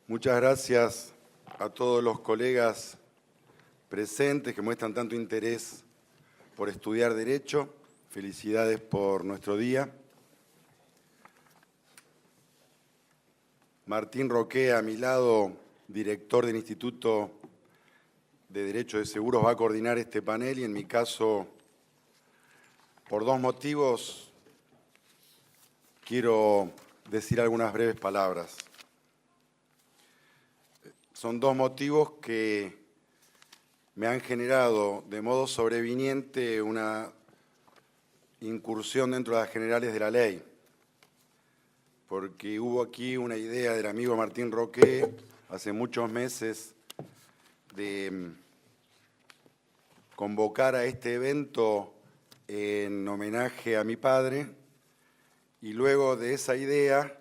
Muchas gracias a todos los colegas presentes que muestran tanto interés por estudiar Derecho. Felicidades por nuestro día. Martín Roqué, a mi lado, director del Instituto de Derecho de Seguros, va a coordinar este panel y en mi caso, por dos motivos, quiero decir algunas breves palabras. Son dos motivos que me han generado de modo sobreviniente una incursión dentro de las generales de la ley, porque hubo aquí una idea del amigo Martín Roqué hace muchos meses de convocar a este evento en homenaje a mi padre, y luego de esa idea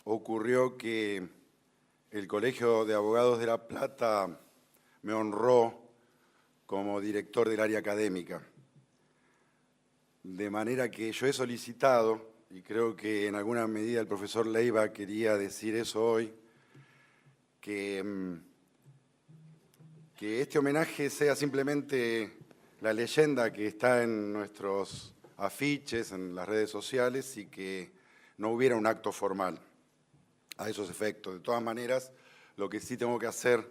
ocurrió que el Colegio de Abogados de La Plata me honró como director del área académica. De manera que yo he solicitado, y creo que en alguna medida el profesor Leiva quería decir eso hoy, que este homenaje sea simplemente la leyenda que está en nuestros afiches, en las redes sociales, y que no hubiera un acto formal a esos efectos. De todas maneras, lo que sí tengo que hacer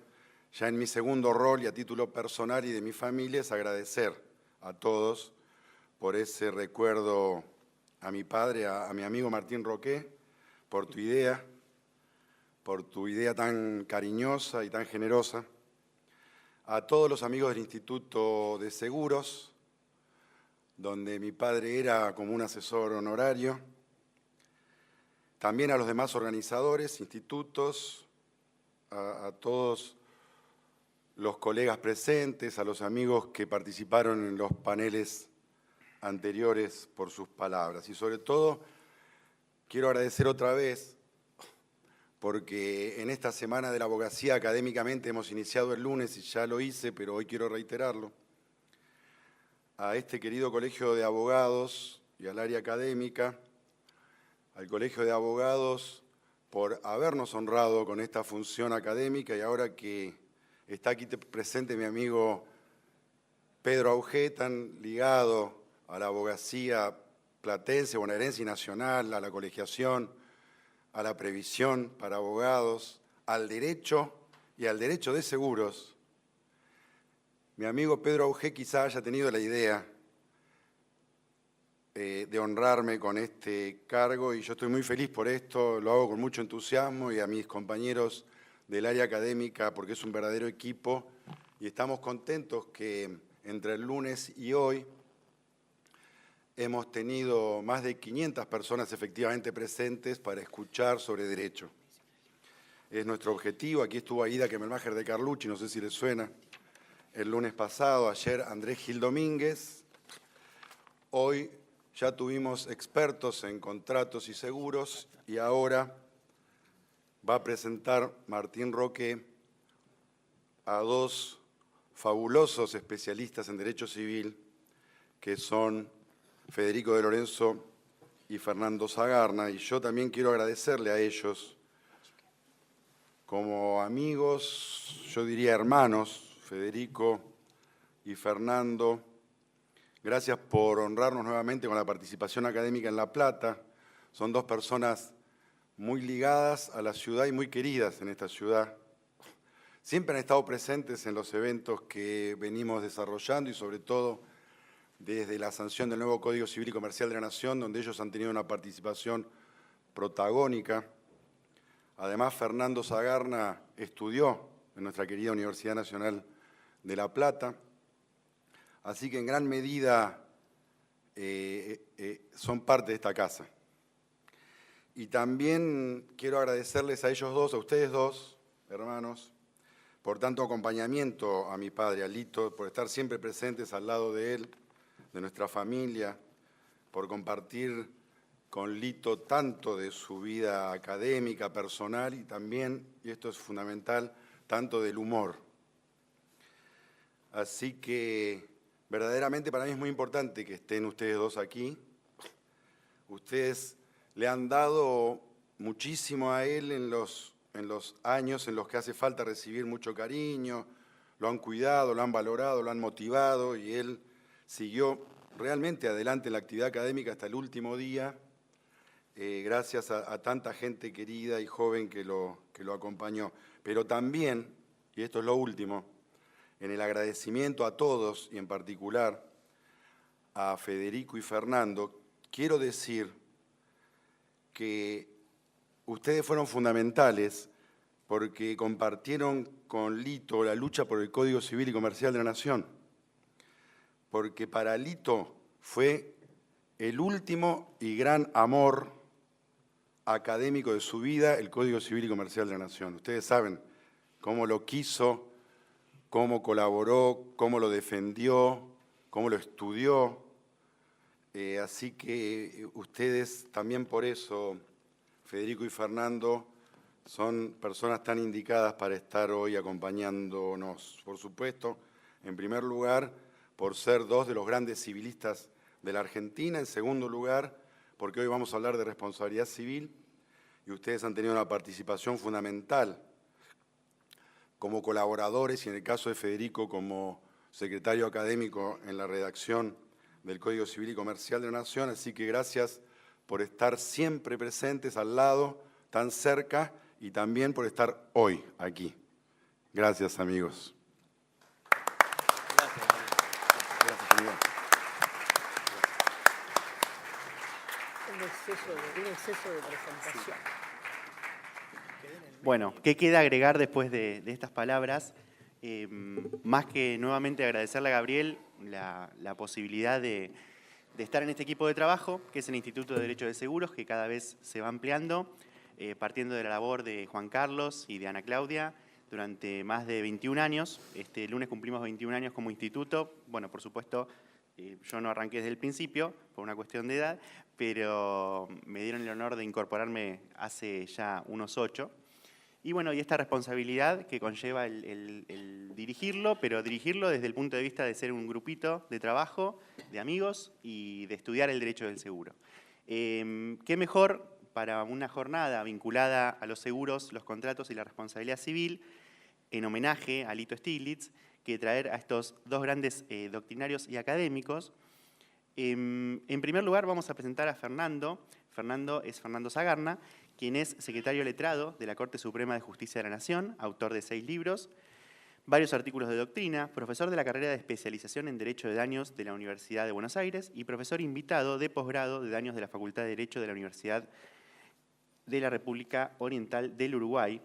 ya en mi segundo rol y a título personal y de mi familia es agradecer a todos por ese recuerdo a mi padre, a mi amigo Martín Roqué, por tu idea tan cariñosa y tan generosa, a todos los amigos del Instituto de Seguros, donde mi padre era como un asesor honorario, también a los demás organizadores, institutos, a todos los colegas presentes, a los amigos que participaron en los paneles anteriores por sus palabras. Y sobre todo, quiero agradecer otra vez, porque en esta Semana de la Abogacía académicamente hemos iniciado el lunes y ya lo hice, pero hoy quiero reiterarlo, a este querido Colegio de Abogados y al área académica, al Colegio de Abogados por habernos honrado con esta función académica, y ahora que está aquí presente mi amigo Pedro Augé, tan ligado a la abogacía platense, bonaerense y nacional, a la colegiación, a la previsión para abogados, al derecho y al derecho de seguros. Mi amigo Pedro Augé quizá haya tenido la idea de honrarme con este cargo, y yo estoy muy feliz por esto, lo hago con mucho entusiasmo, y a mis compañeros del área académica, porque es un verdadero equipo, y estamos contentos que entre el lunes y hoy hemos tenido más de 500 personas efectivamente presentes para escuchar sobre derecho. Es nuestro objetivo. Aquí estuvo Aida Kemelmacher de Carlucci, no sé si les suena, el lunes pasado, ayer Andrés Gil Domínguez. Hoy ya tuvimos expertos en contratos y seguros, y ahora va a presentar Martín Roqué a dos fabulosos especialistas en Derecho Civil, que son Federico de Lorenzo y Fernando Sagarna, y yo también quiero agradecerle a ellos como amigos, yo diría hermanos, Federico y Fernando. Gracias por honrarnos nuevamente con la participación académica en La Plata. Son dos personas muy ligadas a la ciudad y muy queridas en esta ciudad. Siempre han estado presentes en los eventos que venimos desarrollando, y sobre todo desde la sanción del nuevo Código Civil y Comercial de la Nación, donde ellos han tenido una participación protagónica. Además, Fernando Sagarna estudió en nuestra querida Universidad Nacional de La Plata, así que en gran medida son parte de esta casa. Y también quiero agradecerles a ellos dos, a ustedes dos, hermanos, por tanto acompañamiento a mi padre, a Lito, por estar siempre presentes al lado de él, de nuestra familia, por compartir con Lito tanto de su vida académica, personal, y también, y esto es fundamental, tanto del humor. Así que verdaderamente para mí es muy importante que estén ustedes dos aquí. Ustedes le han dado muchísimo a él en los en los años en los que hace falta recibir mucho cariño, lo han cuidado, lo han valorado, lo han motivado y él siguió realmente adelante en la actividad académica hasta el último día, gracias a tanta gente querida y joven que lo acompañó. Pero también, y esto es lo último, en el agradecimiento a todos y en particular a Federico y Fernando, quiero decir que ustedes fueron fundamentales porque compartieron con Lito la lucha por el Código Civil y Comercial de la Nación, porque para Lito fue el último y gran amor académico de su vida, el Código Civil y Comercial de la Nación. Ustedes saben cómo lo quiso, cómo colaboró, cómo lo defendió, cómo lo estudió. Así que ustedes también por eso, Federico y Fernando, son personas tan indicadas para estar hoy acompañándonos. Por supuesto, en primer lugar, por ser dos de los grandes civilistas de la Argentina. En segundo lugar, porque hoy vamos a hablar de responsabilidad civil y ustedes han tenido una participación fundamental como colaboradores y en el caso de Federico como secretario académico en la redacción del Código Civil y Comercial de la Nación. Así que gracias por estar siempre presentes al lado, tan cerca, y también por estar hoy aquí. Gracias, amigos. Gracias, Gracias, Un exceso de presentación. Bueno, ¿qué queda agregar después de estas palabras? Más que nuevamente agradecerle a Gabriel la posibilidad de estar en este equipo de trabajo, que es el Instituto de Derecho de Seguros, que cada vez se va ampliando, partiendo de la labor de Juan Carlos y de Ana Claudia durante más de 21 años. Este lunes cumplimos 21 años como instituto. Bueno, por supuesto, yo no arranqué desde el principio, por una cuestión de edad, pero me dieron el honor de incorporarme hace ya unos 8. Y bueno, y esta responsabilidad que conlleva el dirigirlo, pero dirigirlo desde el punto de vista de ser un grupito de trabajo, de amigos y de estudiar el derecho del seguro. ¿Qué mejor para una jornada vinculada a los seguros, los contratos y la responsabilidad civil, en homenaje a Lito Stiglitz, que traer a estos dos grandes doctrinarios y académicos? En primer lugar vamos a presentar a Fernando. Fernando es Fernando Sagarna, quien es secretario letrado de la Corte Suprema de Justicia de la Nación, autor de 6 libros, varios artículos de doctrina, profesor de la carrera de especialización en Derecho de Daños de la Universidad de Buenos Aires y profesor invitado de posgrado de Daños de la Facultad de Derecho de la Universidad de la República Oriental del Uruguay.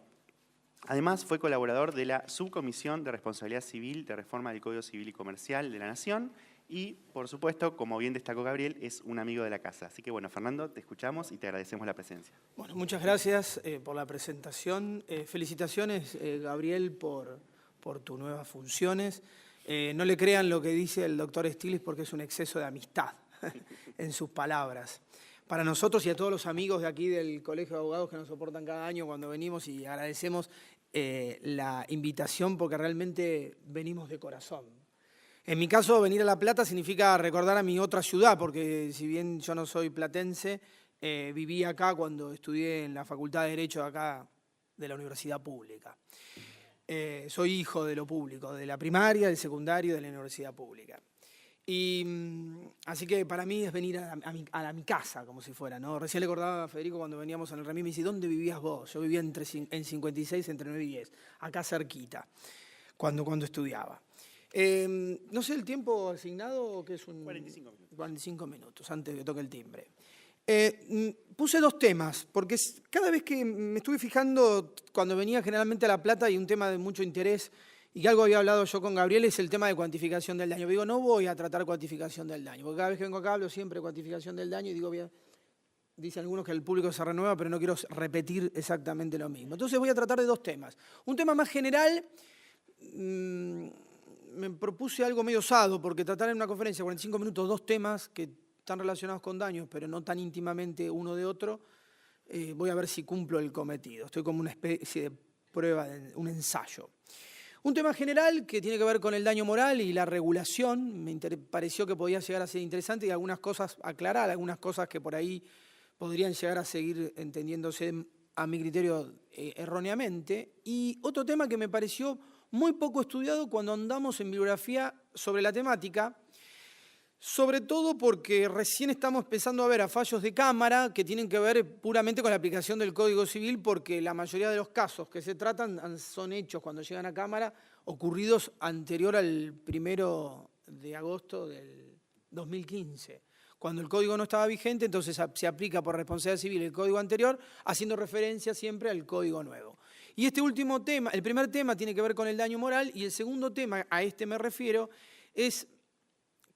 Además, fue colaborador de la Subcomisión de Responsabilidad Civil de Reforma del Código Civil y Comercial de la Nación y, por supuesto, como bien destacó Gabriel, es un amigo de la casa. Así que, bueno, Fernando, te escuchamos y te agradecemos la presencia. Bueno, muchas gracias por la presentación. Felicitaciones, Gabriel, por tus nuevas funciones. No le crean lo que dice el doctor Stiglitz porque es un exceso de amistad en sus palabras. Para nosotros y a todos los amigos de aquí del Colegio de Abogados que nos soportan cada año cuando venimos, y agradecemos la invitación porque realmente venimos de corazón. En mi caso, venir a La Plata significa recordar a mi otra ciudad, porque si bien yo no soy platense, viví acá cuando estudié en la Facultad de Derecho de acá de la Universidad Pública. Soy hijo de lo público, de la primaria, del secundario, de la Universidad Pública. Y así que para mí es venir a mi casa, como si fuera, ¿no? Recién le acordaba a Federico cuando veníamos en el remis, me dice, ¿dónde vivías vos? Yo vivía en 56, entre 9 y 10, acá cerquita, cuando estudiaba. No sé el tiempo asignado, que es un... 45 minutos. 45 minutos, antes de que toque el timbre. Puse 2 temas, porque cada vez que me estuve fijando, cuando venía generalmente a La Plata, y un tema de mucho interés, y que algo había hablado yo con Gabriel, es el tema de cuantificación del daño. Digo, no voy a tratar cuantificación del daño, porque cada vez que vengo acá hablo siempre de cuantificación del daño, y digo, dicen algunos que el público se renueva, pero no quiero repetir exactamente lo mismo. Entonces voy a tratar de 2 temas. Un tema más general, me propuse algo medio osado, porque tratar en una conferencia de 45 minutos 2 temas que están relacionados con daños, pero no tan íntimamente uno de otro, voy a ver si cumplo el cometido. Estoy como una especie de prueba, un ensayo. Un tema general que tiene que ver con el daño moral y la regulación. Me pareció que podía llegar a ser interesante y algunas cosas aclarar, algunas cosas que por ahí podrían llegar a seguir entendiéndose a mi criterio erróneamente, y otro tema que me pareció muy poco estudiado cuando andamos en bibliografía sobre la temática, sobre todo porque recién estamos empezando a ver a fallos de Cámara que tienen que ver puramente con la aplicación del Código Civil, porque la mayoría de los casos que se tratan son hechos cuando llegan a Cámara ocurridos anterior al 1 de agosto del 2015. Cuando el Código no estaba vigente, entonces se aplica por responsabilidad civil el Código anterior, haciendo referencia siempre al Código nuevo. Y este último tema, el primer tema tiene que ver con el daño moral, y el segundo tema, a este me refiero, es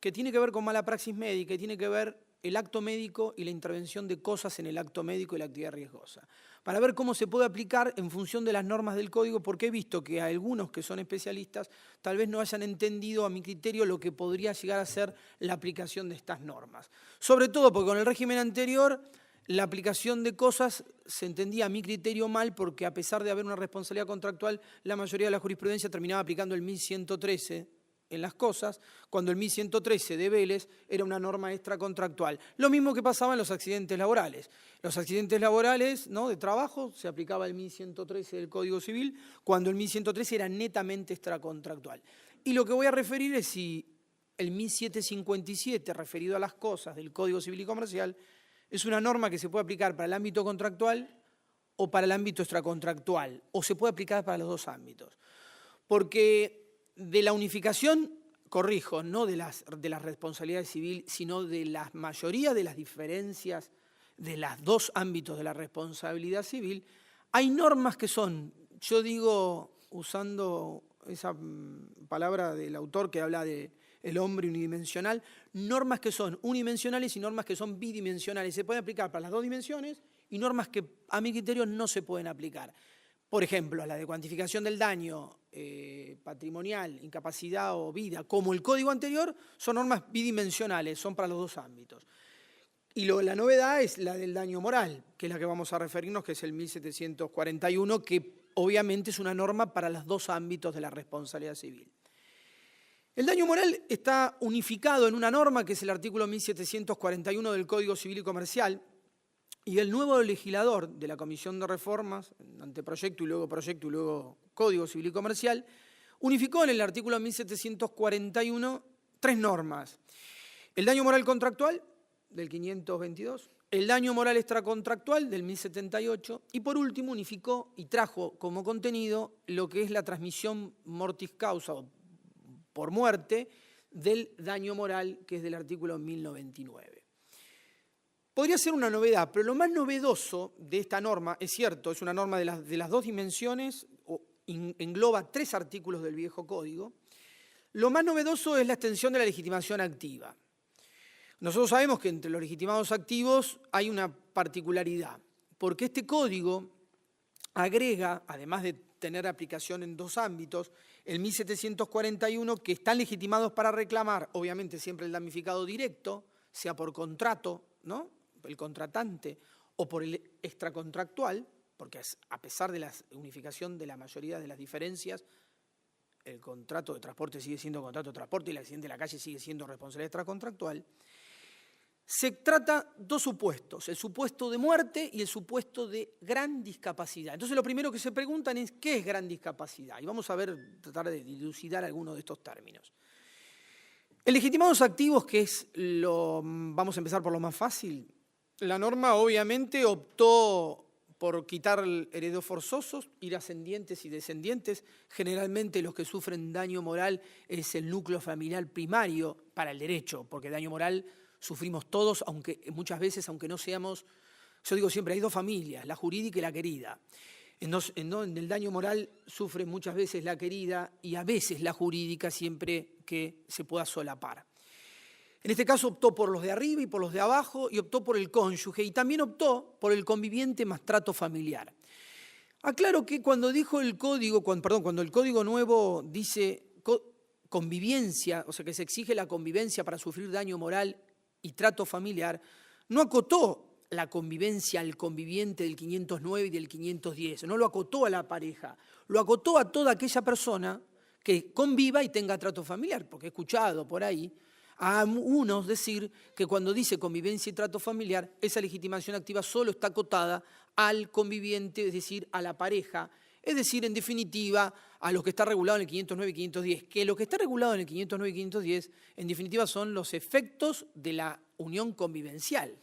que tiene que ver con mala praxis médica y tiene que ver el acto médico y la intervención de cosas en el acto médico y la actividad riesgosa. Para ver cómo se puede aplicar en función de las normas del Código, porque he visto que algunos que son especialistas tal vez no hayan entendido, a mi criterio, lo que podría llegar a ser la aplicación de estas normas. Sobre todo porque con el régimen anterior la aplicación de cosas se entendía, a mi criterio, mal, porque a pesar de haber una responsabilidad contractual, la mayoría de la jurisprudencia terminaba aplicando el 1113 en las cosas, cuando el 1113 de Vélez era una norma extracontractual. Lo mismo que pasaba en los accidentes laborales. Los accidentes laborales, ¿no?, de trabajo, se aplicaba el 1113 del Código Civil, cuando el 1113 era netamente extracontractual. Y lo que voy a referir es si el 1757, referido a las cosas del Código Civil y Comercial, es una norma que se puede aplicar para el ámbito contractual o para el ámbito extracontractual, o se puede aplicar para los dos ámbitos. Porque de la unificación, corrijo, no de las responsabilidades civiles, sino de la mayoría de las diferencias de los dos ámbitos de la responsabilidad civil, hay normas que son, yo digo, usando esa palabra del autor que habla de el hombre unidimensional, normas que son unidimensionales y normas que son bidimensionales. Se pueden aplicar para las dos dimensiones y normas que, a mi criterio, no se pueden aplicar. Por ejemplo, la de cuantificación del daño patrimonial, incapacidad o vida, como el Código anterior, son normas bidimensionales, son para los dos ámbitos. Y la novedad es la del daño moral, que es la que vamos a referirnos, que es el 1741, que obviamente es una norma para los dos ámbitos de la responsabilidad civil. El daño moral está unificado en una norma, que es el artículo 1741 del Código Civil y Comercial, y el nuevo legislador de la Comisión de Reformas, anteproyecto y luego Código Civil y Comercial, unificó en el artículo 1741 tres normas. El daño moral contractual, del 522, el daño moral extracontractual, del 1078, y por último unificó y trajo como contenido lo que es la transmisión mortis causa, o por muerte, del daño moral, que es del artículo 1099. Podría ser una novedad, pero lo más novedoso de esta norma, es cierto, es una norma de las dos dimensiones, engloba 3 artículos del viejo código. Lo más novedoso es la extensión de la legitimación activa. Nosotros sabemos que entre los legitimados activos hay una particularidad, porque este código agrega, además de tener aplicación en dos ámbitos, el 1741, que están legitimados para reclamar, obviamente siempre el damnificado directo, sea por contrato, ¿no?, el contratante, o por el extracontractual, porque a pesar de la unificación de la mayoría de las diferencias, el contrato de transporte sigue siendo contrato de transporte y el accidente de la calle sigue siendo responsabilidad extracontractual. Se trata dos supuestos, el supuesto de muerte y el supuesto de gran discapacidad. Entonces lo primero que se preguntan es, ¿qué es gran discapacidad? Y vamos a tratar de dilucidar algunos de estos términos. En legitimados activos, que es vamos a empezar por lo más fácil. La norma obviamente optó por quitar herederos forzosos, ir ascendientes y descendientes. Generalmente los que sufren daño moral es el núcleo familiar primario para el derecho, porque daño moral sufrimos todos, aunque muchas veces, aunque no seamos, yo digo siempre, hay dos familias, la jurídica y la querida. En el daño moral sufre muchas veces la querida y a veces la jurídica, siempre que se pueda solapar. En este caso optó por los de arriba y por los de abajo y optó por el cónyuge y también optó por el conviviente más trato familiar. Aclaro que cuando dijo el código, cuando el código nuevo dice convivencia, o sea que se exige la convivencia para sufrir daño moral y trato familiar, no acotó la convivencia al conviviente del 509 y del 510, no lo acotó a la pareja, lo acotó a toda aquella persona que conviva y tenga trato familiar, porque he escuchado por ahí a unos decir que cuando dice convivencia y trato familiar, esa legitimación activa solo está acotada al conviviente, es decir, a la pareja, es decir, en definitiva, a lo que está regulado en el 509 y 510, que lo que está regulado en el 509 y 510, en definitiva, son los efectos de la unión convivencial.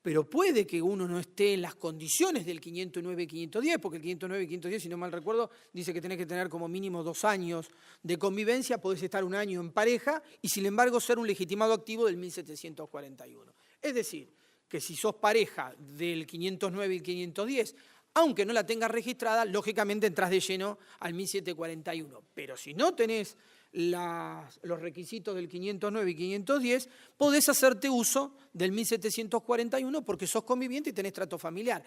Pero puede que uno no esté en las condiciones del 509 y 510, porque el 509 y 510, si no mal recuerdo, dice que tenés que tener como mínimo 2 años de convivencia, podés estar 1 año en pareja y sin embargo ser un legitimado activo del 1741. Es decir, que si sos pareja del 509 y 510, aunque no la tengas registrada, lógicamente entras de lleno al 1741. Pero si no tenés los requisitos del 509 y 510, podés hacerte uso del 1741 porque sos conviviente y tenés trato familiar.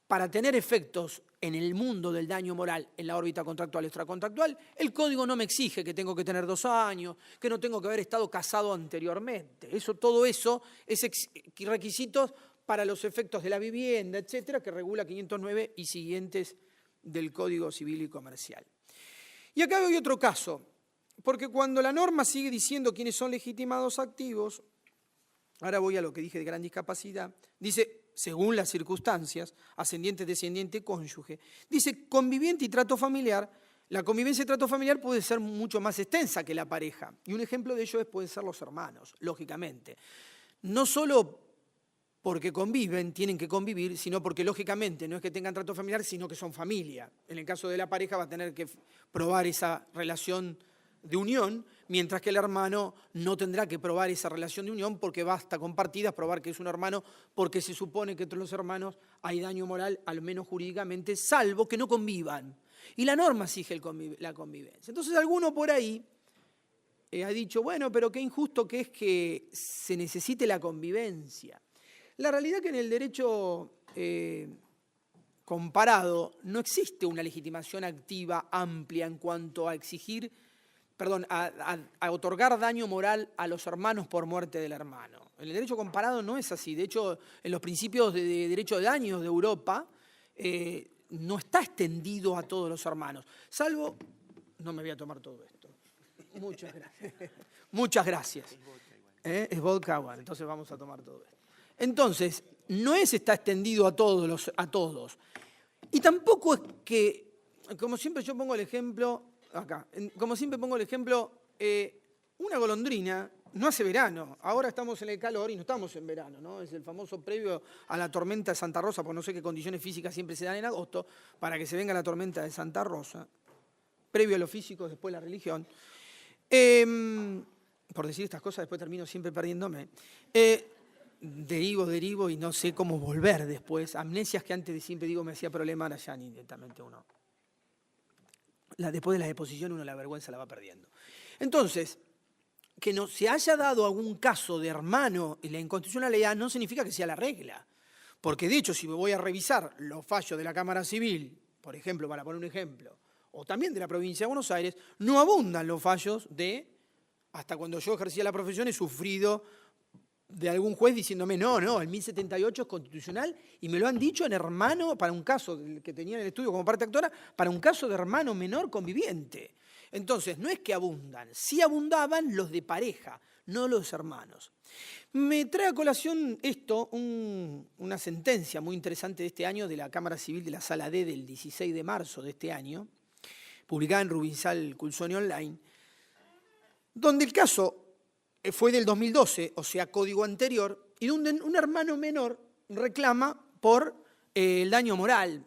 Para tener efectos en el mundo del daño moral en la órbita contractual y extracontractual, el código no me exige que tengo que tener 2 años, que no tengo que haber estado casado anteriormente. Todo eso es requisitos para los efectos de la vivienda, etcétera, que regula 509 y siguientes del Código Civil y Comercial. Y acá hay otro caso, porque cuando la norma sigue diciendo quiénes son legitimados activos, ahora voy a lo que dije de gran discapacidad, dice, según las circunstancias, ascendiente, descendiente, cónyuge, dice conviviente y trato familiar. La convivencia y trato familiar puede ser mucho más extensa que la pareja, y un ejemplo de ello pueden ser los hermanos, lógicamente. No solo porque conviven, tienen que convivir, sino porque lógicamente no es que tengan trato familiar, sino que son familia. En el caso de la pareja va a tener que probar esa relación de unión, mientras que el hermano no tendrá que probar esa relación de unión porque basta con partidas probar que es un hermano, porque se supone que entre los hermanos hay daño moral, al menos jurídicamente, salvo que no convivan. Y la norma exige la convivencia. Entonces alguno por ahí ha dicho, bueno, pero qué injusto que es que se necesite la convivencia. La realidad es que en el derecho comparado no existe una legitimación activa amplia en cuanto a exigir, a otorgar daño moral a los hermanos por muerte del hermano. En el derecho comparado no es así. De hecho, en los principios de derecho de daños de Europa no está extendido a todos los hermanos, salvo... No me voy a tomar todo esto. Muchas gracias. Muchas gracias. Es vodka, bueno, entonces vamos a tomar todo esto. Entonces, no está extendido a todos. Y tampoco es que, como siempre yo pongo el ejemplo, una golondrina no hace verano. Ahora estamos en el calor y no estamos en verano, ¿no? Es el famoso previo a la tormenta de Santa Rosa, por no sé qué condiciones físicas siempre se dan en agosto, para que se venga la tormenta de Santa Rosa. Previo a lo físico, después la religión. Por decir estas cosas, después termino siempre perdiéndome. Derivo y no sé cómo volver después. Amnesias que antes de siempre digo me hacía problema, ahora ya ni directamente uno. Después de la deposición uno la vergüenza la va perdiendo. Entonces, que no se haya dado algún caso de hermano en la inconstitucionalidad no significa que sea la regla. Porque de hecho, si me voy a revisar los fallos de la Cámara Civil, por ejemplo, para poner un ejemplo, o también de la provincia de Buenos Aires, no abundan los fallos hasta cuando yo ejercía la profesión he sufrido de algún juez diciéndome, no, el 1078 es constitucional, y me lo han dicho en hermano, para un caso que tenía en el estudio como parte actora, para un caso de hermano menor conviviente. Entonces, no es que abundan, sí abundaban los de pareja, no los hermanos. Me trae a colación esto una sentencia muy interesante de este año de la Cámara Civil de la Sala D del 16 de marzo de este año, publicada en Rubinsal Culsoni Online, donde el caso fue del 2012, o sea, código anterior, y donde un hermano menor reclama por el daño moral.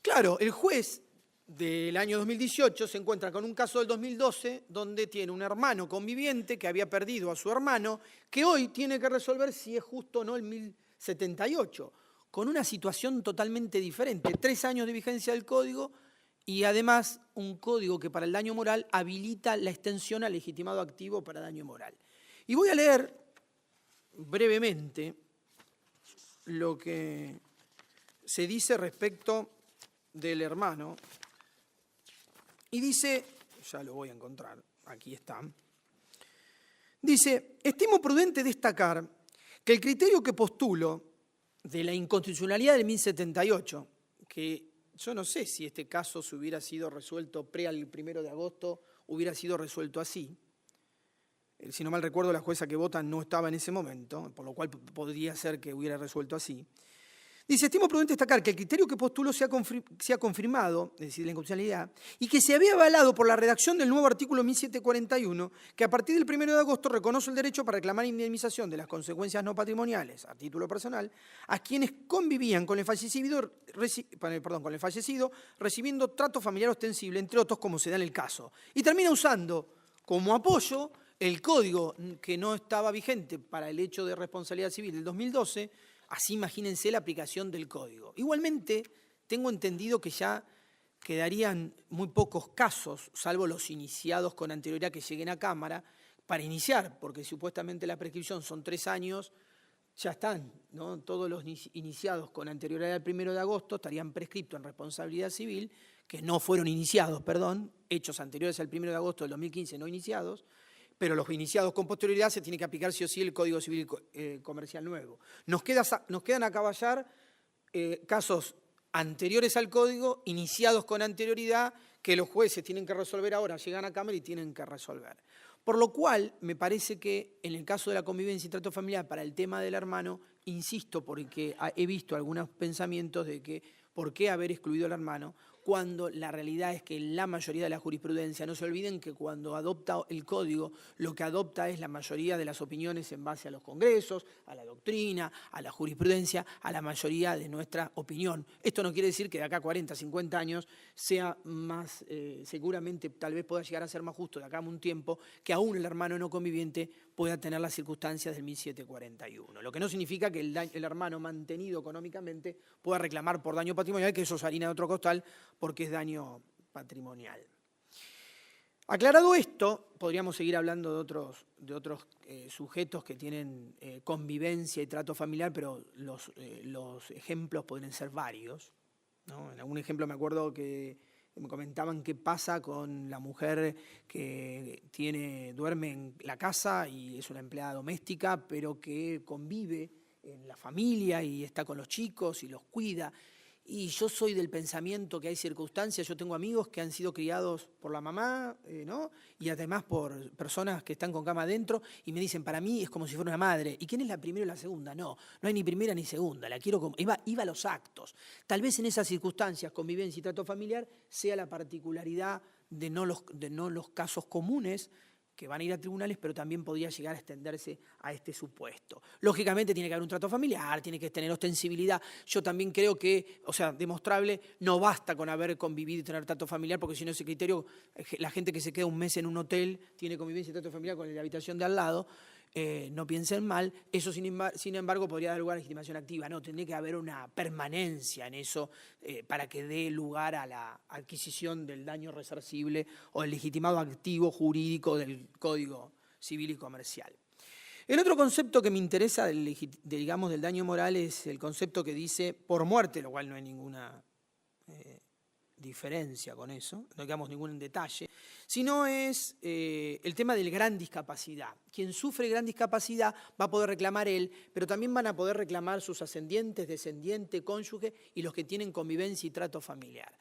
Claro, el juez del año 2018 se encuentra con un caso del 2012 donde tiene un hermano conviviente que había perdido a su hermano, que hoy tiene que resolver si es justo o no el 1078, con una situación totalmente diferente. 3 años de vigencia del código y además un código que para el daño moral habilita la extensión al legitimado activo para daño moral. Y voy a leer brevemente lo que se dice respecto del hermano. Y dice, ya lo voy a encontrar, aquí está. Dice, estimo prudente destacar que el criterio que postulo de la inconstitucionalidad del 1078, que yo no sé si este caso se hubiera sido resuelto al 1 de agosto, hubiera sido resuelto así. si no mal recuerdo, la jueza que vota no estaba en ese momento, por lo cual podría ser que hubiera resuelto así. Dice, estimo prudente destacar que el criterio que postuló se ha confirmado, es decir, la inconstitucionalidad, y que se había avalado por la redacción del nuevo artículo 1741, que a partir del 1 de agosto reconoce el derecho para reclamar indemnización de las consecuencias no patrimoniales a título personal a quienes convivían con el fallecido recibiendo trato familiar ostensible, entre otros, como se da en el caso. Y termina usando como apoyo el código que no estaba vigente para el hecho de responsabilidad civil del 2012. Así imagínense la aplicación del código. Igualmente, tengo entendido que ya quedarían muy pocos casos, salvo los iniciados con anterioridad que lleguen a Cámara, para iniciar, porque supuestamente la prescripción son 3 años, ya están, ¿no? Todos los iniciados con anterioridad al 1 de agosto estarían prescriptos en responsabilidad civil, que no fueron iniciados, hechos anteriores al 1 de agosto del 2015 no iniciados, pero los iniciados con posterioridad se tiene que aplicar sí o sí el Código Civil Comercial nuevo. Nos quedan a caballar casos anteriores al Código, iniciados con anterioridad, que los jueces tienen que resolver ahora, llegan a Cámara y tienen que resolver. Por lo cual, me parece que en el caso de la convivencia y trato familiar, para el tema del hermano, insisto, porque he visto algunos pensamientos de que por qué haber excluido al hermano, cuando la realidad es que la mayoría de la jurisprudencia, no se olviden que cuando adopta el código, lo que adopta es la mayoría de las opiniones en base a los congresos, a la doctrina, a la jurisprudencia, a la mayoría de nuestra opinión. Esto no quiere decir que de acá a 40, 50 años sea más, seguramente tal vez pueda llegar a ser más justo de acá a un tiempo, que aún el hermano no conviviente pueda tener las circunstancias del 1741. Lo que no significa que el hermano mantenido económicamente pueda reclamar por daño patrimonial, que eso es harina de otro costal, porque es daño patrimonial. Aclarado esto, podríamos seguir hablando de otros sujetos que tienen convivencia y trato familiar, pero los ejemplos podrían ser varios, ¿no? En algún ejemplo me acuerdo que me comentaban qué pasa con la mujer que duerme en la casa y es una empleada doméstica, pero que convive en la familia y está con los chicos y los cuida. Y yo soy del pensamiento que hay circunstancias, yo tengo amigos que han sido criados por la mamá, ¿no? Y además por personas que están con cama adentro y me dicen, para mí es como si fuera una madre. ¿Y quién es la primera y la segunda? No hay ni primera ni segunda, la quiero como... Iba a los actos. Tal vez en esas circunstancias, convivencia y trato familiar, sea la particularidad de no los casos comunes, que van a ir a tribunales, pero también podría llegar a extenderse a este supuesto. Lógicamente tiene que haber un trato familiar, tiene que tener ostensibilidad. Yo también creo que, demostrable, no basta con haber convivido y tener trato familiar, porque si no ese criterio, la gente que se queda un mes en un hotel tiene convivencia y trato familiar con la habitación de al lado, no piensen mal, eso sin embargo podría dar lugar a legitimación activa. No, tendría que haber una permanencia en eso para que dé lugar a la adquisición del daño resarcible o el legitimado activo jurídico del Código Civil y Comercial. El otro concepto que me interesa del daño moral es el concepto que dice por muerte, lo cual no hay ninguna diferencia con eso, no digamos ningún detalle, sino es el tema de la gran discapacidad. Quien sufre gran discapacidad va a poder reclamar él, pero también van a poder reclamar sus ascendientes, descendientes, cónyuge y los que tienen convivencia y trato familiar.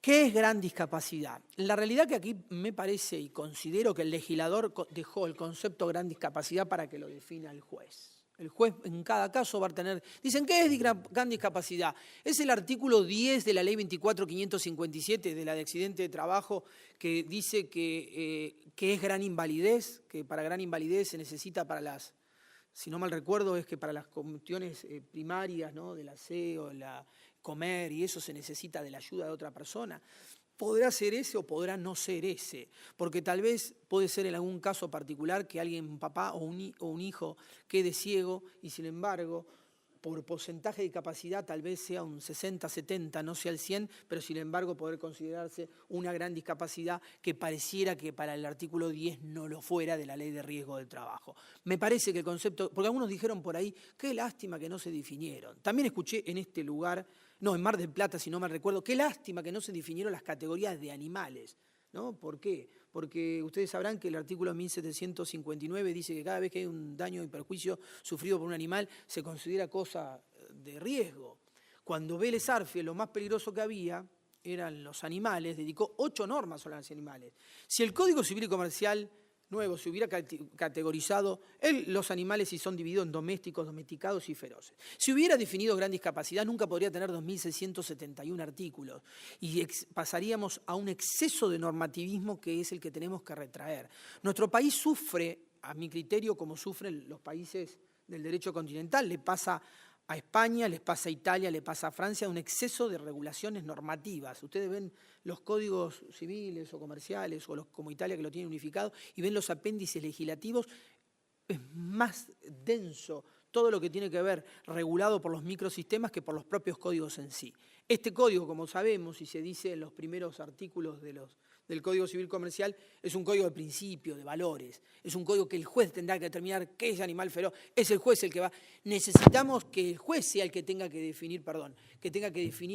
¿Qué es gran discapacidad? La realidad que aquí me parece y considero que el legislador dejó el concepto gran discapacidad para que lo defina el juez. El juez en cada caso va a tener... Dicen, ¿qué es gran discapacidad? Es el artículo 10 de la ley 24.557 de la de accidente de trabajo que dice que es gran invalidez, que para gran invalidez se necesita para las... Si no mal recuerdo es que para las cuestiones primarias, ¿no? Del aseo, comer y eso se necesita de la ayuda de otra persona. Podrá ser ese o podrá no ser ese, porque tal vez puede ser en algún caso particular que alguien, un papá o un hijo, quede ciego y sin embargo, por porcentaje de capacidad tal vez sea un 60, 70, no sea el 100, pero sin embargo poder considerarse una gran discapacidad que pareciera que para el artículo 10 no lo fuera de la ley de riesgo del trabajo. Me parece que el concepto, porque algunos dijeron por ahí, qué lástima que no se definieron. También escuché en este lugar, en Mar del Plata, si no me recuerdo, qué lástima que no se definieron las categorías de animales, ¿no? ¿Por qué? Porque ustedes sabrán que el artículo 1759 dice que cada vez que hay un daño y perjuicio sufrido por un animal se considera cosa de riesgo. Cuando Vélez Arfiel, lo más peligroso que había eran los animales, dedicó 8 normas sobre los animales. Si el Código Civil y Comercial nuevo, se hubiera categorizado los animales si son divididos en domésticos, domesticados y feroces. Si hubiera definido gran discapacidad, nunca podría tener 2.671 artículos y pasaríamos a un exceso de normativismo que es el que tenemos que retraer. Nuestro país sufre, a mi criterio, como sufren los países del derecho continental, le pasa a España, les pasa a Italia, le pasa a Francia, un exceso de regulaciones normativas. Ustedes ven los códigos civiles o comerciales, o los como Italia que lo tiene unificado, y ven los apéndices legislativos, es más denso todo lo que tiene que ver regulado por los microsistemas que por los propios códigos en sí. Este código, como sabemos, y se dice en los primeros artículos del Código Civil Comercial, es un código de principios, de valores. Es un código que el juez tendrá que determinar qué es animal feroz. Es el juez el que va. Necesitamos que el juez sea el que tenga que definir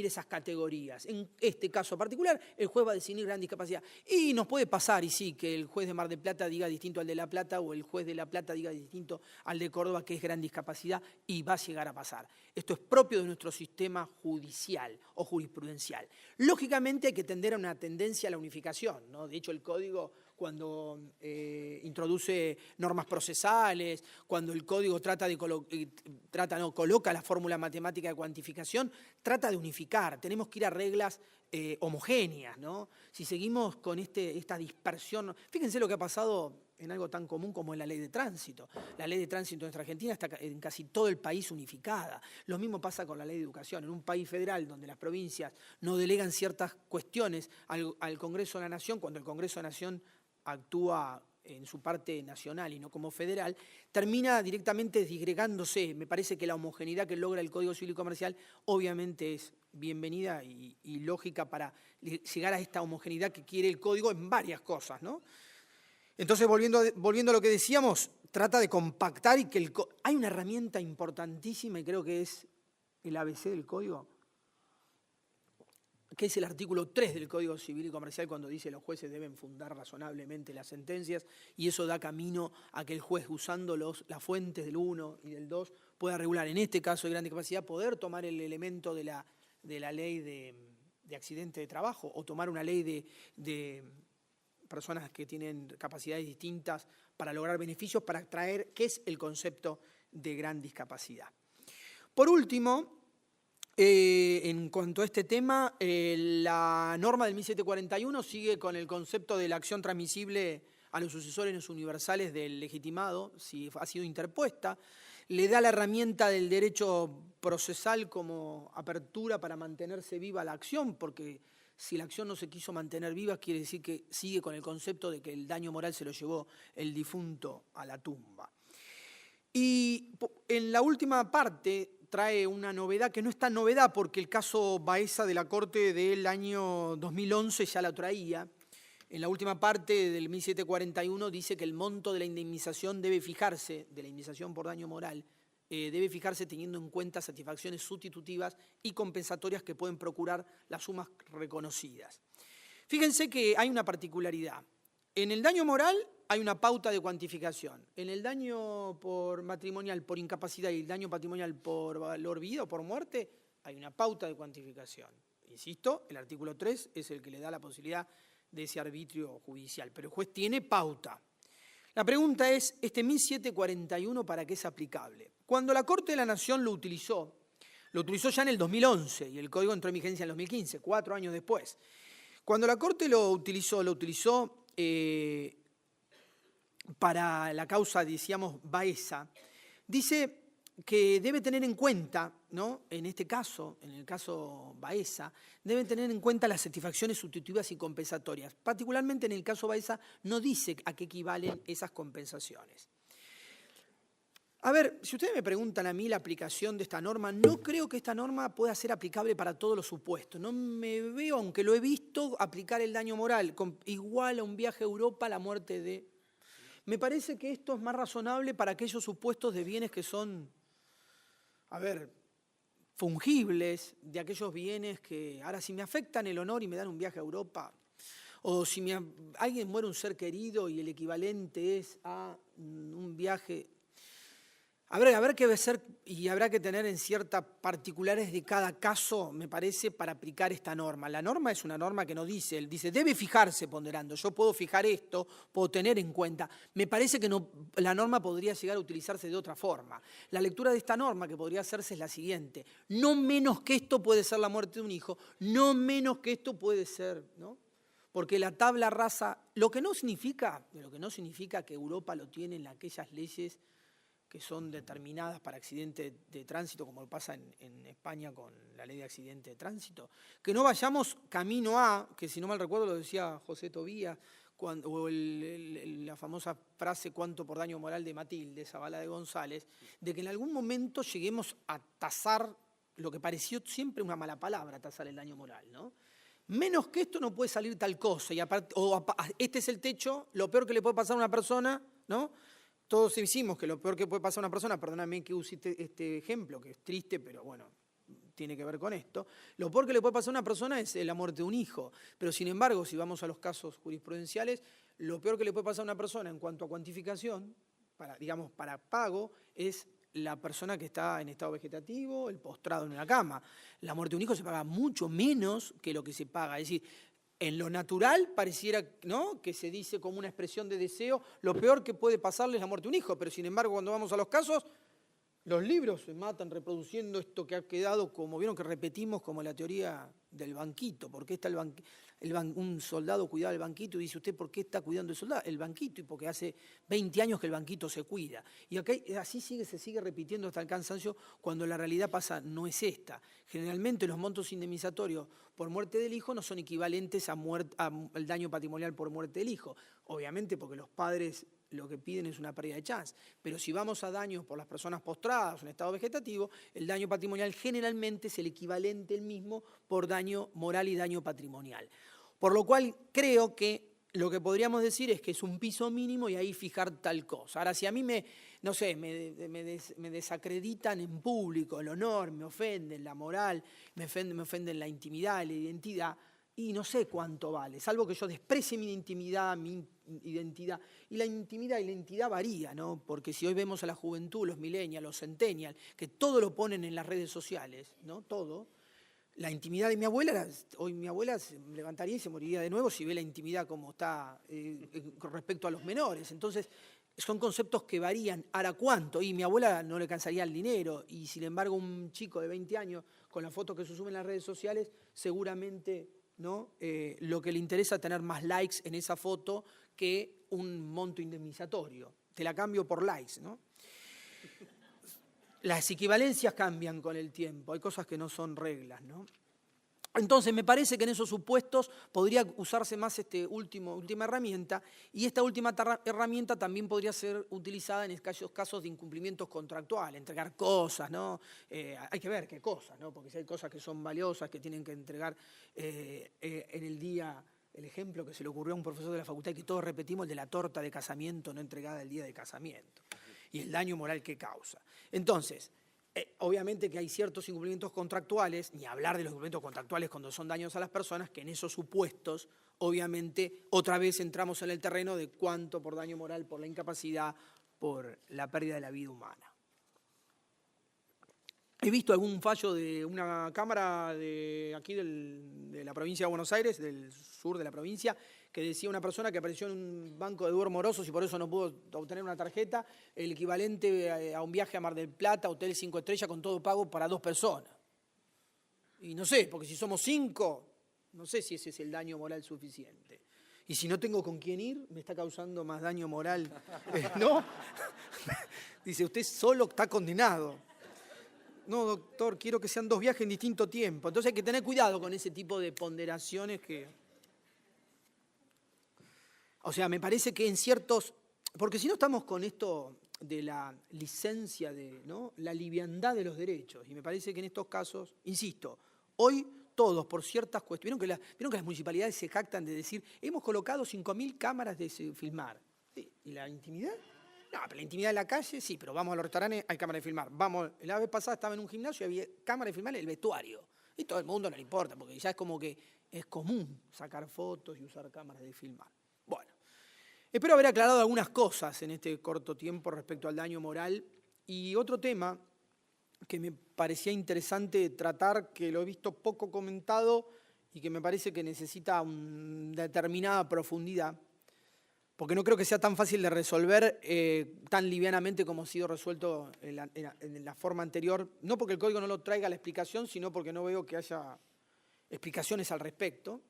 esas categorías. En este caso particular, el juez va a definir gran discapacidad. Y nos puede pasar, y sí, que el juez de Mar del Plata diga distinto al de La Plata, o el juez de La Plata diga distinto al de Córdoba, que es gran discapacidad, y va a llegar a pasar. Esto es propio de nuestro sistema judicial o jurisprudencial. Lógicamente hay que tender a una tendencia a la unificación, ¿no? De hecho, el código, cuando introduce normas procesales, cuando el código coloca la fórmula matemática de cuantificación, trata de unificar. Tenemos que ir a reglas homogéneas, ¿no? Si seguimos con esta dispersión, fíjense lo que ha pasado en algo tan común como en la ley de tránsito. La ley de tránsito en nuestra Argentina está en casi todo el país unificada. Lo mismo pasa con la ley de educación. En un país federal donde las provincias no delegan ciertas cuestiones al Congreso de la Nación, cuando el Congreso de la Nación actúa en su parte nacional y no como federal, termina directamente disgregándose. Me parece que la homogeneidad que logra el Código Civil y Comercial obviamente es bienvenida y lógica para llegar a esta homogeneidad que quiere el Código en varias cosas, ¿no? Entonces, volviendo a lo que decíamos, trata de compactar y que hay una herramienta importantísima y creo que es el ABC del Código, que es el artículo 3 del Código Civil y Comercial, cuando dice que los jueces deben fundar razonablemente las sentencias, y eso da camino a que el juez, usando las fuentes del 1 y del 2, pueda regular, en este caso de gran discapacidad, poder tomar el elemento de la ley de accidente de trabajo o tomar una ley de personas que tienen capacidades distintas para lograr beneficios, para traer qué es el concepto de gran discapacidad. Por último, en cuanto a este tema, la norma del 1741 sigue con el concepto de la acción transmisible a los sucesores universales del legitimado, si ha sido interpuesta, le da la herramienta del derecho procesal como apertura para mantenerse viva la acción, porque si la acción no se quiso mantener viva, quiere decir que sigue con el concepto de que el daño moral se lo llevó el difunto a la tumba. Y en la última parte trae una novedad que no es tan novedad, porque el caso Baeza de la Corte del año 2011 ya la traía. En la última parte del 1741 dice que el monto de la indemnización debe fijarse, de la indemnización por daño moral, debe fijarse teniendo en cuenta satisfacciones sustitutivas y compensatorias que pueden procurar las sumas reconocidas. Fíjense que hay una particularidad. En el daño moral hay una pauta de cuantificación. En el daño matrimonial por incapacidad y el daño patrimonial por valor vida o por muerte hay una pauta de cuantificación. Insisto, el artículo 3 es el que le da la posibilidad de ese arbitrio judicial, pero el juez tiene pauta. La pregunta es, ¿este 1741 para qué es aplicable? Cuando la Corte de la Nación lo utilizó ya en el 2011 y el Código entró en vigencia en el 2015, 4 años después. Cuando la Corte lo utilizó para la causa, decíamos, Baeza, dice que debe tener en cuenta, ¿no? En este caso, en el caso Baeza, deben tener en cuenta las satisfacciones sustitutivas y compensatorias. Particularmente en el caso Baeza no dice a qué equivalen esas compensaciones. A ver, si ustedes me preguntan a mí la aplicación de esta norma, no creo que esta norma pueda ser aplicable para todos los supuestos. No me veo, aunque lo he visto, aplicar el daño moral, igual a un viaje a Europa, la muerte de... Me parece que esto es más razonable para aquellos supuestos de bienes que son, fungibles, de aquellos bienes que, ahora si me afectan el honor y me dan un viaje a Europa, o si alguien muere un ser querido y el equivalente es a un viaje... Habrá que ser y habrá que tener en ciertas particulares de cada caso, me parece, para aplicar esta norma. La norma es una norma que no dice, él dice, debe fijarse ponderando. Yo puedo fijar esto, puedo tener en cuenta. Me parece que no, la norma podría llegar a utilizarse de otra forma. La lectura de esta norma que podría hacerse es la siguiente. No menos que esto puede ser la muerte de un hijo, no menos que esto puede ser, ¿no? Porque la tabla rasa, lo que no significa que Europa lo tiene en aquellas leyes que son determinadas para accidentes de tránsito, como pasa en España con la ley de accidente de tránsito, que no vayamos camino a, que si no mal recuerdo lo decía José Tobías, o la famosa frase cuánto por daño moral de Matilde, esa bala de González, de que en algún momento lleguemos a tasar lo que pareció siempre una mala palabra, tasar el daño moral, ¿no? Menos que esto no puede salir tal cosa, y aparte, este es el techo, lo peor que le puede pasar a una persona, ¿no? Todos decimos que lo peor que puede pasar a una persona, perdóname que use este ejemplo, que es triste, pero bueno, tiene que ver con esto, lo peor que le puede pasar a una persona es la muerte de un hijo. Pero sin embargo, si vamos a los casos jurisprudenciales, lo peor que le puede pasar a una persona en cuanto a cuantificación, para pago, es la persona que está en estado vegetativo, el postrado en una cama. La muerte de un hijo se paga mucho menos que lo que se paga. Es decir, en lo natural pareciera, ¿no?, que se dice como una expresión de deseo, lo peor que puede pasarle es la muerte de un hijo, pero sin embargo cuando vamos a los casos, los libros se matan reproduciendo esto que ha quedado, como vieron que repetimos, como la teoría del banquito. ¿Por qué está un soldado cuidaba el banquito? Y dice usted, ¿por qué está cuidando el banquito? Y porque hace 20 años que el banquito se cuida. Y así se sigue repitiendo hasta el cansancio, cuando la realidad no es esta. Generalmente los montos indemnizatorios por muerte del hijo no son equivalentes al daño patrimonial por muerte del hijo. Obviamente porque los padres lo que piden es una pérdida de chance. Pero si vamos a daños por las personas postradas en estado vegetativo, el daño patrimonial generalmente es el equivalente el mismo por daño moral y daño patrimonial. Por lo cual creo que lo que podríamos decir es que es un piso mínimo y ahí fijar tal cosa. Ahora, si a mí me desacreditan en público el honor, me ofenden la moral, me ofenden la intimidad, la identidad, y no sé cuánto vale, salvo que yo desprecie mi intimidad, mi identidad. Y la intimidad y la identidad varía, ¿no? Porque si hoy vemos a la juventud, los millennials, los centennials, que todo lo ponen en las redes sociales, ¿no? Todo. La intimidad de mi abuela, hoy mi abuela se levantaría y se moriría de nuevo si ve la intimidad como está con respecto a los menores. Entonces, son conceptos que varían. ¿Ahora cuánto? Y mi abuela no le cansaría el dinero, y sin embargo un chico de 20 años, con las fotos que se suben en las redes sociales, seguramente, ¿no? Lo que le interesa es tener más likes en esa foto que un monto indemnizatorio. Te la cambio por likes, ¿no? Las equivalencias cambian con el tiempo, hay cosas que no son reglas, ¿no? Entonces, me parece que en esos supuestos podría usarse más esta última herramienta, y esta última herramienta también podría ser utilizada en escasos casos de incumplimientos contractuales, entregar cosas, ¿no? Hay que ver qué cosas, ¿no? Porque si hay cosas que son valiosas, que tienen que entregar en el día. El ejemplo que se le ocurrió a un profesor de la facultad, y que todos repetimos, el de la torta de casamiento no entregada el día de casamiento, y el daño moral que causa. Entonces, obviamente que hay ciertos incumplimientos contractuales, ni hablar de los incumplimientos contractuales cuando son daños a las personas, que en esos supuestos, obviamente, otra vez entramos en el terreno de cuánto por daño moral, por la incapacidad, por la pérdida de la vida humana. He visto algún fallo de una cámara de aquí de la provincia de Buenos Aires, del sur de la provincia, que decía una persona que apareció en un banco de Eduardo Morosos y por eso no pudo obtener una tarjeta, el equivalente a un viaje a Mar del Plata, hotel 5 estrellas con todo pago para 2 personas. Y no sé, porque si somos 5, no sé si ese es el daño moral suficiente. Y si no tengo con quién ir, me está causando más daño moral, ¿no? Dice, usted solo está condenado. No, doctor, quiero que sean 2 viajes en distinto tiempo. Entonces hay que tener cuidado con ese tipo de ponderaciones que... O sea, me parece que en ciertos... Porque si no estamos con esto de la licencia, ¿no?, la liviandad de los derechos. Y me parece que en estos casos, insisto, hoy todos por ciertas cuestiones... ¿Vieron que las municipalidades se jactan de decir, hemos colocado 5.000 cámaras de filmar? ¿Sí? ¿Y la intimidad? No, pero la intimidad de la calle, sí, pero vamos a los restaurantes, hay cámara de filmar. La vez pasada estaba en un gimnasio y había cámara de filmar en el vestuario. Y todo el mundo no le importa, porque ya es como que es común sacar fotos y usar cámaras de filmar. Bueno, espero haber aclarado algunas cosas en este corto tiempo respecto al daño moral Y otro tema que me parecía interesante tratar, que lo he visto poco comentado y que me parece que necesita una determinada profundidad, porque no creo que sea tan fácil de resolver tan livianamente como ha sido resuelto en la forma anterior, no porque el código no lo traiga a la explicación, sino porque no veo que haya explicaciones al respecto,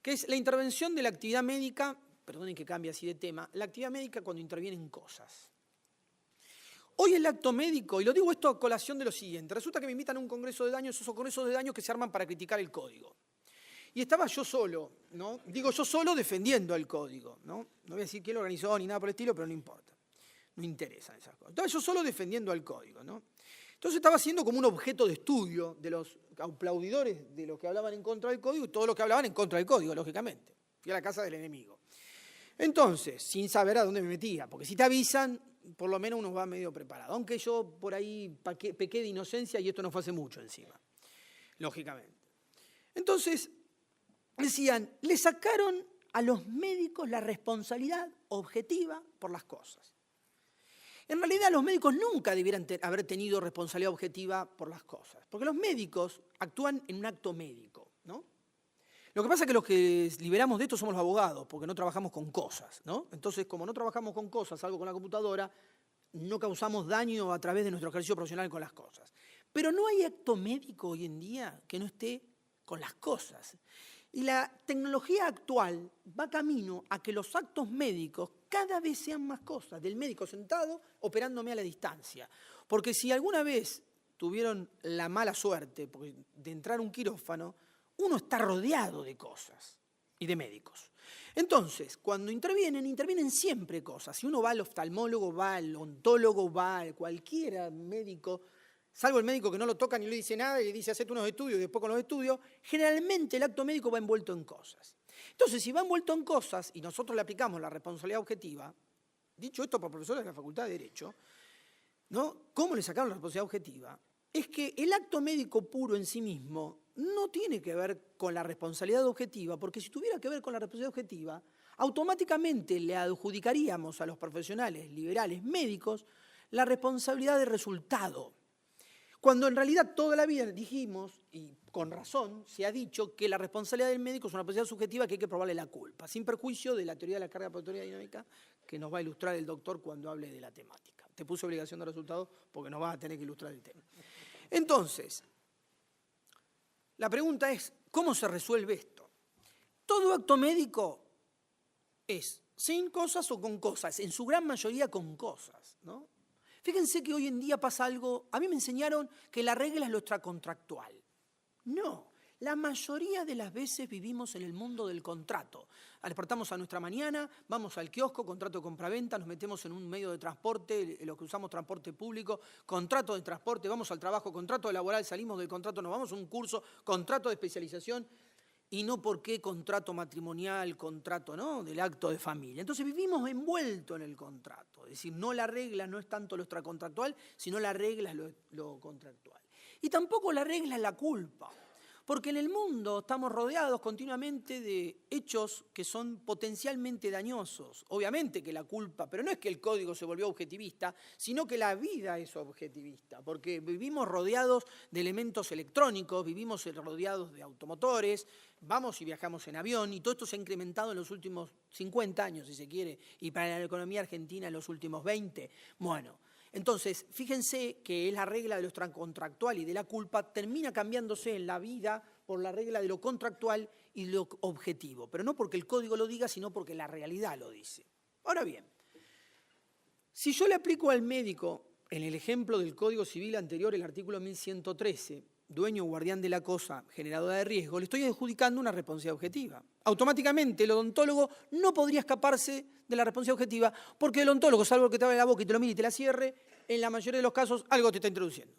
que es la intervención de la actividad médica, perdonen que cambie así de tema, la actividad médica cuando intervienen cosas. Hoy el acto médico, y lo digo esto a colación de lo siguiente, resulta que me invitan a un congreso de daños, esos congresos de daños que se arman para criticar el código. Y estaba yo solo, ¿no? Digo yo solo defendiendo el código, ¿no? No voy a decir quién lo organizó ni nada por el estilo, pero no importa. No interesan esas cosas. Estaba yo solo defendiendo al código, ¿no? Entonces estaba siendo como un objeto de estudio de los aplaudidores de los que hablaban en contra del código y todos los que hablaban en contra del código, lógicamente. Fui a la casa del enemigo. Entonces, sin saber a dónde me metía, porque si te avisan, por lo menos uno va medio preparado. Aunque yo por ahí pequé de inocencia y esto no fue hace mucho encima, lógicamente. Entonces, decían, le sacaron a los médicos la responsabilidad objetiva por las cosas. En realidad los médicos nunca debieran haber tenido responsabilidad objetiva por las cosas, porque los médicos actúan en un acto médico, ¿no? Lo que pasa es que los que liberamos de esto somos los abogados, porque no trabajamos con cosas, ¿no? Entonces, como no trabajamos con cosas, algo con la computadora, no causamos daño a través de nuestro ejercicio profesional con las cosas. Pero no hay acto médico hoy en día que no esté con las cosas. Y la tecnología actual va camino a que los actos médicos cada vez sean más cosas, del médico sentado operándome a la distancia. Porque si alguna vez tuvieron la mala suerte de entrar a un quirófano, uno está rodeado de cosas y de médicos. Entonces, cuando intervienen siempre cosas. Si uno va al oftalmólogo, va al odontólogo, va a cualquier médico, salvo el médico que no lo toca ni le dice nada y le dice, hacete unos estudios y después con los estudios, generalmente el acto médico va envuelto en cosas. Entonces, si va envuelto en cosas y nosotros le aplicamos la responsabilidad objetiva, dicho esto por profesores de la Facultad de Derecho, ¿no? ¿Cómo le sacaron la responsabilidad objetiva? Es que el acto médico puro en sí mismo no tiene que ver con la responsabilidad objetiva, porque si tuviera que ver con la responsabilidad objetiva, automáticamente le adjudicaríamos a los profesionales liberales médicos la responsabilidad de resultado. Cuando en realidad toda la vida dijimos, y con razón se ha dicho, que la responsabilidad del médico es una responsabilidad subjetiva que hay que probarle la culpa, sin perjuicio de la teoría de la carga por teoría dinámica que nos va a ilustrar el doctor cuando hable de la temática. Te puse obligación de resultado porque nos vas a tener que ilustrar el tema. Entonces, la pregunta es, ¿cómo se resuelve esto? Todo acto médico es sin cosas o con cosas, en su gran mayoría con cosas, ¿no? Fíjense que hoy en día pasa algo, a mí me enseñaron que la regla es lo extracontractual. No, la mayoría de las veces vivimos en el mundo del contrato. Despertamos a nuestra mañana, vamos al kiosco, contrato de compraventa, nos metemos en un medio de transporte, lo que usamos transporte público, contrato de transporte, vamos al trabajo, contrato laboral, salimos del contrato, nos vamos a un curso, contrato de especialización, y no por qué contrato matrimonial, contrato, ¿no?, del acto de familia. Entonces vivimos envueltos en el contrato. Es decir, no la regla no es tanto lo extracontractual, sino la regla es lo contractual. Y tampoco la regla es la culpa. Porque en el mundo estamos rodeados continuamente de hechos que son potencialmente dañosos. Obviamente que la culpa, pero no es que el código se volvió objetivista, sino que la vida es objetivista, porque vivimos rodeados de elementos electrónicos, vivimos rodeados de automotores, vamos y viajamos en avión, y todo esto se ha incrementado en los últimos 50 años, si se quiere, y para la economía argentina en los últimos 20. Bueno, entonces, fíjense que es la regla de lo extracontractual y de la culpa termina cambiándose en la vida por la regla de lo contractual y lo objetivo, pero no porque el código lo diga, sino porque la realidad lo dice. Ahora bien, si yo le aplico al médico, en el ejemplo del Código Civil anterior, el artículo 1113, dueño o guardián de la cosa generadora de riesgo, le estoy adjudicando una responsabilidad objetiva. Automáticamente el odontólogo no podría escaparse de la responsabilidad objetiva porque el odontólogo, salvo que te abre la boca y te lo mire y te la cierre, en la mayoría de los casos algo te está introduciendo.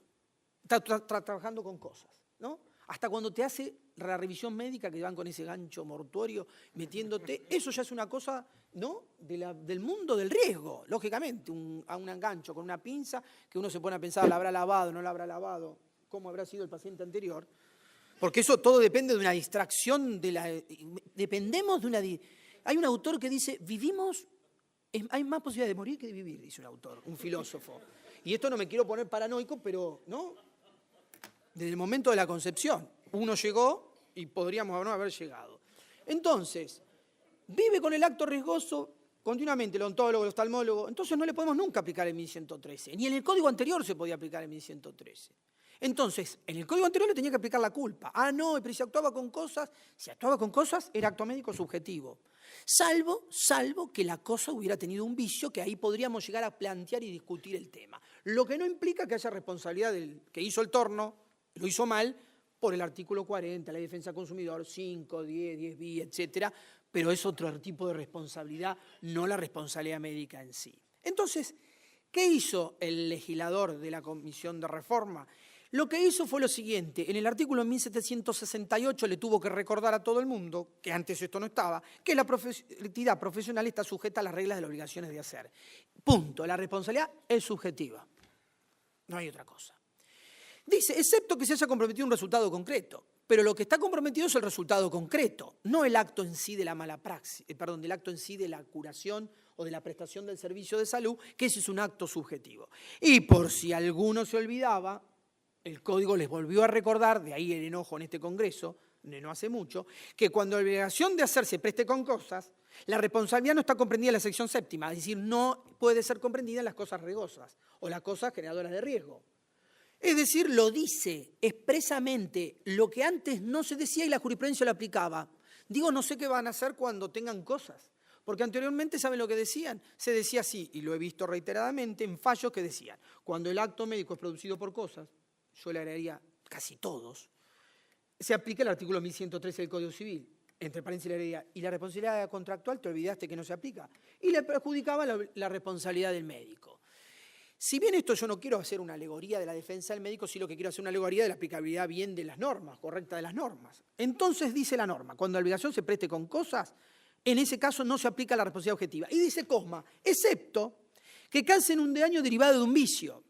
Está trabajando con cosas, ¿no? Hasta cuando te hace la revisión médica que van con ese gancho mortuorio metiéndote, eso ya es una cosa, ¿no?, del mundo del riesgo, lógicamente, a un gancho con una pinza que uno se pone a pensar, ¿la habrá lavado, no la habrá lavado? ¿Cómo habrá sido el paciente anterior? Porque eso todo depende de una distracción, dependemos de una... Hay un autor que dice, hay más posibilidad de morir que de vivir, dice un autor, un filósofo. y esto no me quiero poner paranoico, pero, ¿no? Desde el momento de la concepción, uno llegó y podríamos no haber llegado. Entonces, vive con el acto riesgoso continuamente, el odontólogo, el oftalmólogo, entonces no le podemos nunca aplicar el 1113, ni en el código anterior se podía aplicar el 1113. Entonces, en el código anterior le tenía que aplicar la culpa. Ah, no, pero si actuaba con cosas, era acto médico subjetivo. Salvo que la cosa hubiera tenido un vicio, que ahí podríamos llegar a plantear y discutir el tema. Lo que no implica que haya responsabilidad del que hizo el torno, lo hizo mal, por el artículo 40, la defensa del consumidor, 5, 10, 10 bis, etcétera, pero es otro tipo de responsabilidad, no la responsabilidad médica en sí. Entonces, ¿qué hizo el legislador de la Comisión de Reforma? Lo que hizo fue lo siguiente, en el artículo 1768 le tuvo que recordar a todo el mundo, que antes esto no estaba, que la actividad profesional está sujeta a las reglas de las obligaciones de hacer. Punto, la responsabilidad es subjetiva, no hay otra cosa. Dice, excepto que se haya comprometido un resultado concreto, pero lo que está comprometido es el resultado concreto, no el acto en sí de la mala praxis, del acto en sí de la curación o de la prestación del servicio de salud, que ese es un acto subjetivo. Y por si alguno se olvidaba, el Código les volvió a recordar, de ahí el enojo en este Congreso, de no hace mucho, que cuando la obligación de hacer se preste con cosas, la responsabilidad no está comprendida en la sección séptima, es decir, no puede ser comprendida en las cosas riesgosas o las cosas generadoras de riesgo. Es decir, lo dice expresamente lo que antes no se decía y la jurisprudencia lo aplicaba. Digo, no sé qué van a hacer cuando tengan cosas, porque anteriormente, ¿saben lo que decían? Se decía así, y lo he visto reiteradamente en fallos que decían, cuando el acto médico es producido por cosas, yo le agregaría casi todos, se aplica el artículo 1113 del Código Civil, entre paréntesis le agregaría, y la responsabilidad contractual, te olvidaste que no se aplica, y le perjudicaba la responsabilidad del médico. Si bien esto yo no quiero hacer una alegoría de la defensa del médico, sí lo que quiero hacer una alegoría de la aplicabilidad bien de las normas, correcta de las normas. Entonces dice la norma, cuando la obligación se preste con cosas, en ese caso no se aplica la responsabilidad objetiva. Y dice cosma, excepto que calcen un daño derivado de un vicio.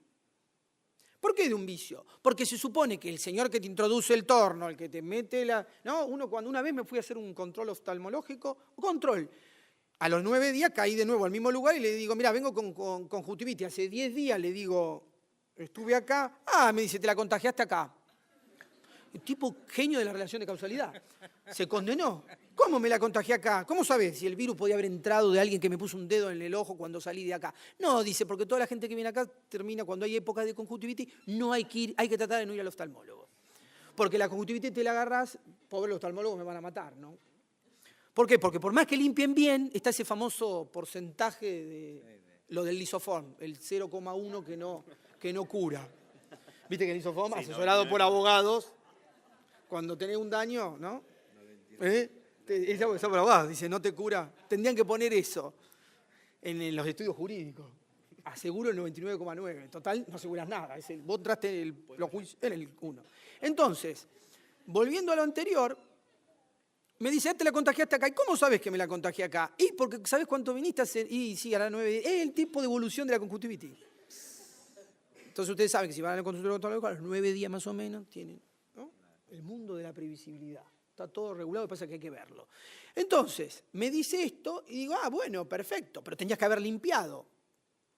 ¿Por qué de un vicio? Porque se supone que el señor que te introduce el torno, el que te mete la... No, cuando una vez me fui a hacer un control oftalmológico, a los 9 días caí de nuevo al mismo lugar y le digo, mira, vengo con conjuntivitis. Hace 10 días le digo, estuve acá. Ah, me dice, te la contagiaste acá. El tipo genio de la relación de causalidad. Se condenó. ¿Cómo me la contagié acá? ¿Cómo sabes si el virus podía haber entrado de alguien que me puso un dedo en el ojo cuando salí de acá? No, dice, porque toda la gente que viene acá termina cuando hay épocas de conjuntivitis, no hay que ir, hay que tratar de no ir al oftalmólogo. Porque la conjuntivitis te la agarrás, pobre oftalmólogo, me van a matar, ¿no? ¿Por qué? Porque por más que limpien bien, está ese famoso porcentaje de lo del lisoform, el 0,1 que no cura. Viste que el lisoform, sí, asesorado por abogados, cuando tenés un daño, ¿no? Es por abogados, dice, no te cura. Tendrían que poner eso en los estudios jurídicos. Aseguro el 99,9. Total, no aseguras nada. Vos entraste los juicios en el 1. Entonces, volviendo a lo anterior, me dice, te la contagiaste acá. ¿Y cómo sabes que me la contagié acá? Y porque ¿sabes cuánto viniste a hacer? Y sí, a las 9 días. Es el tipo de evolución de la conjuntivitis. Entonces ustedes saben que si van al consultorio odontológico, a los 9 días más o menos tienen, ¿no?, el mundo de la previsibilidad. Está todo regulado, pasa que hay que verlo. Entonces, me dice esto y digo, bueno, perfecto, pero tenías que haber limpiado.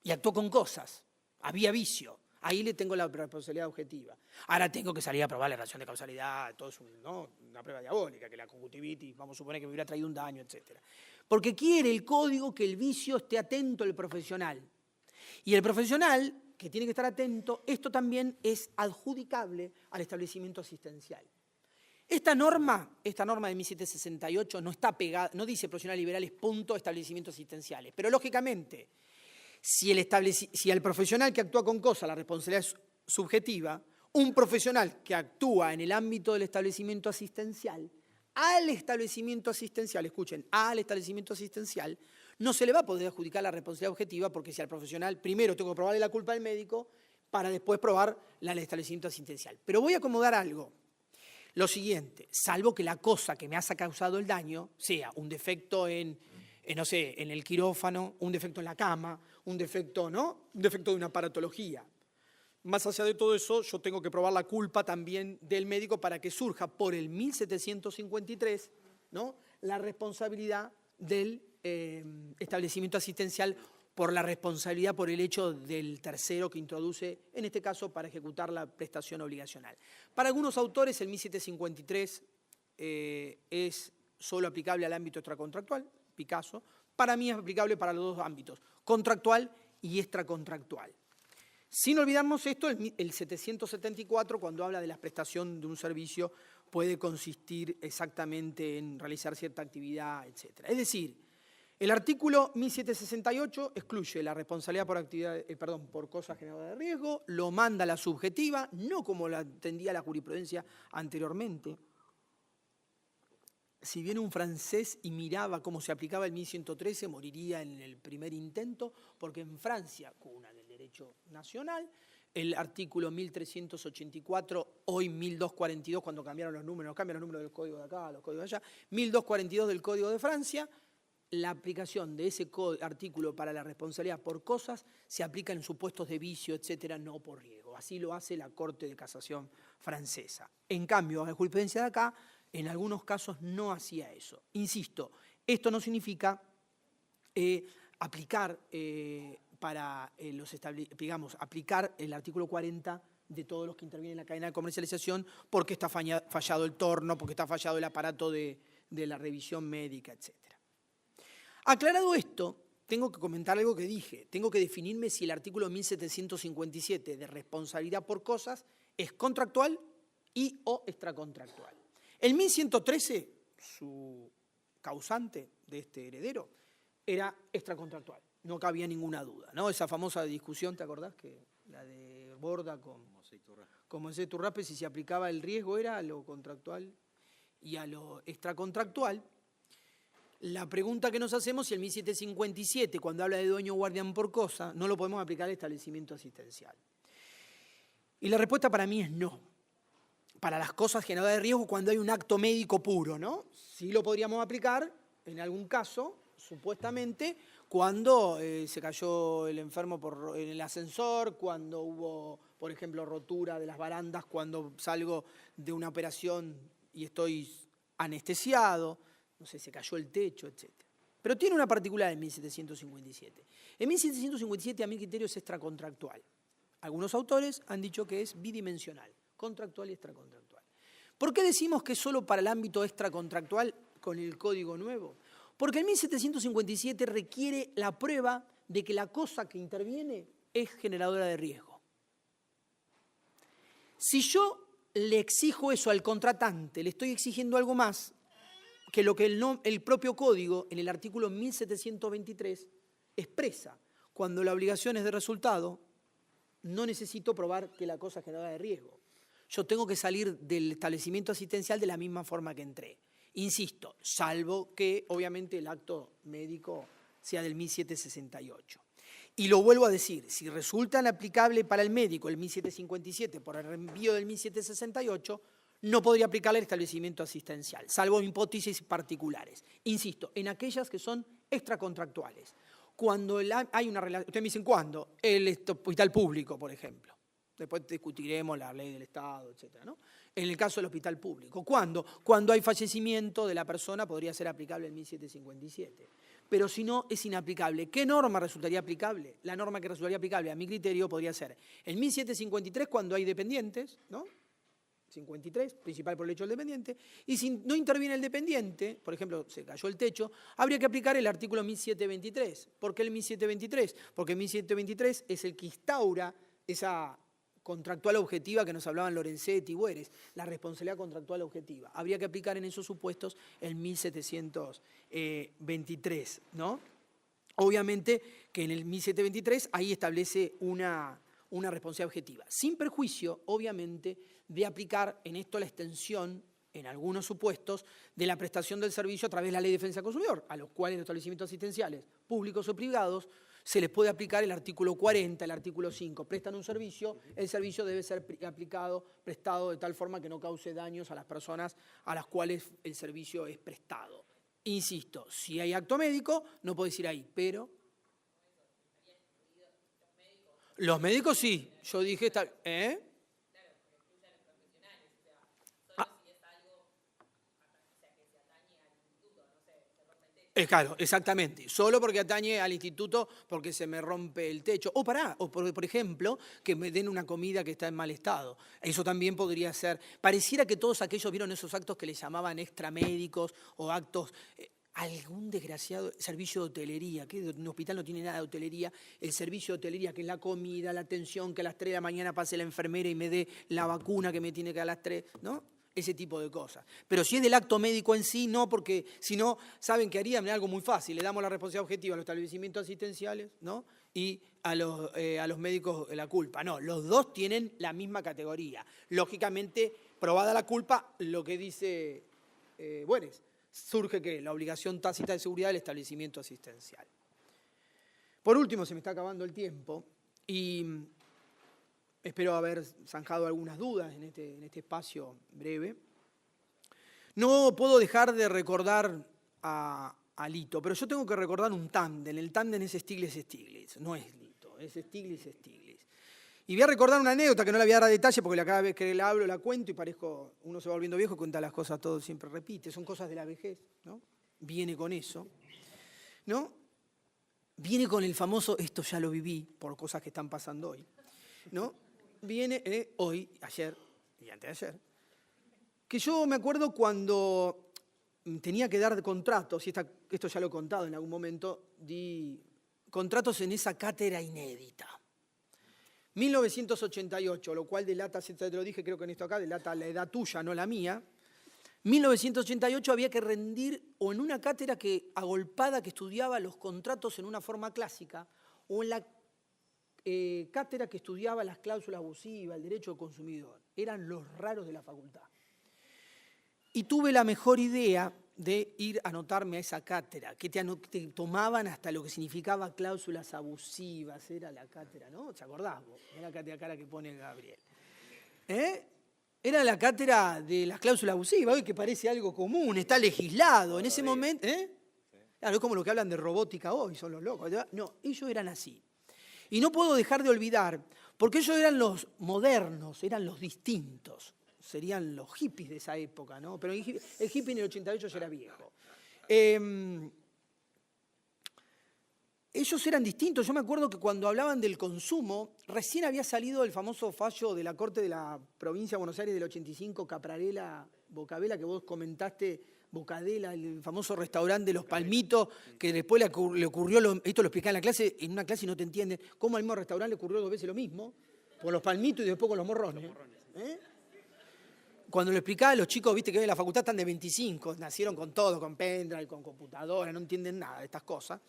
Y actuó con cosas. Había vicio. Ahí le tengo la responsabilidad objetiva. Ahora tengo que salir a probar la relación de causalidad, todo es una prueba diabólica, que la conjuntivitis, vamos a suponer que me hubiera traído un daño, etc. Porque quiere el código que el vicio esté atento al profesional. Y el profesional, que tiene que estar atento, esto también es adjudicable al establecimiento asistencial. Esta norma de 1768 no está pegada, no dice profesionales liberales, punto, establecimientos asistenciales. Pero lógicamente, si el profesional que actúa con cosa, la responsabilidad es subjetiva, un profesional que actúa en el ámbito del establecimiento asistencial, al establecimiento asistencial, escuchen, al establecimiento asistencial, no se le va a poder adjudicar la responsabilidad objetiva porque si al profesional, primero tengo que probarle la culpa al médico para después probar la del establecimiento asistencial. Pero voy a acomodar algo. Lo siguiente, salvo que la cosa que me haya causado el daño sea un defecto en el quirófano, un defecto en la cama, un defecto de una aparatología. Más allá de todo eso, yo tengo que probar la culpa también del médico para que surja por el 1753, ¿no?, la responsabilidad del establecimiento asistencial por la responsabilidad por el hecho del tercero que introduce, en este caso, para ejecutar la prestación obligacional. Para algunos autores, el 1753 es solo aplicable al ámbito extracontractual, Picasso. Para mí es aplicable para los dos ámbitos, contractual y extracontractual. Sin olvidarnos esto, el 774, cuando habla de la prestación de un servicio, puede consistir exactamente en realizar cierta actividad, etc. Es decir, el artículo 1768 excluye la responsabilidad por cosas generadoras de riesgo, lo manda a la subjetiva, no como la entendía la jurisprudencia anteriormente. Si viene un francés y miraba cómo se aplicaba el 1113, moriría en el primer intento, porque en Francia, cuna del derecho nacional, el artículo 1384, hoy 1242, cuando cambiaron los números, cambian los números del código de acá, los códigos de allá, 1242 del Código de Francia, la aplicación de ese artículo para la responsabilidad por cosas se aplica en supuestos de vicio, etcétera, no por riesgo. Así lo hace la Corte de Casación francesa. En cambio, la jurisprudencia de acá, en algunos casos no hacía eso. Insisto, esto no significa aplicar aplicar el artículo 40 de todos los que intervienen en la cadena de comercialización porque está fallado el torno, porque está fallado el aparato de la revisión médica, etcétera. Aclarado esto, tengo que comentar algo que dije. Tengo que definirme si el artículo 1757 de responsabilidad por cosas es contractual y o extracontractual. El 1113, su causante de este heredero, era extracontractual. No cabía ninguna duda, ¿no? Esa famosa discusión, ¿te acordás? La de Borda con Moisés Turrape, si se aplicaba el riesgo era a lo contractual y a lo extracontractual. La pregunta que nos hacemos si el 1757, cuando habla de dueño guardián por cosa, no lo podemos aplicar al establecimiento asistencial. Y la respuesta para mí es no. Para las cosas generadoras de riesgo cuando hay un acto médico puro, ¿no? Sí lo podríamos aplicar, en algún caso, supuestamente, cuando se cayó el enfermo en el ascensor, cuando hubo, por ejemplo, rotura de las barandas, cuando salgo de una operación y estoy anestesiado, no sé, se cayó el techo, etc. Pero tiene una particular en 1757. En 1757, a mi criterio, es extracontractual. Algunos autores han dicho que es bidimensional, contractual y extracontractual. ¿Por qué decimos que es solo para el ámbito extracontractual con el Código Nuevo? Porque el 1757 requiere la prueba de que la cosa que interviene es generadora de riesgo. Si yo le exijo eso al contratante, le estoy exigiendo algo más que lo que el propio Código, en el artículo 1723, expresa. Cuando la obligación es de resultado, no necesito probar que la cosa es generadora de riesgo. Yo tengo que salir del establecimiento asistencial de la misma forma que entré. Insisto, salvo que obviamente el acto médico sea del 1768. Y lo vuelvo a decir, si resulta aplicable para el médico el 1757 por el reenvío del 1768, no podría aplicar el establecimiento asistencial, salvo en hipótesis particulares. Insisto, en aquellas que son extracontractuales. Cuando hay una relación, ustedes me dicen, ¿cuándo? El hospital público, por ejemplo. Después discutiremos la ley del Estado, etcétera, ¿no? En el caso del hospital público. ¿Cuándo? Cuando hay fallecimiento de la persona podría ser aplicable el 1757. Pero si no, es inaplicable. ¿Qué norma resultaría aplicable? La norma que resultaría aplicable, a mi criterio, podría ser el 1753 cuando hay dependientes, ¿no? 53, principal por el hecho del dependiente, y si no interviene el dependiente, por ejemplo, se cayó el techo, habría que aplicar el artículo 1723. ¿Por qué el 1723? Porque el 1723 es el que instaura esa contractual objetiva que nos hablaban Lorenzetti y Bueres, la responsabilidad contractual objetiva. Habría que aplicar en esos supuestos el 1723, ¿no? Obviamente que en el 1723 ahí establece una responsabilidad objetiva, sin perjuicio, obviamente, de aplicar en esto la extensión, en algunos supuestos, de la prestación del servicio a través de la Ley de Defensa del Consumidor, a los cuales los establecimientos asistenciales, públicos o privados, se les puede aplicar el artículo 40, el artículo 5. Prestan un servicio, el servicio debe ser prestado de tal forma que no cause daños a las personas a las cuales el servicio es prestado. Insisto, si hay acto médico, no puedo decir ahí, pero... Los médicos sí, yo dije... ¿Eh? Claro, exactamente. Solo porque atañe al instituto, porque se me rompe el techo. O por ejemplo, que me den una comida que está en mal estado. Eso también podría ser. Pareciera que todos aquellos vieron esos actos que les llamaban extramédicos o actos... algún desgraciado servicio de hotelería, que un hospital no tiene nada de hotelería, el servicio de hotelería, que es la comida, la atención, que a las 3 de la mañana pase la enfermera y me dé la vacuna que me tiene que dar a las 3, ¿no? Ese tipo de cosas. Pero si es del acto médico en sí, no, porque si no, ¿saben qué harían? Algo muy fácil, le damos la responsabilidad objetiva a los establecimientos asistenciales, ¿no? Y a los médicos la culpa. No, los dos tienen la misma categoría. Lógicamente, probada la culpa, lo que dice Bueres, surge que la obligación tácita de seguridad del establecimiento asistencial. Por último, se me está acabando el tiempo y espero haber zanjado algunas dudas en este espacio breve. No puedo dejar de recordar a Lito, pero yo tengo que recordar un tándem. El tándem es Stiglitz-Stiglitz, no es Lito, es Stiglitz-Stiglitz. Y voy a recordar una anécdota que no la voy a dar a detalle porque cada vez que la hablo la cuento y parezco, uno se va volviendo viejo, cuenta las cosas, todo siempre repite, son cosas de la vejez, ¿no? Viene con eso, ¿no? Viene con el famoso, esto ya lo viví por cosas que están pasando hoy, ¿no? Viene hoy, ayer y antes de ayer, que yo me acuerdo cuando tenía que dar contratos, y esto ya lo he contado en algún momento, di contratos en esa cátedra inédita. 1988, lo cual delata, si te lo dije, creo que en esto acá, delata la edad tuya, no la mía. 1988 había que rendir o en una cátedra agolpada que estudiaba los contratos en una forma clásica, o en la cátedra que estudiaba las cláusulas abusivas, el derecho del consumidor. Eran los raros de la facultad. Y tuve la mejor idea de ir a anotarme a esa cátedra, que te tomaban hasta lo que significaba cláusulas abusivas. Era la cátedra, ¿no? ¿Te acordás vos? Era la cátedra cara que pone Gabriel. Era la cátedra de las cláusulas abusivas, hoy que parece algo común, está legislado. En ese momento, claro, es como lo que hablan de robótica hoy, son los locos. No, ellos eran así. Y no puedo dejar de olvidar, porque ellos eran los modernos, eran los distintos. Serían los hippies de esa época, ¿no? Pero el hippie en el 88 ya era viejo. Ellos eran distintos. Yo me acuerdo que cuando hablaban del consumo, recién había salido el famoso fallo de la Corte de la Provincia de Buenos Aires del 85, Caprarela, Bocabela, que vos comentaste, Bocadela, el famoso restaurante de Los Palmitos, que después le ocurrió, esto lo explicaba en una clase y no te entienden, cómo al mismo restaurante le ocurrió 2 veces lo mismo, por Los Palmitos y después con los morrones. Cuando lo explicaba a los chicos, viste que hoy en la facultad están de 25, nacieron con todo, con pendrive, con computadora, no entienden nada de estas cosas.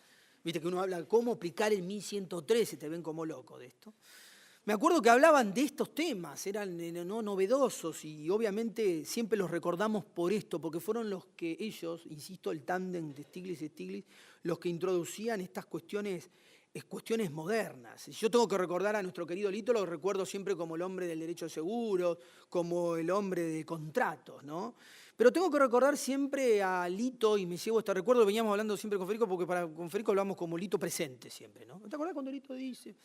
Viste que uno habla de cómo aplicar el 1113, te ven como loco de esto. Me acuerdo que hablaban de estos temas, eran no novedosos y obviamente siempre los recordamos por esto, porque fueron los que ellos, insisto, el tándem de Stiglitz y Stiglitz, los que introducían estas cuestiones modernas. Yo tengo que recordar a nuestro querido Lito, lo recuerdo siempre como el hombre del derecho de seguros, como el hombre de contratos, ¿no? Pero tengo que recordar siempre a Lito, y me llevo este recuerdo, veníamos hablando siempre con Federico, porque con Federico hablamos como Lito presente siempre, ¿no? ¿Te acordás cuando Lito dice?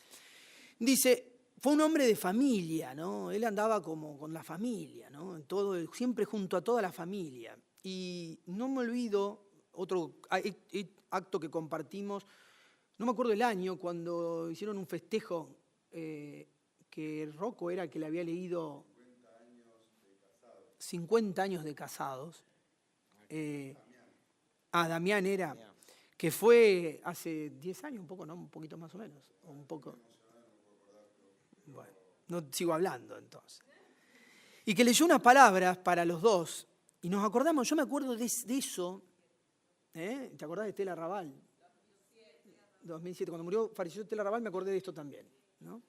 Fue un hombre de familia, ¿no? Él andaba como con la familia, ¿no? Siempre junto a toda la familia. Y no me olvido, otro acto que compartimos, no me acuerdo el año, cuando hicieron un festejo que Rocco era el que le había leído 50 años de casados. Damián era, que fue hace 10 años, un poco, ¿no? Un poquito más o menos. Un poco. Bueno, no sigo hablando entonces. Y que leyó unas palabras para los dos, y nos acordamos, yo me acuerdo de eso, ¿te acordás de Estela Raval? 2007, cuando falleció Estela Raval, me acordé de esto también, ¿no?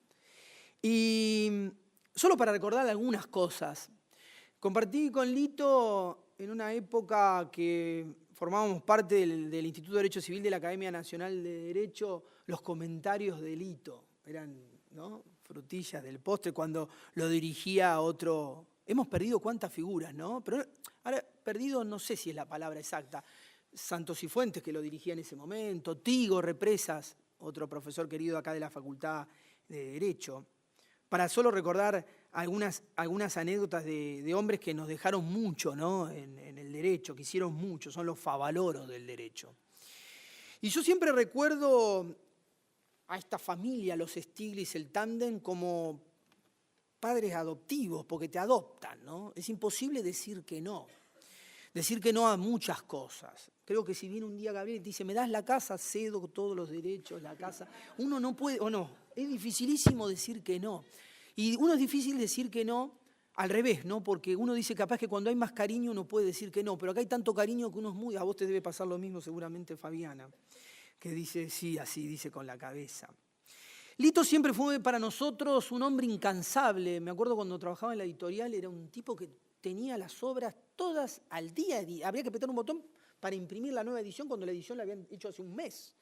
Y solo para recordar algunas cosas, compartí con Lito en una época que formábamos parte del Instituto de Derecho Civil de la Academia Nacional de Derecho, los comentarios de Lito, eran, ¿no?, frutillas del postre, cuando lo dirigía otro. Hemos perdido cuántas figuras, ¿no? Pero ahora, perdido no sé si es la palabra exacta. Santos y Fuentes, que lo dirigía en ese momento, Tigo Represas, otro profesor querido acá de la Facultad de Derecho, para solo recordar algunas anécdotas de hombres que nos dejaron mucho, ¿no?, en el derecho, que hicieron mucho, son los favaloros del derecho. Y yo siempre recuerdo a esta familia, los Stiglitz, el tándem, como padres adoptivos, porque te adoptan, ¿no? Es imposible decir que no a muchas cosas. Creo que si viene un día Gabriel y te dice, ¿me das la casa? Cedo todos los derechos, la casa. Uno no puede, o no, es dificilísimo decir que no. Y uno es difícil decir que no al revés, ¿no? Porque uno dice capaz que cuando hay más cariño uno puede decir que no, pero acá hay tanto cariño que uno es muy... A vos te debe pasar lo mismo seguramente, Fabiana, que dice sí, así, dice con la cabeza. Lito siempre fue para nosotros un hombre incansable. Me acuerdo cuando trabajaba en la editorial, era un tipo que tenía las obras todas al día. Habría que apretar un botón para imprimir la nueva edición cuando la edición la habían hecho hace un mes.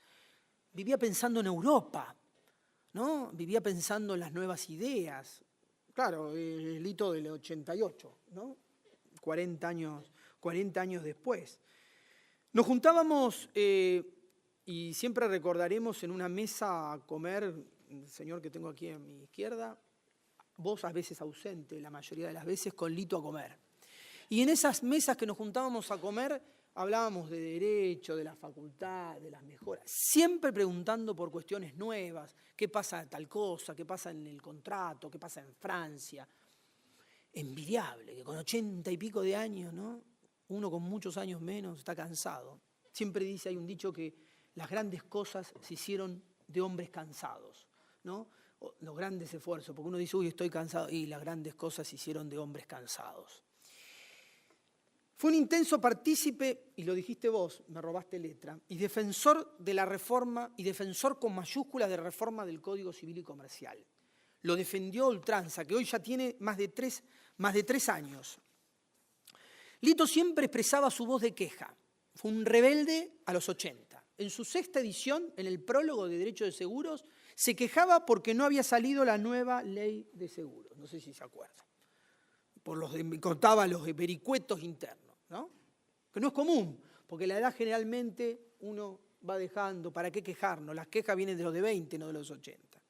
Vivía pensando en Europa, ¿no? Vivía pensando en las nuevas ideas. Claro, el Lito del 88, ¿no? 40 años después. Nos juntábamos y siempre recordaremos en una mesa a comer, el señor que tengo aquí a mi izquierda, vos a veces ausente, la mayoría de las veces, con Lito a comer. Y en esas mesas que nos juntábamos a comer, hablábamos de derecho, de la facultad, de las mejoras, siempre preguntando por cuestiones nuevas, qué pasa tal cosa, qué pasa en el contrato, qué pasa en Francia. Envidiable, que con 80 y pico de años, ¿no? Uno con muchos años menos está cansado. Siempre dice, hay un dicho que las grandes cosas se hicieron de hombres cansados, ¿no? Los grandes esfuerzos, porque uno dice, uy, estoy cansado, y las grandes cosas se hicieron de hombres cansados. Fue un intenso partícipe, y lo dijiste vos, me robaste letra, y defensor de la reforma, y defensor con mayúsculas de reforma del Código Civil y Comercial. Lo defendió a ultranza, que hoy ya tiene más de tres años. Lito siempre expresaba su voz de queja. Fue un rebelde a los 80. En su 6ª edición, en el prólogo de Derecho de Seguros, se quejaba porque no había salido la nueva ley de seguros. No sé si se acuerdan. Contaba los vericuetos internos, ¿no? Que no es común, porque la edad generalmente uno va dejando. ¿Para qué quejarnos? Las quejas vienen de los de 20, no de los 80.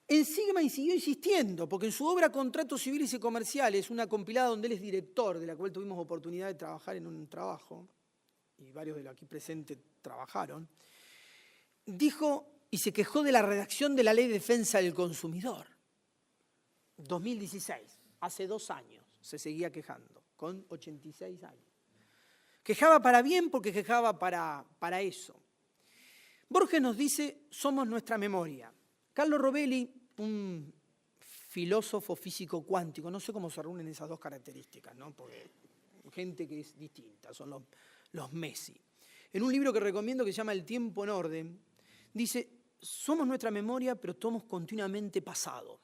Encima y siguió insistiendo, porque en su obra Contratos Civiles y Comerciales, una compilada donde él es director, de la cual tuvimos oportunidad de trabajar en un trabajo, y varios de los aquí presentes trabajaron, dijo y se quejó de la redacción de la Ley de Defensa del Consumidor. 2016, hace 2 años, se seguía quejando, con 86 años. Quejaba para bien porque quejaba para eso. Borges nos dice, somos nuestra memoria. Carlo Rovelli, un filósofo físico cuántico, no sé cómo se reúnen esas dos características, ¿no? Porque gente que es distinta, son los Messi. En un libro que recomiendo que se llama El tiempo en orden, dice, somos nuestra memoria, pero somos continuamente pasado.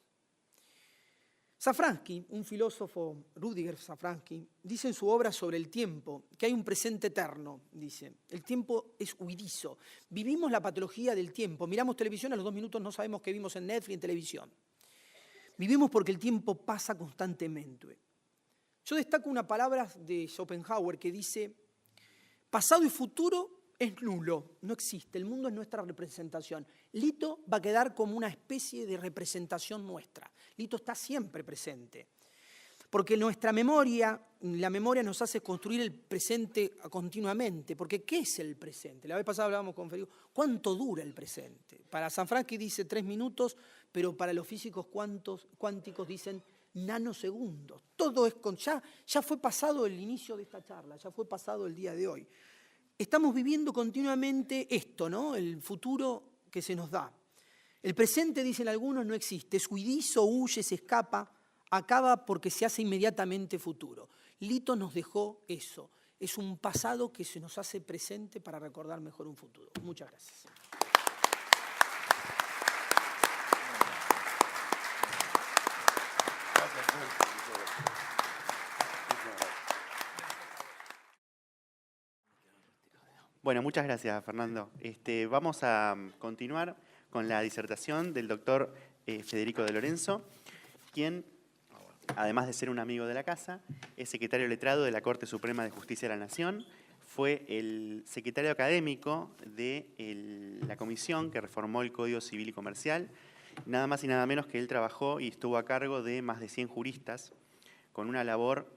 Safransky, un filósofo, Rüdiger Safransky, dice en su obra sobre el tiempo que hay un presente eterno, dice. El tiempo es huidizo. Vivimos la patología del tiempo. Miramos televisión, a los 2 minutos no sabemos qué vimos en Netflix, en televisión. Vivimos porque el tiempo pasa constantemente. Yo destaco una palabra de Schopenhauer que dice, pasado y futuro es nulo, no existe, el mundo es nuestra representación. Lito va a quedar como una especie de representación nuestra. Lito está siempre presente, porque nuestra memoria, la memoria nos hace construir el presente continuamente, porque ¿qué es el presente? La vez pasada hablábamos con Federico, ¿cuánto dura el presente? Para Safransky dice 3 minutos, pero para los físicos cuánticos dicen nanosegundos. Todo es ya fue pasado el inicio de esta charla, ya fue pasado el día de hoy. Estamos viviendo continuamente esto, ¿no? El futuro que se nos da. El presente, dicen algunos, no existe. Es huidizo, huye, se escapa, acaba porque se hace inmediatamente futuro. Lito nos dejó eso. Es un pasado que se nos hace presente para recordar mejor un futuro. Muchas gracias. Bueno, muchas gracias, Fernando. Vamos a continuar con la disertación del doctor Federico de Lorenzo, quien, además de ser un amigo de la casa, es secretario letrado de la Corte Suprema de Justicia de la Nación, fue el secretario académico de la comisión que reformó el Código Civil y Comercial, nada más y nada menos que él trabajó y estuvo a cargo de más de 100 juristas, con una labor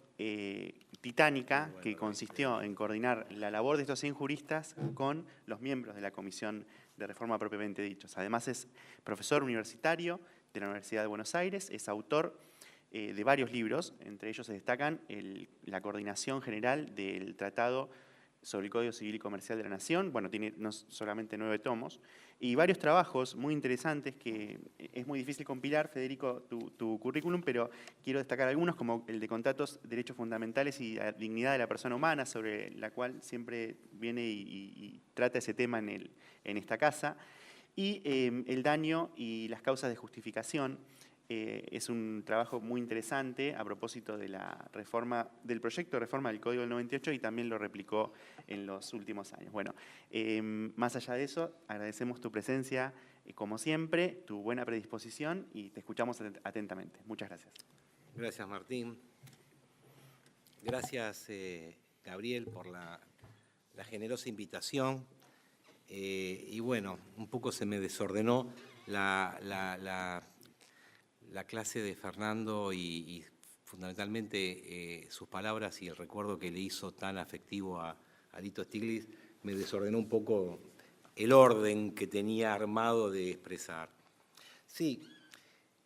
titánica que consistió en coordinar la labor de estos 100 juristas con los miembros de la Comisión de Reforma propiamente dichos. Además es profesor universitario de la Universidad de Buenos Aires, es autor de varios libros, entre ellos se destacan la coordinación general del Tratado sobre el Código Civil y Comercial de la Nación, bueno, tiene no solamente 9 tomos, y varios trabajos muy interesantes que es muy difícil compilar, Federico, tu currículum, pero quiero destacar algunos, como el de Contratos, Derechos Fundamentales y la Dignidad de la Persona Humana, sobre la cual siempre viene y trata ese tema en esta casa, y el daño y las causas de justificación. Es un trabajo muy interesante a propósito de la reforma, del proyecto de reforma del Código del 98 y también lo replicó en los últimos años. Bueno, más allá de eso, agradecemos tu presencia como siempre, tu buena predisposición y te escuchamos atentamente. Muchas gracias. Gracias, Martín. Gracias, Gabriel, por la generosa invitación. Y bueno, un poco se me desordenó la clase de Fernando y fundamentalmente sus palabras y el recuerdo que le hizo tan afectivo a Lito Stiglitz me desordenó un poco el orden que tenía armado de expresar. Sí,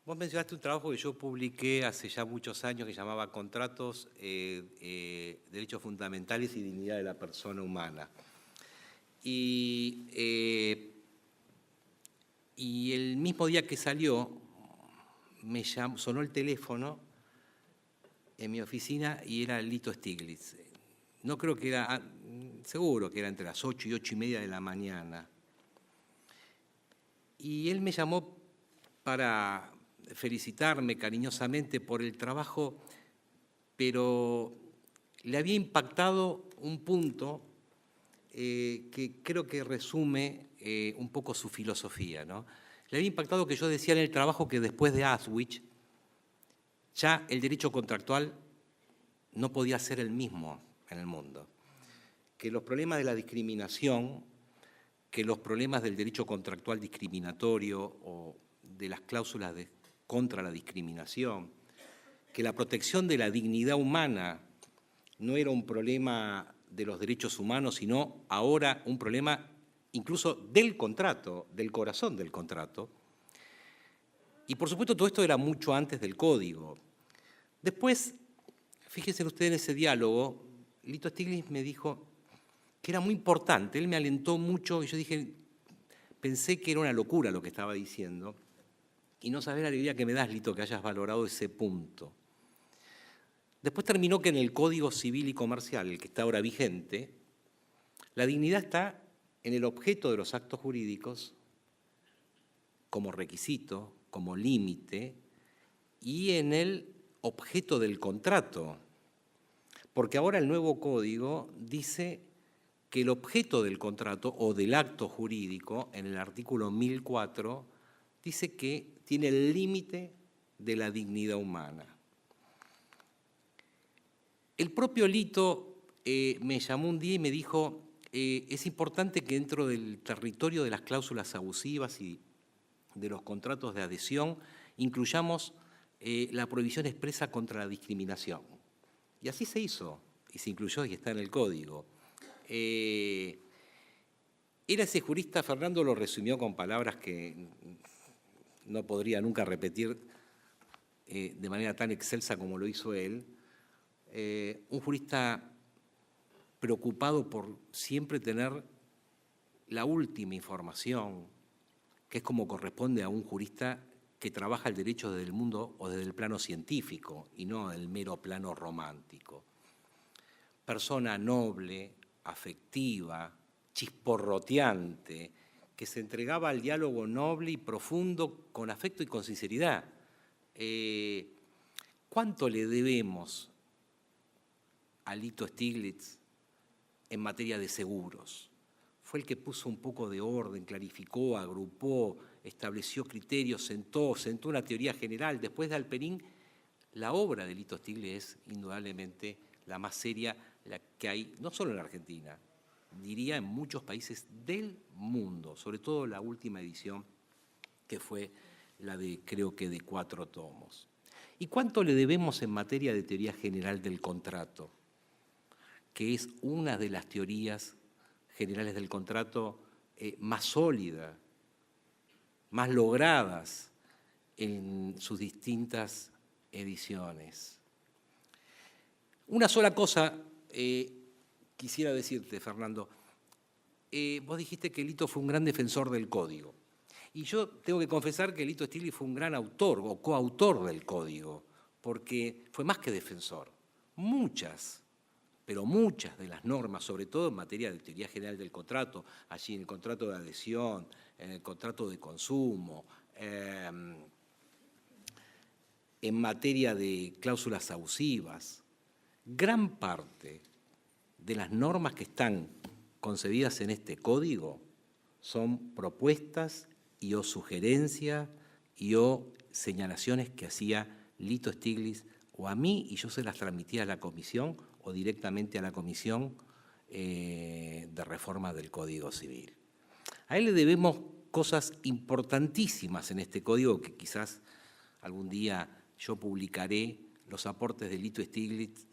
vos mencionaste un trabajo que yo publiqué hace ya muchos años que llamaba Contratos, Derechos Fundamentales y Dignidad de la Persona Humana. Y el mismo día que salió, sonó el teléfono en mi oficina y era Lito Stiglitz. No creo que era, seguro que era entre las 8 y 8:30 de la mañana. Y él me llamó para felicitarme cariñosamente por el trabajo, pero le había impactado un punto que creo que resume un poco su filosofía, ¿no? Le había impactado que yo decía en el trabajo que después de Auschwitz ya el derecho contractual no podía ser el mismo en el mundo, que los problemas de la discriminación, que los problemas del derecho contractual discriminatorio o de las cláusulas contra la discriminación, que la protección de la dignidad humana no era un problema de los derechos humanos, sino ahora un problema incluso del contrato, del corazón del contrato. Y por supuesto todo esto era mucho antes del código. Después, fíjense ustedes en ese diálogo, Lito Stiglitz me dijo que era muy importante, él me alentó mucho y yo dije, pensé que era una locura lo que estaba diciendo y no sabés la alegría que me das, Lito, que hayas valorado ese punto. Después terminó que en el Código Civil y Comercial, el que está ahora vigente, la dignidad está en el objeto de los actos jurídicos como requisito, como límite, y en el objeto del contrato. Porque ahora el nuevo código dice que el objeto del contrato o del acto jurídico, en el artículo 1004, dice que tiene el límite de la dignidad humana. El propio Lito me llamó un día y me dijo, es importante que dentro del territorio de las cláusulas abusivas y de los contratos de adhesión incluyamos la prohibición expresa contra la discriminación. Y así se hizo, y se incluyó y está en el código. Era ese jurista, Fernando lo resumió con palabras que no podría nunca repetir de manera tan excelsa como lo hizo él, un jurista preocupado por siempre tener la última información, que es como corresponde a un jurista que trabaja el derecho desde el mundo o desde el plano científico y no el mero plano romántico. Persona noble, afectiva, chisporroteante, que se entregaba al diálogo noble y profundo con afecto y con sinceridad. ¿Cuánto le debemos a Lito Stiglitz en materia de seguros? Fue el que puso un poco de orden, clarificó, agrupó, estableció criterios, sentó una teoría general. Después de Alperín, la obra de Lito Stiglitz es indudablemente la más seria, la que hay, no solo en la Argentina, diría en muchos países del mundo, sobre todo la última edición, que fue la de, creo que de 4 tomos. ¿Y cuánto le debemos en materia de teoría general del contrato? Que es una de las teorías generales del contrato más sólidas, más logradas en sus distintas ediciones. Una sola cosa quisiera decirte, Fernando. Vos dijiste que Lito fue un gran defensor del código. Y yo tengo que confesar que Lito Stiglitz fue un gran autor o coautor del código, porque fue más que defensor. Muchas, pero muchas de las normas, sobre todo en materia de teoría general del contrato, allí en el contrato de adhesión, en el contrato de consumo, en materia de cláusulas abusivas, gran parte de las normas que están concebidas en este código son propuestas y o sugerencias y o señalaciones que hacía Lito Stiglitz o a mí, y yo se las transmitía a la comisión o directamente a la comisión de reforma del Código Civil. A él le debemos cosas importantísimas en este código que quizás algún día yo publicaré los aportes de Lito Stiglitz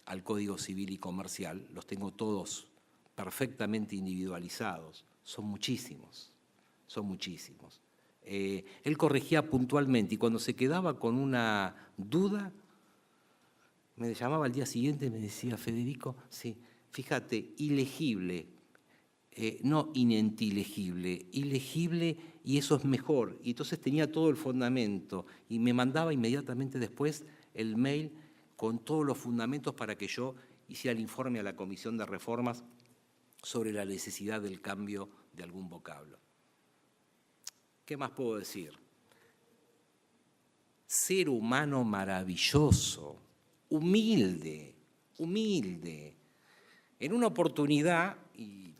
al Código Civil y Comercial. Los tengo todos perfectamente individualizados. Son muchísimos, son muchísimos. Él corregía puntualmente y cuando se quedaba con una duda, me llamaba al día siguiente y me decía, Federico, sí, fíjate, ilegible, no ininteligible, ilegible y eso es mejor. Y entonces tenía todo el fundamento y me mandaba inmediatamente después el mail con todos los fundamentos para que yo hiciera el informe a la Comisión de Reformas sobre la necesidad del cambio de algún vocablo. ¿Qué más puedo decir? Ser humano maravilloso, humilde, humilde. En una oportunidad, y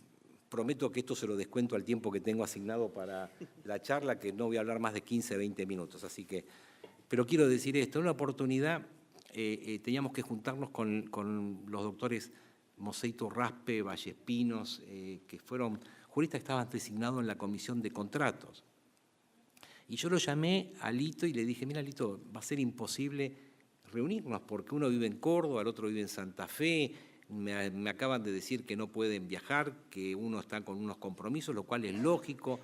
prometo que esto se lo descuento al tiempo que tengo asignado para la charla, que no voy a hablar más de 15, 20 minutos, así que, pero quiero decir esto, en una oportunidad teníamos que juntarnos con los doctores Moseito Raspe, Vallespinos, que fueron juristas que estaban designados en la Comisión de Contratos. Y yo lo llamé a Lito y le dije, mira Lito, va a ser imposible reunirnos porque uno vive en Córdoba, el otro vive en Santa Fe, me acaban de decir que no pueden viajar, que uno está con unos compromisos, lo cual es lógico.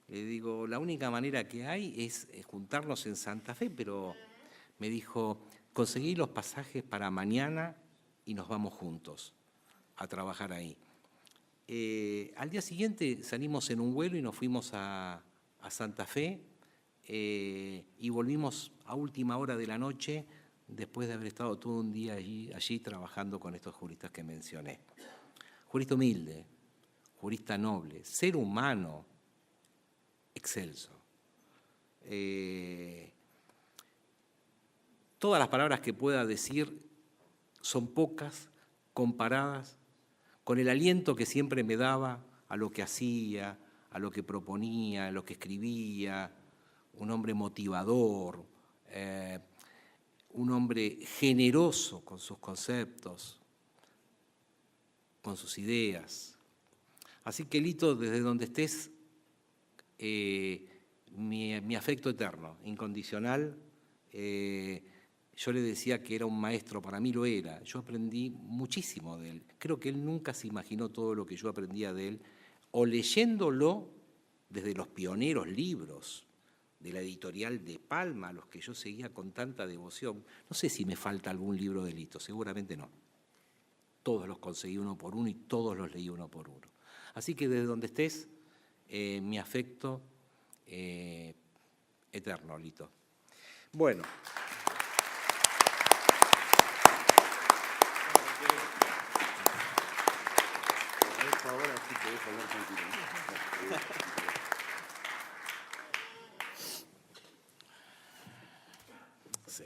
Le digo, la única manera que hay es juntarnos en Santa Fe, pero me dijo, conseguí los pasajes para mañana y nos vamos juntos a trabajar ahí. Al día siguiente salimos en un vuelo y nos fuimos a Santa Fe y volvimos a última hora de la noche después de haber estado todo un día allí trabajando con estos juristas que mencioné. Jurista humilde, jurista noble, ser humano excelso. Todas las palabras que pueda decir son pocas comparadas con el aliento que siempre me daba a lo que hacía, a lo que proponía, a lo que escribía, un hombre motivador, un hombre generoso con sus conceptos, con sus ideas. Así que, Lito, desde donde estés, mi afecto eterno, incondicional. Yo le decía que era un maestro, para mí lo era. Yo aprendí muchísimo de él. Creo que él nunca se imaginó todo lo que yo aprendía de él, o leyéndolo desde los pioneros libros de la editorial de Palma, los que yo seguía con tanta devoción. No sé si me falta algún libro de Lito, seguramente no. Todos los conseguí uno por uno y todos los leí uno por uno. Así que desde donde estés, mi afecto eterno, Lito. Bueno. Ahora sí podés hablar tranquilo. Sí.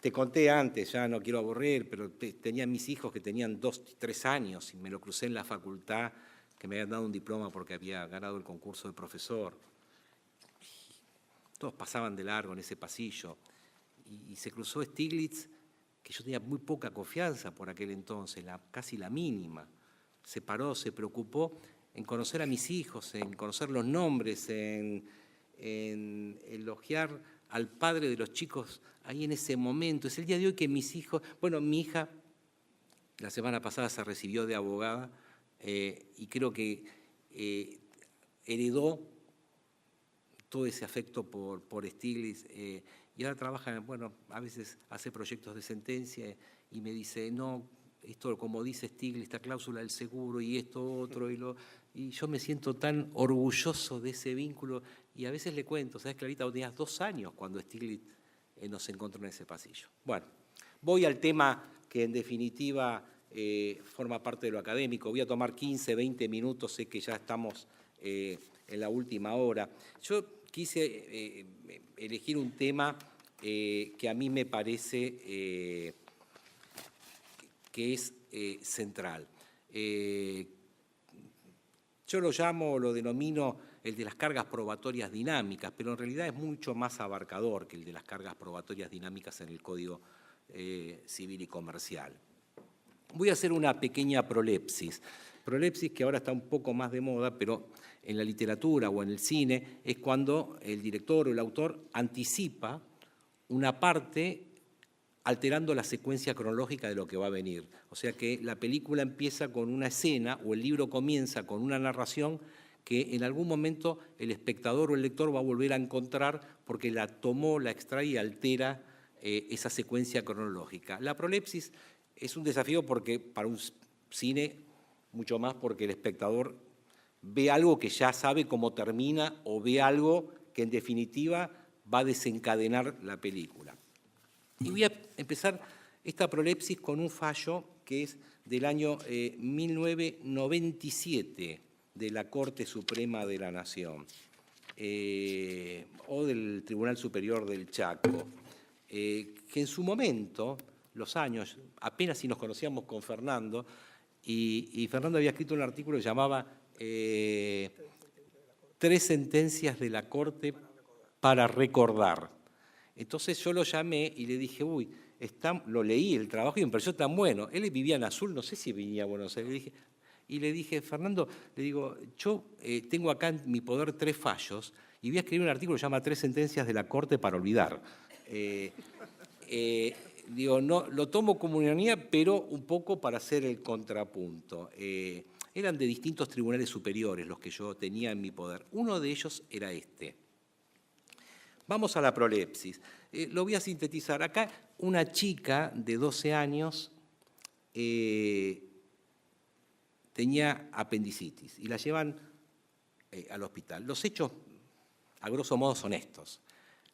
Te conté antes, ya no quiero aburrir, pero tenía mis hijos que tenían 2, 3 años y me lo crucé en la facultad, que me habían dado un diploma porque había ganado el concurso de profesor. Todos pasaban de largo en ese pasillo y se cruzó Stiglitz, que yo tenía muy poca confianza por aquel entonces, casi la mínima. Se paró, se preocupó en conocer a mis hijos, en conocer los nombres, en elogiar al padre de los chicos ahí en ese momento. Es el día de hoy que mis hijos, bueno, mi hija la semana pasada se recibió de abogada y creo que heredó todo ese afecto por Stiglitz y ahora trabaja, bueno, a veces hace proyectos de sentencia y me dice, no, esto como dice Stiglitz, esta cláusula del seguro y esto otro, y yo me siento tan orgulloso de ese vínculo y a veces le cuento, ¿sabes, Clarita? Vos tenías 2 años cuando Stiglitz nos encontró en ese pasillo. Bueno, voy al tema que en definitiva forma parte de lo académico. Voy a tomar 15, 20 minutos, sé que ya estamos en la última hora. Yo quise elegir un tema que a mí me parece que es central. Yo lo denomino el de las cargas probatorias dinámicas, pero en realidad es mucho más abarcador que el de las cargas probatorias dinámicas en el Código Civil y Comercial. Voy a hacer una pequeña prolepsis que ahora está un poco más de moda, pero en la literatura o en el cine es cuando el director o el autor anticipa una parte alterando la secuencia cronológica de lo que va a venir. O sea que la película empieza con una escena o el libro comienza con una narración que en algún momento el espectador o el lector va a volver a encontrar porque la tomó, la extrae y altera esa secuencia cronológica. La prolepsis es un desafío porque para un cine, mucho más porque el espectador ve algo que ya sabe cómo termina o ve algo que en definitiva va a desencadenar la película. Y voy a empezar esta prolepsis con un fallo que es del año 1997 de la Corte Suprema de la Nación o del Tribunal Superior del Chaco, que en su momento, los años, apenas si nos conocíamos con Fernando, y Fernando había escrito un artículo que llamaba 3 sentencias de la Corte para recordar. Entonces yo lo llamé y le dije, lo leí el trabajo y me pareció tan bueno. Él vivía en Azul, no sé si venía a Buenos Aires. Y le dije, Fernando, le digo, yo tengo acá en mi poder 3 fallos y voy a escribir un artículo que se llama 3 sentencias de la Corte para olvidar. Digo, no, lo tomo como una unidad, pero un poco para hacer el contrapunto. Eran de distintos tribunales superiores los que yo tenía en mi poder. Uno de ellos era este. Vamos a la prolepsis. Lo voy a sintetizar. Acá una chica de 12 años tenía apendicitis y la llevan al hospital. Los hechos, a grosso modo, son estos.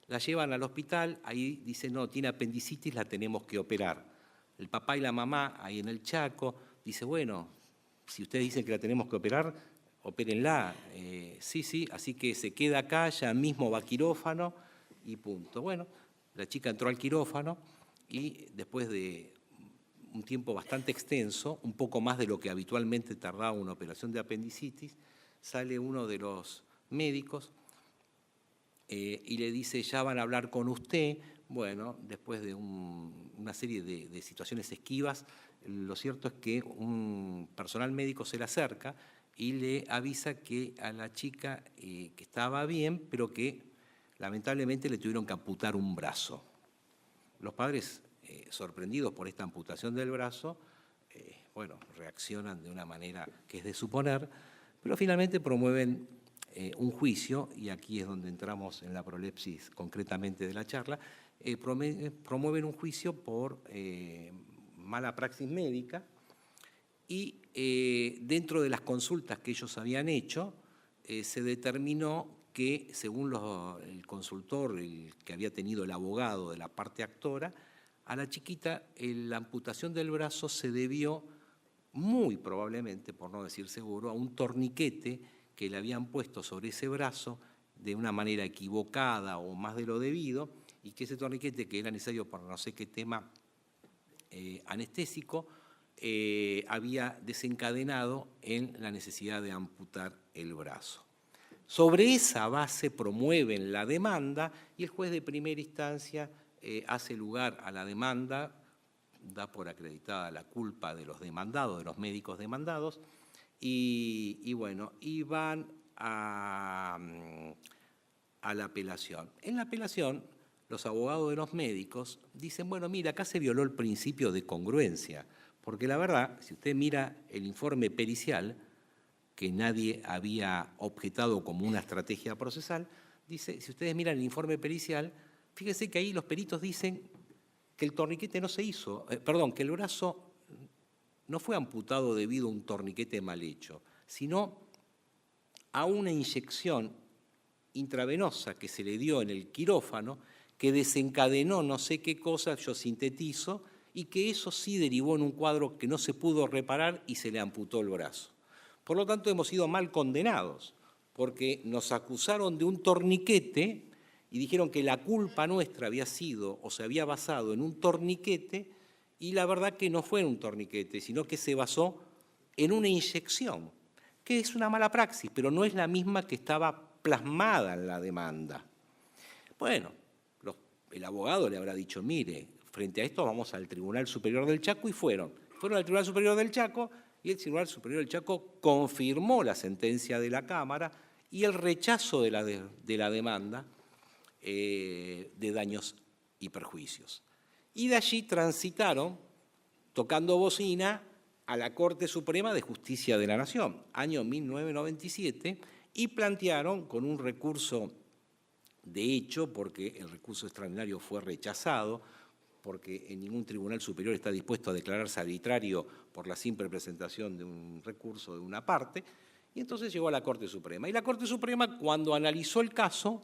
La llevan al hospital, ahí dicen, no, tiene apendicitis, la tenemos que operar. El papá y la mamá, ahí en el Chaco, dice, bueno, si ustedes dicen que la tenemos que operar, opérenla. Sí, así que se queda acá, ya mismo va a quirófano y punto. Bueno, la chica entró al quirófano y después de un tiempo bastante extenso, un poco más de lo que habitualmente tardaba una operación de apendicitis, sale uno de los médicos y le dice, ya van a hablar con usted. Bueno, después de una serie de situaciones esquivas, lo cierto es que un personal médico se le acerca y le avisa que a la chica que estaba bien, pero que lamentablemente le tuvieron que amputar un brazo. Los padres, sorprendidos por esta amputación del brazo, reaccionan de una manera que es de suponer, pero finalmente promueven un juicio, y aquí es donde entramos en la prolepsis concretamente de la charla, promueven un juicio por mala praxis médica y dentro de las consultas que ellos habían hecho se determinó que, según el consultor, el que había tenido el abogado de la parte actora, a la chiquita la amputación del brazo se debió muy probablemente, por no decir seguro, a un torniquete que le habían puesto sobre ese brazo de una manera equivocada o más de lo debido, y que ese torniquete, que era necesario por no sé qué tema anestésico, había desencadenado en la necesidad de amputar el brazo. Sobre esa base promueven la demanda y el juez de primera instancia hace lugar a la demanda, da por acreditada la culpa de los demandados, de los médicos demandados, y van a la apelación. En la apelación, los abogados de los médicos dicen, bueno, mira, acá se violó el principio de congruencia, porque la verdad, si usted mira el informe pericial, que nadie había objetado como una estrategia procesal, dice, si ustedes miran el informe pericial, fíjense que ahí los peritos dicen que el torniquete no se hizo, que el brazo no fue amputado debido a un torniquete mal hecho, sino a una inyección intravenosa que se le dio en el quirófano, que desencadenó no sé qué cosa, yo sintetizo, y que eso sí derivó en un cuadro que no se pudo reparar y se le amputó el brazo. Por lo tanto, hemos sido mal condenados, porque nos acusaron de un torniquete y dijeron que la culpa nuestra había sido o se había basado en un torniquete, y la verdad que no fue en un torniquete, sino que se basó en una inyección, que es una mala praxis, pero no es la misma que estaba plasmada en la demanda. Bueno, el abogado le habrá dicho, mire, frente a esto vamos al Tribunal Superior del Chaco, y fueron al Tribunal Superior del Chaco, y el Tribunal Superior del Chaco confirmó la sentencia de la Cámara y el rechazo de la demanda de daños y perjuicios. Y de allí transitaron, tocando bocina, a la Corte Suprema de Justicia de la Nación, año 1997, y plantearon con un recurso de hecho, porque el recurso extraordinario fue rechazado, porque en ningún tribunal superior está dispuesto a declararse arbitrario por la simple presentación de un recurso de una parte, y entonces llegó a la Corte Suprema. Y la Corte Suprema, cuando analizó el caso,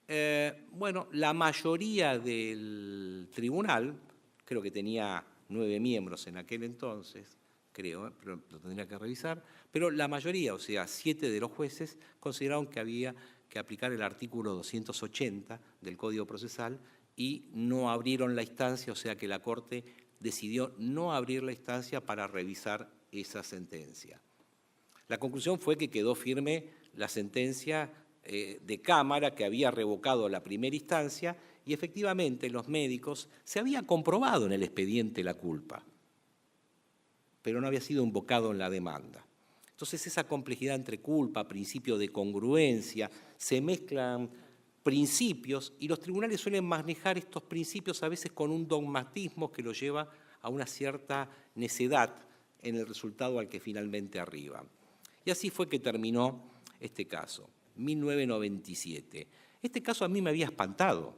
la mayoría del tribunal, creo que tenía 9 miembros en aquel entonces, creo, pero lo tendría que revisar, pero la mayoría, o sea, 7 de los jueces, consideraron que había que aplicar el artículo 280 del Código Procesal y no abrieron la instancia, o sea que la Corte decidió no abrir la instancia para revisar esa sentencia. La conclusión fue que quedó firme la sentencia de Cámara que había revocado la primera instancia, y efectivamente los médicos se había comprobado en el expediente la culpa, pero no había sido invocado en la demanda. Entonces esa complejidad entre culpa, principio de congruencia, se mezclan principios y los tribunales suelen manejar estos principios a veces con un dogmatismo que los lleva a una cierta necedad en el resultado al que finalmente arriban. Y así fue que terminó este caso, 1997. Este caso a mí me había espantado.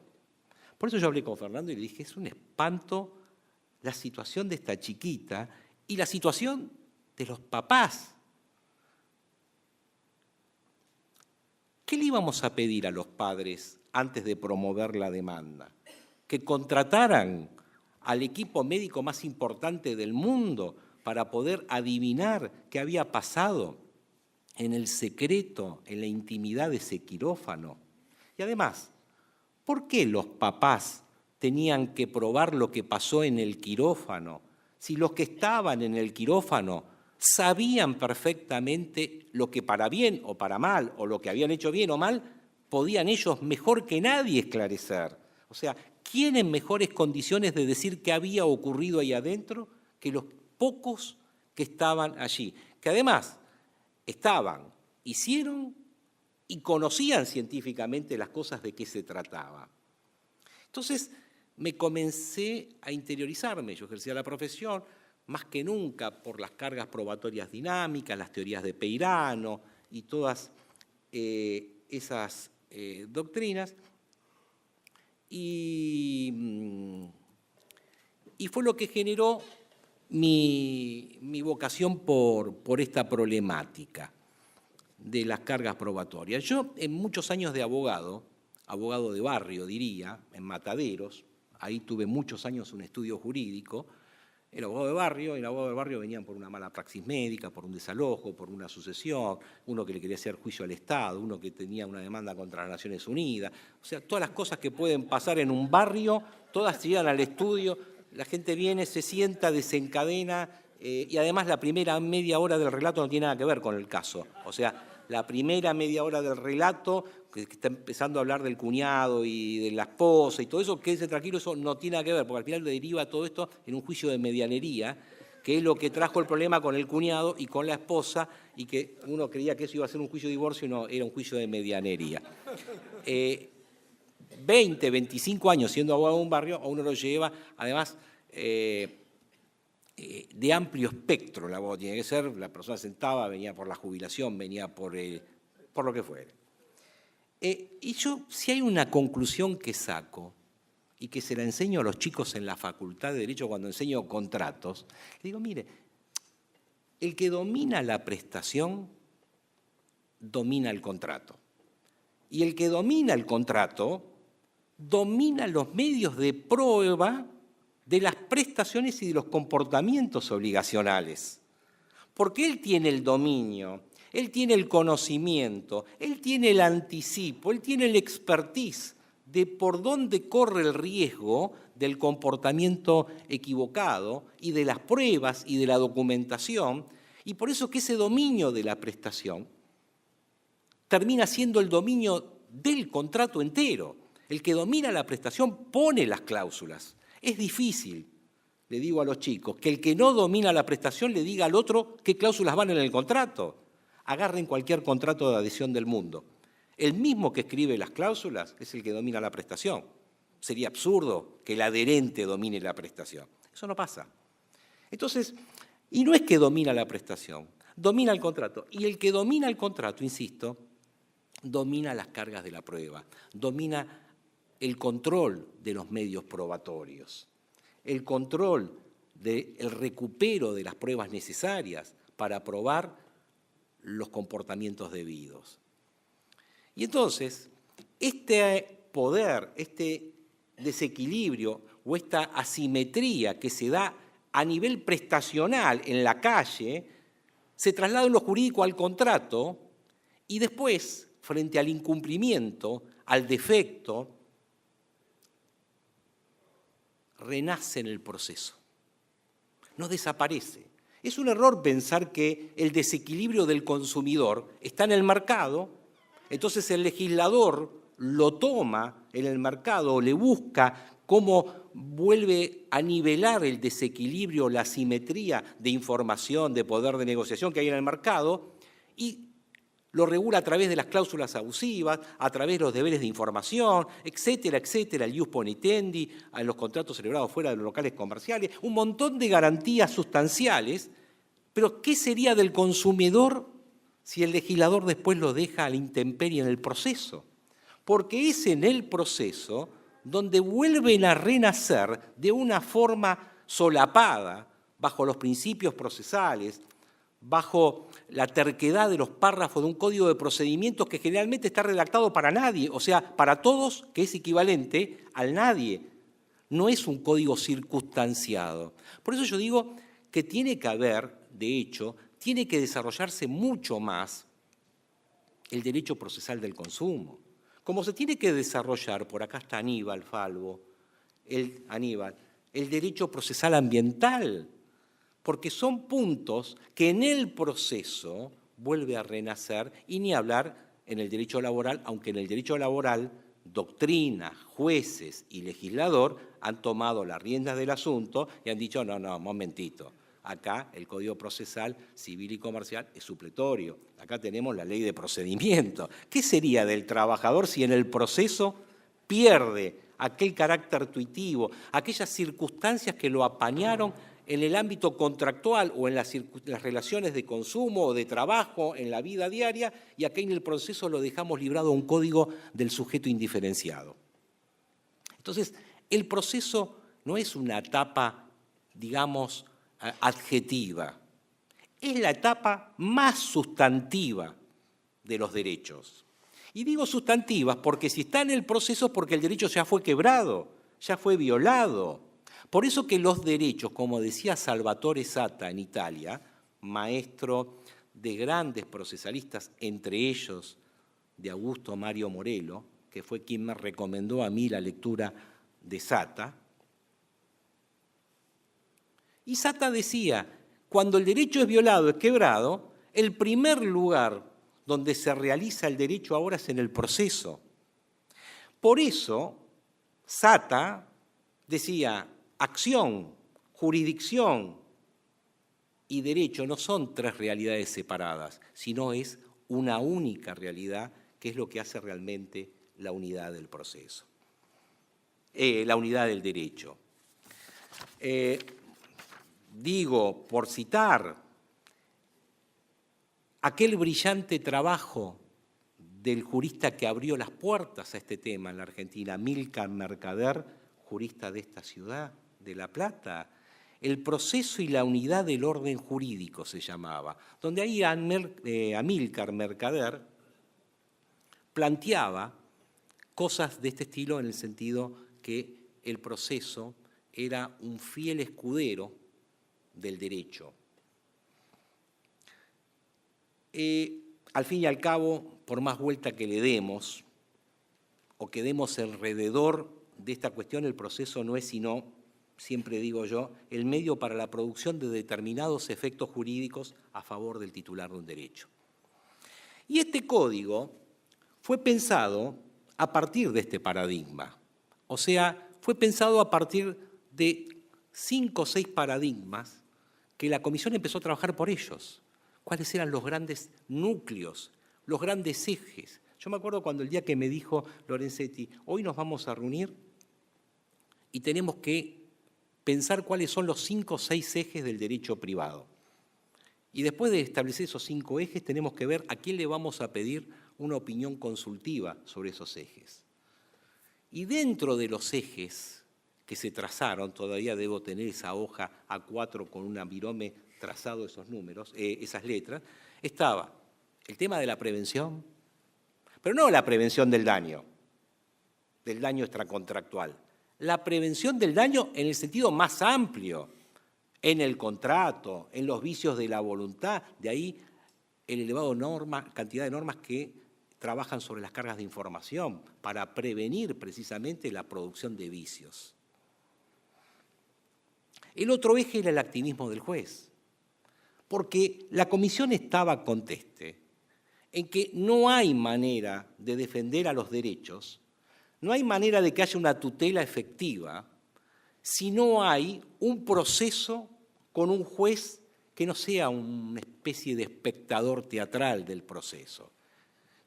Por eso yo hablé con Fernando y le dije, es un espanto la situación de esta chiquita y la situación de los papás. ¿Qué le íbamos a pedir a los padres antes de promover la demanda? ¿Que contrataran al equipo médico más importante del mundo para poder adivinar qué había pasado en el secreto, en la intimidad de ese quirófano? Y además, ¿por qué los papás tenían que probar lo que pasó en el quirófano si los que estaban en el quirófano sabían perfectamente lo que para bien o para mal, o lo que habían hecho bien o mal, podían ellos mejor que nadie esclarecer? O sea, ¿quién en mejores condiciones de decir qué había ocurrido ahí adentro que los pocos que estaban allí? Que además estaban, hicieron y conocían científicamente las cosas de qué se trataba. Entonces me comencé a interiorizarme, yo ejercía la profesión, más que nunca por las cargas probatorias dinámicas, las teorías de Peirano y todas esas doctrinas, y fue lo que generó mi vocación por esta problemática de las cargas probatorias. Yo, en muchos años de abogado de barrio diría, en Mataderos, ahí tuve muchos años un estudio jurídico. El abogado de barrio, venían por una mala praxis médica, por un desalojo, por una sucesión, uno que le quería hacer juicio al Estado, uno que tenía una demanda contra las Naciones Unidas. O sea, todas las cosas que pueden pasar en un barrio, todas llegan al estudio, la gente viene, se sienta, desencadena, y además la primera media hora del relato no tiene nada que ver con el caso. O sea, la primera media hora del relato, que está empezando a hablar del cuñado y de la esposa y todo eso, quédese tranquilo, eso no tiene nada que ver, porque al final deriva todo esto en un juicio de medianería, que es lo que trajo el problema con el cuñado y con la esposa, y que uno creía que eso iba a ser un juicio de divorcio y no, era un juicio de medianería. 20, 25 años siendo abogado de un barrio, a uno lo lleva, además, de amplio espectro. El abogado tiene que ser, la persona sentada, venía por la jubilación, venía por lo que fuere. Y yo, si hay una conclusión que saco, y que se la enseño a los chicos en la Facultad de Derecho cuando enseño contratos, le digo, mire, el que domina la prestación, domina el contrato. Y el que domina el contrato, domina los medios de prueba de las prestaciones y de los comportamientos obligacionales. Porque él tiene el dominio, él tiene el conocimiento, él tiene el anticipo, él tiene el expertise de por dónde corre el riesgo del comportamiento equivocado y de las pruebas y de la documentación, y por eso que ese dominio de la prestación termina siendo el dominio del contrato entero. El que domina la prestación pone las cláusulas. Es difícil, le digo a los chicos, que el que no domina la prestación le diga al otro qué cláusulas van en el contrato. Agarren cualquier contrato de adhesión del mundo. El mismo que escribe las cláusulas es el que domina la prestación. Sería absurdo que el adherente domine la prestación. Eso no pasa. Entonces, y no es que domina la prestación, domina el contrato. Y el que domina el contrato, insisto, domina las cargas de la prueba, domina el control de los medios probatorios, el control del recupero de las pruebas necesarias para probar los comportamientos debidos. Y entonces, este poder, este desequilibrio o esta asimetría que se da a nivel prestacional en la calle, se traslada en lo jurídico al contrato y después, frente al incumplimiento, al defecto, renace en el proceso. No desaparece. Es un error pensar que el desequilibrio del consumidor está en el mercado, entonces el legislador lo toma en el mercado o le busca cómo vuelve a nivelar el desequilibrio, la asimetría de información, de poder de negociación que hay en el mercado y lo regula a través de las cláusulas abusivas, a través de los deberes de información, etcétera, etcétera, el ius ponitendi, a los contratos celebrados fuera de los locales comerciales, un montón de garantías sustanciales, pero ¿qué sería del consumidor si el legislador después lo deja a la intemperie en el proceso? Porque es en el proceso donde vuelven a renacer de una forma solapada, bajo los principios procesales, bajo la terquedad de los párrafos de un código de procedimientos que generalmente está redactado para nadie, o sea, para todos, que es equivalente al nadie. No es un código circunstanciado. Por eso yo digo que tiene que haber, de hecho, tiene que desarrollarse mucho más el derecho procesal del consumo. Como se tiene que desarrollar, por acá está Aníbal Falvo, el derecho procesal ambiental, porque son puntos que en el proceso vuelve a renacer, y ni hablar en el derecho laboral, aunque en el derecho laboral doctrina, jueces y legislador han tomado las riendas del asunto y han dicho, no, momentito, acá el Código Procesal Civil y Comercial es supletorio, acá tenemos la ley de procedimiento. ¿Qué sería del trabajador si en el proceso pierde aquel carácter tuitivo, aquellas circunstancias que lo apañaron en el ámbito contractual o en las relaciones de consumo o de trabajo en la vida diaria, y acá en el proceso lo dejamos librado a un código del sujeto indiferenciado? Entonces, el proceso no es una etapa, digamos, adjetiva, es la etapa más sustantiva de los derechos. Y digo sustantivas porque si está en el proceso es porque el derecho ya fue quebrado, ya fue violado. Por eso que los derechos, como decía Salvatore Sata en Italia, maestro de grandes procesalistas, entre ellos de Augusto Mario Morello, que fue quien me recomendó a mí la lectura de Sata, y Sata decía, cuando el derecho es violado, es quebrado, el primer lugar donde se realiza el derecho ahora es en el proceso. Por eso, Sata decía, acción, jurisdicción y derecho no son tres realidades separadas, sino es una única realidad, que es lo que hace realmente la unidad del proceso. la unidad del derecho. Digo, por citar aquel brillante trabajo del jurista que abrió las puertas a este tema en la Argentina, Amílcar Mercader, jurista de esta ciudad, de La Plata, El proceso y la unidad del orden jurídico se llamaba, donde ahí Amílcar Mercader planteaba cosas de este estilo en el sentido que el proceso era un fiel escudero del derecho. Al fin y al cabo, por más vuelta que le demos o que demos alrededor de esta cuestión, el proceso no es sino, siempre digo yo, el medio para la producción de determinados efectos jurídicos a favor del titular de un derecho. Y este código fue pensado a partir de este paradigma, o sea, fue pensado a partir de 5 o 6 paradigmas que la comisión empezó a trabajar por ellos. ¿Cuáles eran los grandes núcleos, los grandes ejes? Yo me acuerdo cuando el día que me dijo Lorenzetti, hoy nos vamos a reunir y tenemos que pensar cuáles son los 5 o 6 ejes del derecho privado. Y después de establecer esos 5 ejes, tenemos que ver a quién le vamos a pedir una opinión consultiva sobre esos ejes. Y dentro de los ejes que se trazaron, todavía debo tener esa hoja A4 con un virome trazado esos números, esas letras, estaba el tema de la prevención, pero no la prevención del daño extracontractual, la prevención del daño en el sentido más amplio, en el contrato, en los vicios de la voluntad, de ahí el elevado cantidad de normas que trabajan sobre las cargas de información para prevenir precisamente la producción de vicios. El otro eje era el activismo del juez, porque la comisión estaba conteste en que no hay manera de defender a los derechos, no hay manera de que haya una tutela efectiva si no hay un proceso con un juez que no sea una especie de espectador teatral del proceso,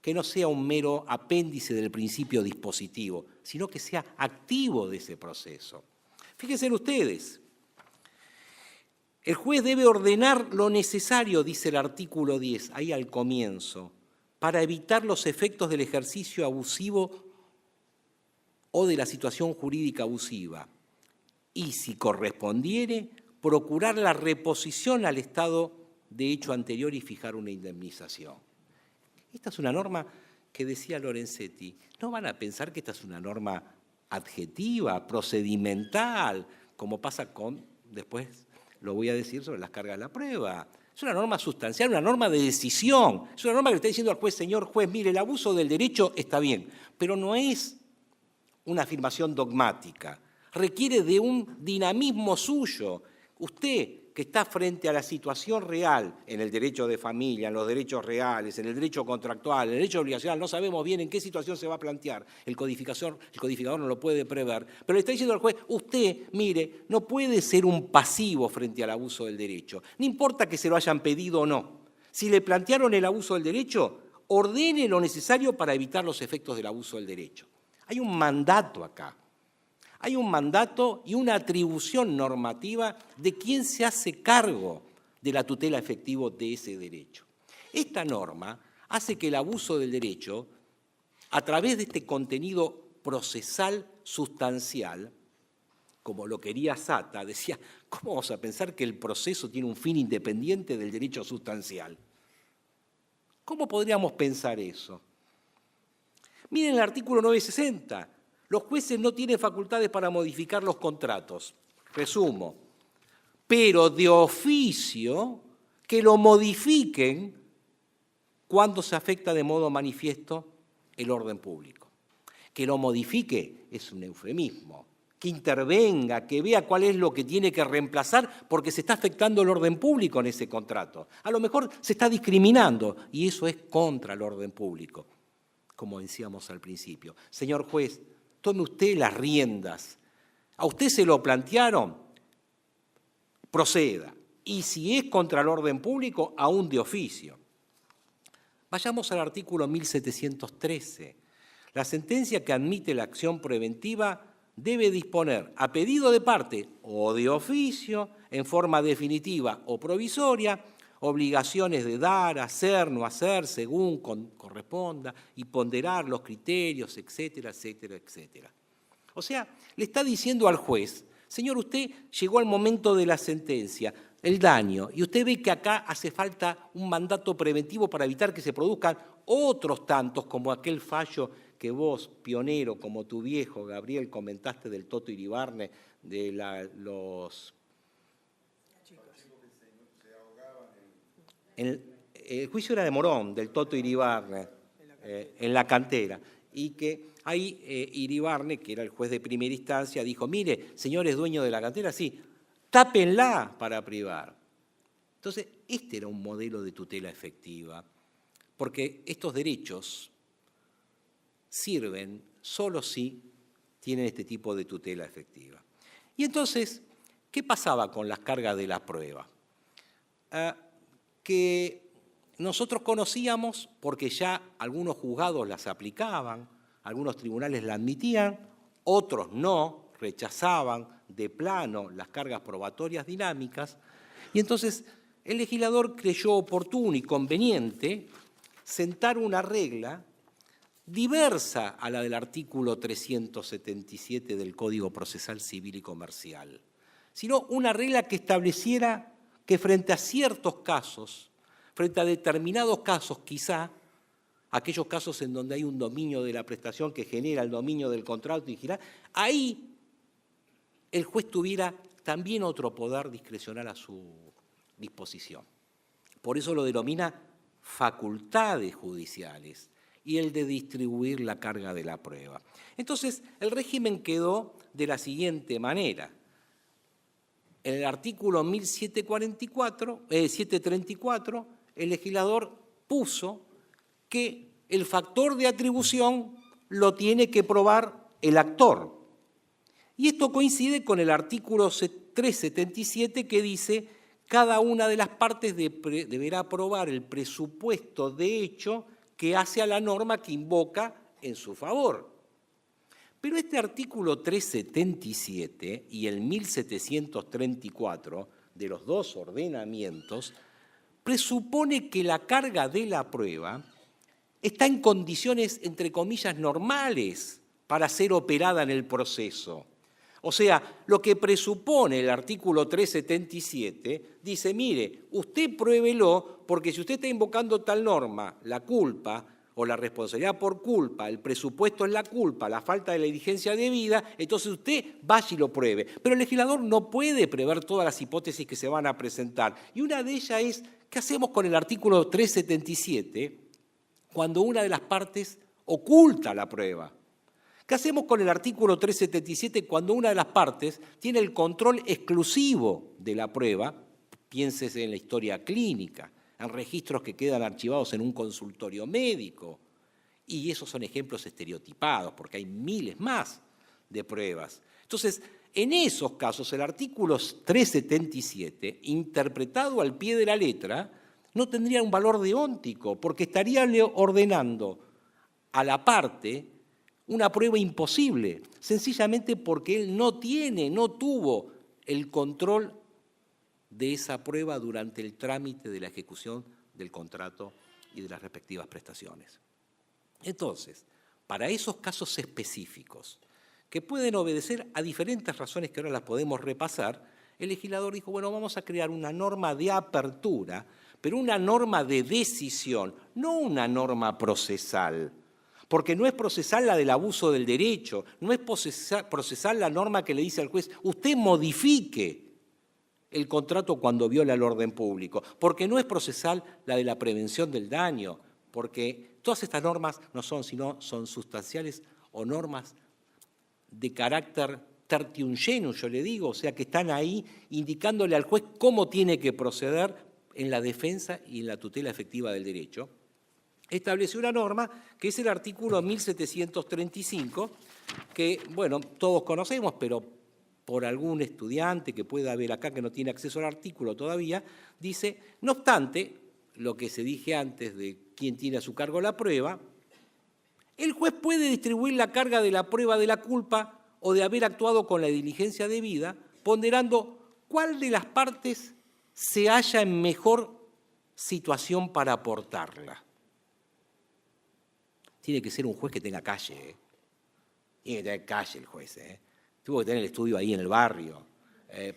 que no sea un mero apéndice del principio dispositivo, sino que sea activo de ese proceso. Fíjense ustedes, el juez debe ordenar lo necesario, dice el artículo 10, ahí al comienzo, para evitar los efectos del ejercicio abusivo o de la situación jurídica abusiva, y si correspondiere, procurar la reposición al estado de hecho anterior y fijar una indemnización. Esta es una norma que decía Lorenzetti. No van a pensar que esta es una norma adjetiva, procedimental, como pasa con, después lo voy a decir, sobre las cargas de la prueba. Es una norma sustancial, una norma de decisión. Es una norma que le está diciendo al juez, señor juez, mire, el abuso del derecho está bien, pero no es una afirmación dogmática. Requiere de un dinamismo suyo. Usted, que está frente a la situación real, en el derecho de familia, en los derechos reales, en el derecho contractual, en el derecho obligacional, no sabemos bien en qué situación se va a plantear, el codificador no lo puede prever, pero le está diciendo al juez, usted, mire, no puede ser un pasivo frente al abuso del derecho, no importa que se lo hayan pedido o no. Si le plantearon el abuso del derecho, ordene lo necesario para evitar los efectos del abuso del derecho. Hay un mandato acá. Hay un mandato y una atribución normativa de quién se hace cargo de la tutela efectiva de ese derecho. Esta norma hace que el abuso del derecho, a través de este contenido procesal sustancial, como lo quería Sata, decía, ¿cómo vamos a pensar que el proceso tiene un fin independiente del derecho sustancial? ¿Cómo podríamos pensar eso? Miren el artículo 960. Los jueces no tienen facultades para modificar los contratos, resumo, pero de oficio que lo modifiquen cuando se afecta de modo manifiesto el orden público. Que lo modifique es un eufemismo, que intervenga, que vea cuál es lo que tiene que reemplazar porque se está afectando el orden público en ese contrato. A lo mejor se está discriminando y eso es contra el orden público, como decíamos al principio. Señor juez, tome usted las riendas. ¿A usted se lo plantearon? Proceda. Y si es contra el orden público, aún de oficio. Vayamos al artículo 1713. La sentencia que admite la acción preventiva debe disponer a pedido de parte o de oficio, en forma definitiva o provisoria, obligaciones de dar, hacer, no hacer, según corresponda, y ponderar los criterios, etcétera, etcétera, etcétera. O sea, le está diciendo al juez, señor, usted llegó al momento de la sentencia, el daño, y usted ve que acá hace falta un mandato preventivo para evitar que se produzcan otros tantos, como aquel fallo que vos, pionero, como tu viejo, Gabriel, comentaste del Toto Iribarne, de los... El juicio era de Morón, del Toto Iribarne, en la cantera, y que ahí Iribarne, que era el juez de primera instancia, dijo, mire, señores dueños de la cantera, sí, tápenla para privar. Entonces, este era un modelo de tutela efectiva, porque estos derechos sirven solo si tienen este tipo de tutela efectiva. Y entonces, ¿qué pasaba con las cargas de la prueba? Que nosotros conocíamos, porque ya algunos juzgados las aplicaban, algunos tribunales la admitían, otros no, rechazaban de plano las cargas probatorias dinámicas, y entonces el legislador creyó oportuno y conveniente sentar una regla diversa a la del artículo 377 del Código Procesal Civil y Comercial, sino una regla que estableciera que frente a ciertos casos, frente a determinados casos quizá, aquellos casos en donde hay un dominio de la prestación que genera el dominio del contrato digital, ahí el juez tuviera también otro poder discrecional a su disposición. Por eso lo denomina facultades judiciales y el de distribuir la carga de la prueba. Entonces, el régimen quedó de la siguiente manera. En el artículo 1734, el legislador puso que el factor de atribución lo tiene que probar el actor. Y esto coincide con el artículo 377 que dice cada una de las partes deberá probar el presupuesto de hecho que hace a la norma que invoca en su favor. Pero este artículo 377 y el 1734 de los dos ordenamientos presupone que la carga de la prueba está en condiciones, entre comillas, normales para ser operada en el proceso. O sea, lo que presupone el artículo 377 dice, mire, usted pruébelo porque si usted está invocando tal norma, la culpa o la responsabilidad por culpa, el presupuesto es la culpa, la falta de la diligencia debida, entonces usted vaya y lo pruebe. Pero el legislador no puede prever todas las hipótesis que se van a presentar. Y una de ellas es, ¿qué hacemos con el artículo 377 cuando una de las partes oculta la prueba? ¿Qué hacemos con el artículo 377 cuando una de las partes tiene el control exclusivo de la prueba? Piénsese en la historia clínica, en registros que quedan archivados en un consultorio médico. Y esos son ejemplos estereotipados, porque hay miles más de pruebas. Entonces, en esos casos, el artículo 377, interpretado al pie de la letra, no tendría un valor deóntico, porque estaría ordenando a la parte una prueba imposible, sencillamente porque él no tuvo el control de esa prueba durante el trámite de la ejecución del contrato y de las respectivas prestaciones. Entonces, para esos casos específicos, que pueden obedecer a diferentes razones que ahora las podemos repasar, el legislador dijo, bueno, vamos a crear una norma de apertura, pero una norma de decisión, no una norma procesal, porque no es procesal la del abuso del derecho, no es procesal la norma que le dice al juez, usted modifique el contrato cuando viola el orden público, porque no es procesal la de la prevención del daño, porque todas estas normas no son, sino son sustanciales o normas de carácter tertium genus, yo le digo, o sea, que están ahí indicándole al juez cómo tiene que proceder en la defensa y en la tutela efectiva del derecho. Estableció una norma que es el artículo 1735, que, bueno, todos conocemos, pero por algún estudiante que pueda haber acá que no tiene acceso al artículo todavía, dice, no obstante, lo que se dije antes de quién tiene a su cargo la prueba, el juez puede distribuir la carga de la prueba de la culpa o de haber actuado con la diligencia debida, ponderando cuál de las partes se halla en mejor situación para aportarla. Tiene que ser un juez que tenga calle, ¿eh? Tiene que tener calle el juez, ¿eh? Tuvo que tener el estudio ahí en el barrio,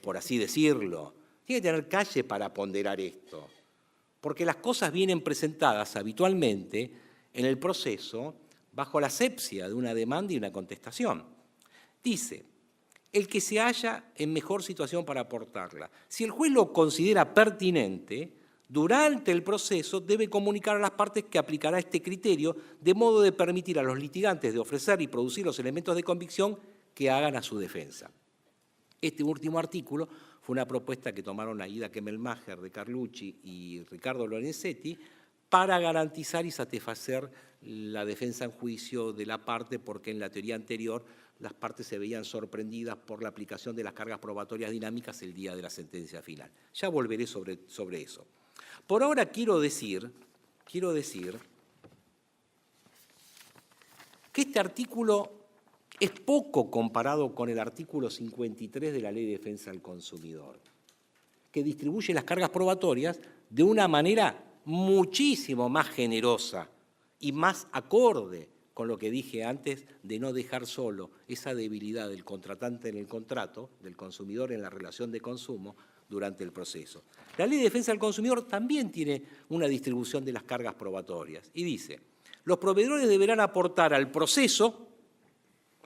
por así decirlo. Tiene que tener calle para ponderar esto, porque las cosas vienen presentadas habitualmente en el proceso bajo la asepsia de una demanda y una contestación. Dice, el que se halla en mejor situación para aportarla. Si el juez lo considera pertinente, durante el proceso debe comunicar a las partes que aplicará este criterio de modo de permitir a los litigantes de ofrecer y producir los elementos de convicción que hagan a su defensa. Este último artículo fue una propuesta que tomaron Aida Kemmelmacher de Carlucci y Ricardo Lorenzetti para garantizar y satisfacer la defensa en juicio de la parte, porque en la teoría anterior las partes se veían sorprendidas por la aplicación de las cargas probatorias dinámicas el día de la sentencia final. Ya volveré sobre eso. Por ahora quiero decir que este artículo es poco comparado con el artículo 53 de la Ley de Defensa del Consumidor, que distribuye las cargas probatorias de una manera muchísimo más generosa y más acorde con lo que dije antes de no dejar solo esa debilidad del contratante en el contrato, del consumidor en la relación de consumo durante el proceso. La Ley de Defensa del Consumidor también tiene una distribución de las cargas probatorias y dice, los proveedores deberán aportar al proceso,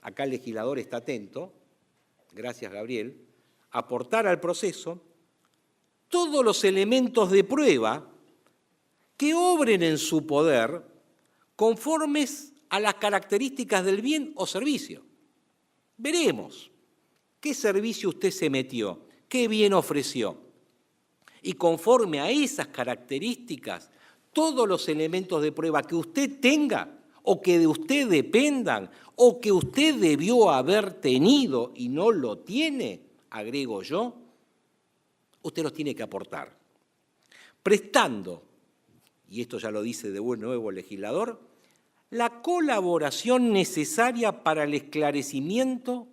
acá el legislador está atento, gracias Gabriel, aportar al proceso todos los elementos de prueba que obren en su poder conformes a las características del bien o servicio. Veremos qué servicio usted se metió, qué bien ofreció. Y conforme a esas características, todos los elementos de prueba que usted tenga o que de usted dependan o que usted debió haber tenido y no lo tiene, agrego yo, usted los tiene que aportar. Prestando, y esto ya lo dice de nuevo el legislador, la colaboración necesaria para el esclarecimiento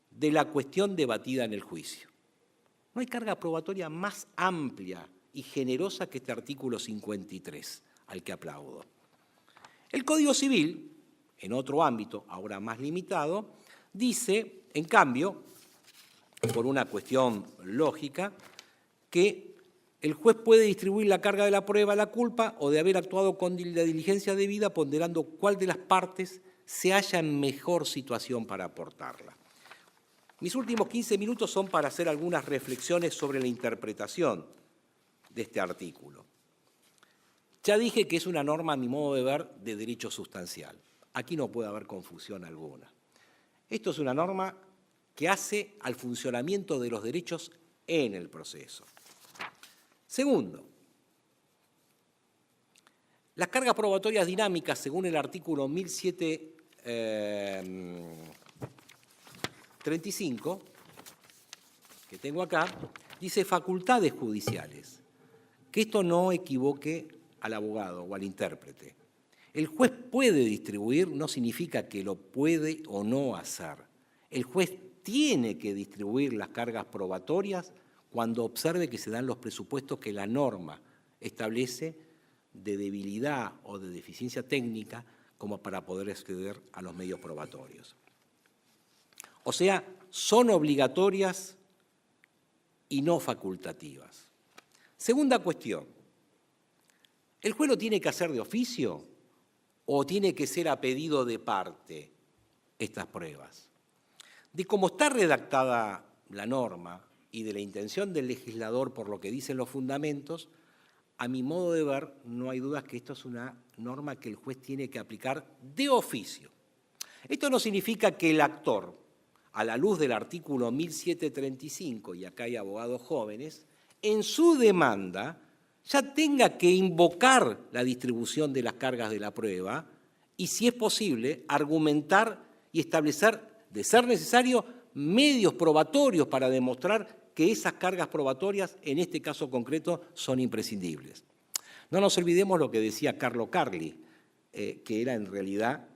de la cuestión debatida en el juicio. No hay carga probatoria más amplia y generosa que este artículo 53, al que aplaudo. El Código Civil, en otro ámbito, ahora más limitado, dice, en cambio, por una cuestión lógica, que el juez puede distribuir la carga de la prueba a la culpa o de haber actuado con la diligencia debida, ponderando cuál de las partes se halla en mejor situación para aportarla. Mis últimos 15 minutos son para hacer algunas reflexiones sobre la interpretación de este artículo. Ya dije que es una norma, a mi modo de ver, de derecho sustancial. Aquí no puede haber confusión alguna. Esto es una norma que hace al funcionamiento de los derechos en el proceso. Segundo, las cargas probatorias dinámicas, según el artículo 1735, que tengo acá, dice facultades judiciales. Que esto no equivoque al abogado o al intérprete. El juez puede distribuir, no significa que lo puede o no hacer. El juez tiene que distribuir las cargas probatorias cuando observe que se dan los presupuestos que la norma establece de debilidad o de deficiencia técnica como para poder acceder a los medios probatorios. O sea, son obligatorias y no facultativas. Segunda cuestión, ¿el juez lo tiene que hacer de oficio o tiene que ser a pedido de parte estas pruebas? De cómo está redactada la norma y de la intención del legislador por lo que dicen los fundamentos, a mi modo de ver, no hay dudas que esto es una norma que el juez tiene que aplicar de oficio. Esto no significa que el actor, a la luz del artículo 1735, y acá hay abogados jóvenes, en su demanda ya tenga que invocar la distribución de las cargas de la prueba y, si es posible, argumentar y establecer, de ser necesario, medios probatorios para demostrar que esas cargas probatorias, en este caso concreto, son imprescindibles. No nos olvidemos lo que decía Carlo Carli, que era en realidad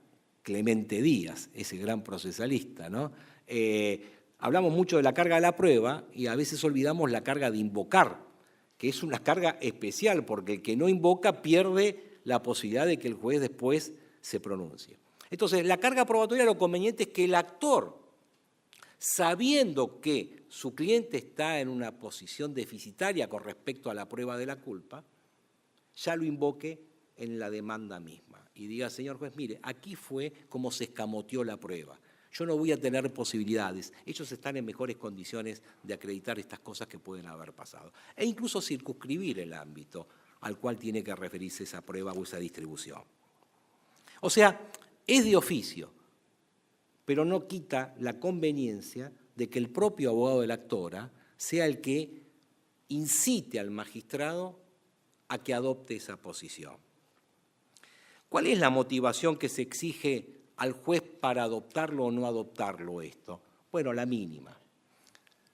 Clemente Díaz, ese gran procesalista, ¿no? Hablamos mucho de la carga de la prueba y a veces olvidamos la carga de invocar, que es una carga especial, porque el que no invoca pierde la posibilidad de que el juez después se pronuncie. Entonces, la carga probatoria, lo conveniente es que el actor, sabiendo que su cliente está en una posición deficitaria con respecto a la prueba de la culpa, ya lo invoque en la demanda misma y diga, señor juez, mire, aquí fue como se escamoteó la prueba. Yo no voy a tener posibilidades. Ellos están en mejores condiciones de acreditar estas cosas que pueden haber pasado. E incluso circunscribir el ámbito al cual tiene que referirse esa prueba o esa distribución. O sea, es de oficio, pero no quita la conveniencia de que el propio abogado de la actora sea el que incite al magistrado a que adopte esa posición. ¿Cuál es la motivación que se exige al juez para adoptarlo o no adoptarlo esto? Bueno, la mínima.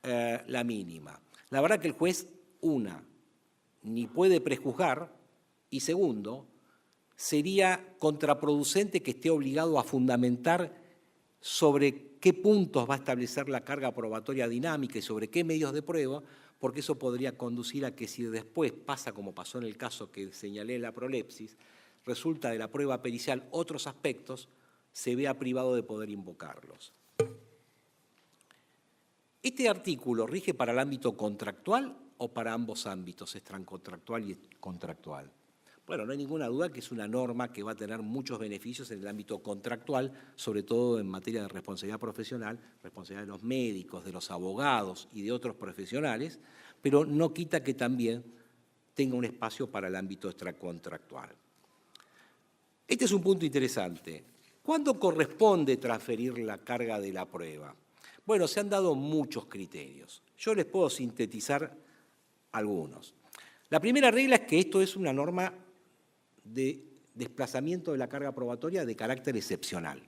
La mínima. La verdad que el juez, ni puede prejuzgar, y segundo, sería contraproducente que esté obligado a fundamentar sobre qué puntos va a establecer la carga probatoria dinámica y sobre qué medios de prueba, porque eso podría conducir a que si después pasa como pasó en el caso que señalé en la prolepsis, resulta de la prueba pericial otros aspectos, se vea privado de poder invocarlos. ¿Este artículo rige para el ámbito contractual o para ambos ámbitos, extracontractual y contractual? Bueno, no hay ninguna duda que es una norma que va a tener muchos beneficios en el ámbito contractual, sobre todo en materia de responsabilidad profesional, responsabilidad de los médicos, de los abogados y de otros profesionales, pero no quita que también tenga un espacio para el ámbito extracontractual. Este es un punto interesante. ¿Cuándo corresponde transferir la carga de la prueba? Bueno, se han dado muchos criterios. Yo les puedo sintetizar algunos. La primera regla es que esto es una norma de desplazamiento de la carga probatoria de carácter excepcional.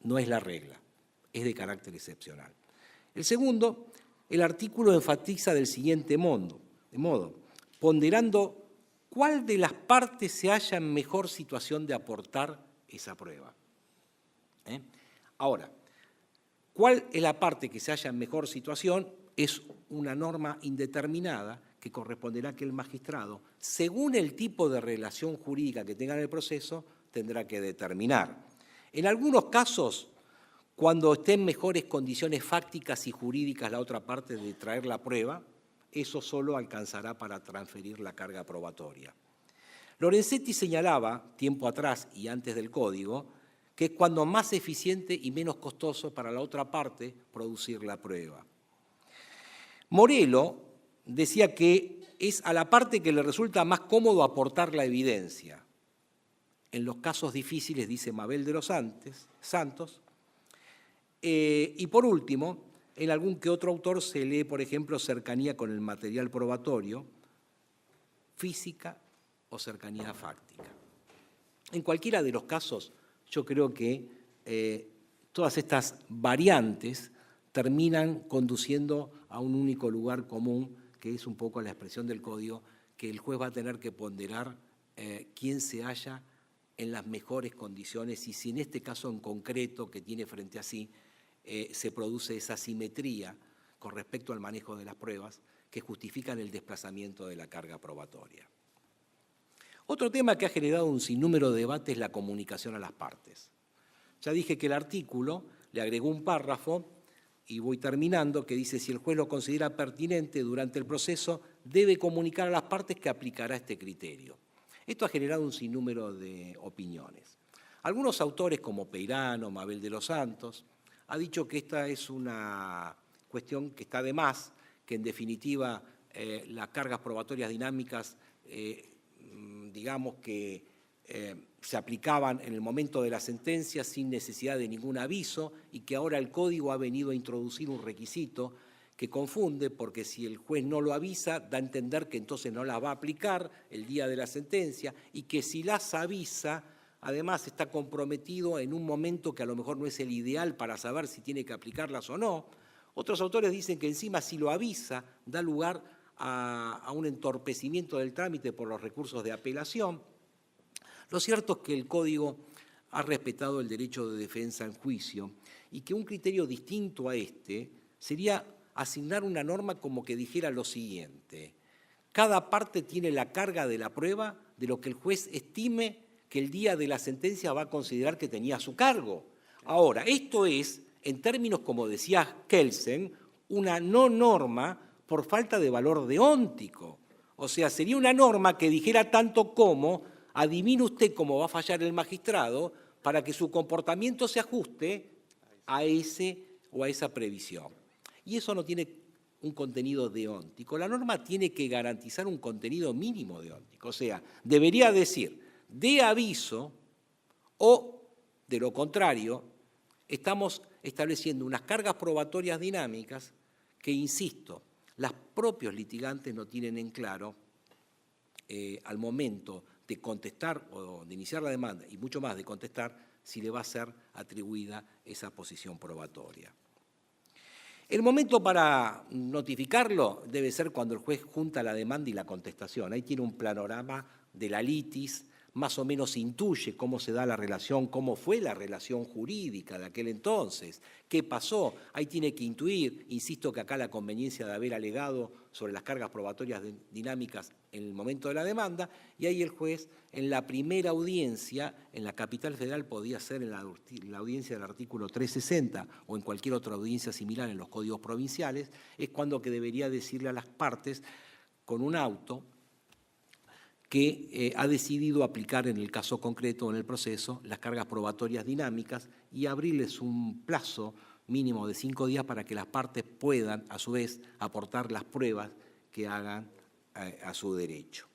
No es la regla, es de carácter excepcional. El segundo, el artículo enfatiza del siguiente modo, ponderando cuál de las partes se halla en mejor situación de aportar esa prueba. Ahora, ¿cuál es la parte que se halla en mejor situación? Es una norma indeterminada que corresponderá que el magistrado, según el tipo de relación jurídica que tenga en el proceso, tendrá que determinar. En algunos casos, cuando esté en mejores condiciones fácticas y jurídicas la otra parte de traer la prueba, eso solo alcanzará para transferir la carga probatoria. Lorenzetti señalaba, tiempo atrás y antes del Código, que es cuando más eficiente y menos costoso para la otra parte producir la prueba. Morello decía que es a la parte que le resulta más cómodo aportar la evidencia. En los casos difíciles, dice Mabel de los Santos. Y por último, en algún que otro autor se lee, por ejemplo, cercanía con el material probatorio, física o cercanía fáctica. En cualquiera de los casos, yo creo que todas estas variantes terminan conduciendo a un único lugar común, que es un poco la expresión del Código, que el juez va a tener que ponderar quién se halla en las mejores condiciones y si en este caso en concreto que tiene frente a sí se produce esa simetría con respecto al manejo de las pruebas que justifican el desplazamiento de la carga probatoria. Otro tema que ha generado un sinnúmero de debates es la comunicación a las partes. Ya dije que el artículo le agregó un párrafo, y voy terminando, que dice, si el juez lo considera pertinente durante el proceso, debe comunicar a las partes que aplicará este criterio. Esto ha generado un sinnúmero de opiniones. Algunos autores, como Peirano, Mabel de los Santos, ha dicho que esta es una cuestión que está de más, que en definitiva las cargas probatorias dinámicas, digamos que se aplicaban en el momento de la sentencia sin necesidad de ningún aviso y que ahora el Código ha venido a introducir un requisito que confunde porque si el juez no lo avisa da a entender que entonces no las va a aplicar el día de la sentencia y que si las avisa además está comprometido en un momento que a lo mejor no es el ideal para saber si tiene que aplicarlas o no. Otros autores dicen que encima si lo avisa da lugar a un entorpecimiento del trámite por los recursos de apelación. Lo cierto es que el Código ha respetado el derecho de defensa en juicio y que un criterio distinto a este sería asignar una norma como que dijera lo siguiente: cada parte tiene la carga de la prueba de lo que el juez estime que el día de la sentencia va a considerar que tenía a su cargo. Ahora, esto es, en términos, como decía Kelsen, una no norma por falta de valor deóntico. O sea, sería una norma que dijera tanto como: adivine usted cómo va a fallar el magistrado para que su comportamiento se ajuste a ese o a esa previsión. Y eso no tiene un contenido deóntico. La norma tiene que garantizar un contenido mínimo deóntico. O sea, debería decir: de aviso, o, de lo contrario, estamos estableciendo unas cargas probatorias dinámicas que, insisto, los propios litigantes no tienen en claro al momento de contestar o de iniciar la demanda, y mucho más de contestar, si le va a ser atribuida esa posición probatoria. El momento para notificarlo debe ser cuando el juez junta la demanda y la contestación. Ahí tiene un panorama de la litis, más o menos intuye cómo se da la relación, cómo fue la relación jurídica de aquel entonces, qué pasó. Ahí tiene que intuir, insisto que acá la conveniencia de haber alegado sobre las cargas probatorias dinámicas en el momento de la demanda, y ahí el juez, en la primera audiencia, en la Capital Federal podía ser en la audiencia del artículo 360 o en cualquier otra audiencia similar en los códigos provinciales, es cuando que debería decirle a las partes con un auto que ha decidido aplicar en el caso concreto, en el proceso, las cargas probatorias dinámicas y abrirles un plazo mínimo de 5 días para que las partes puedan, a su vez, aportar las pruebas que hagan a su derecho.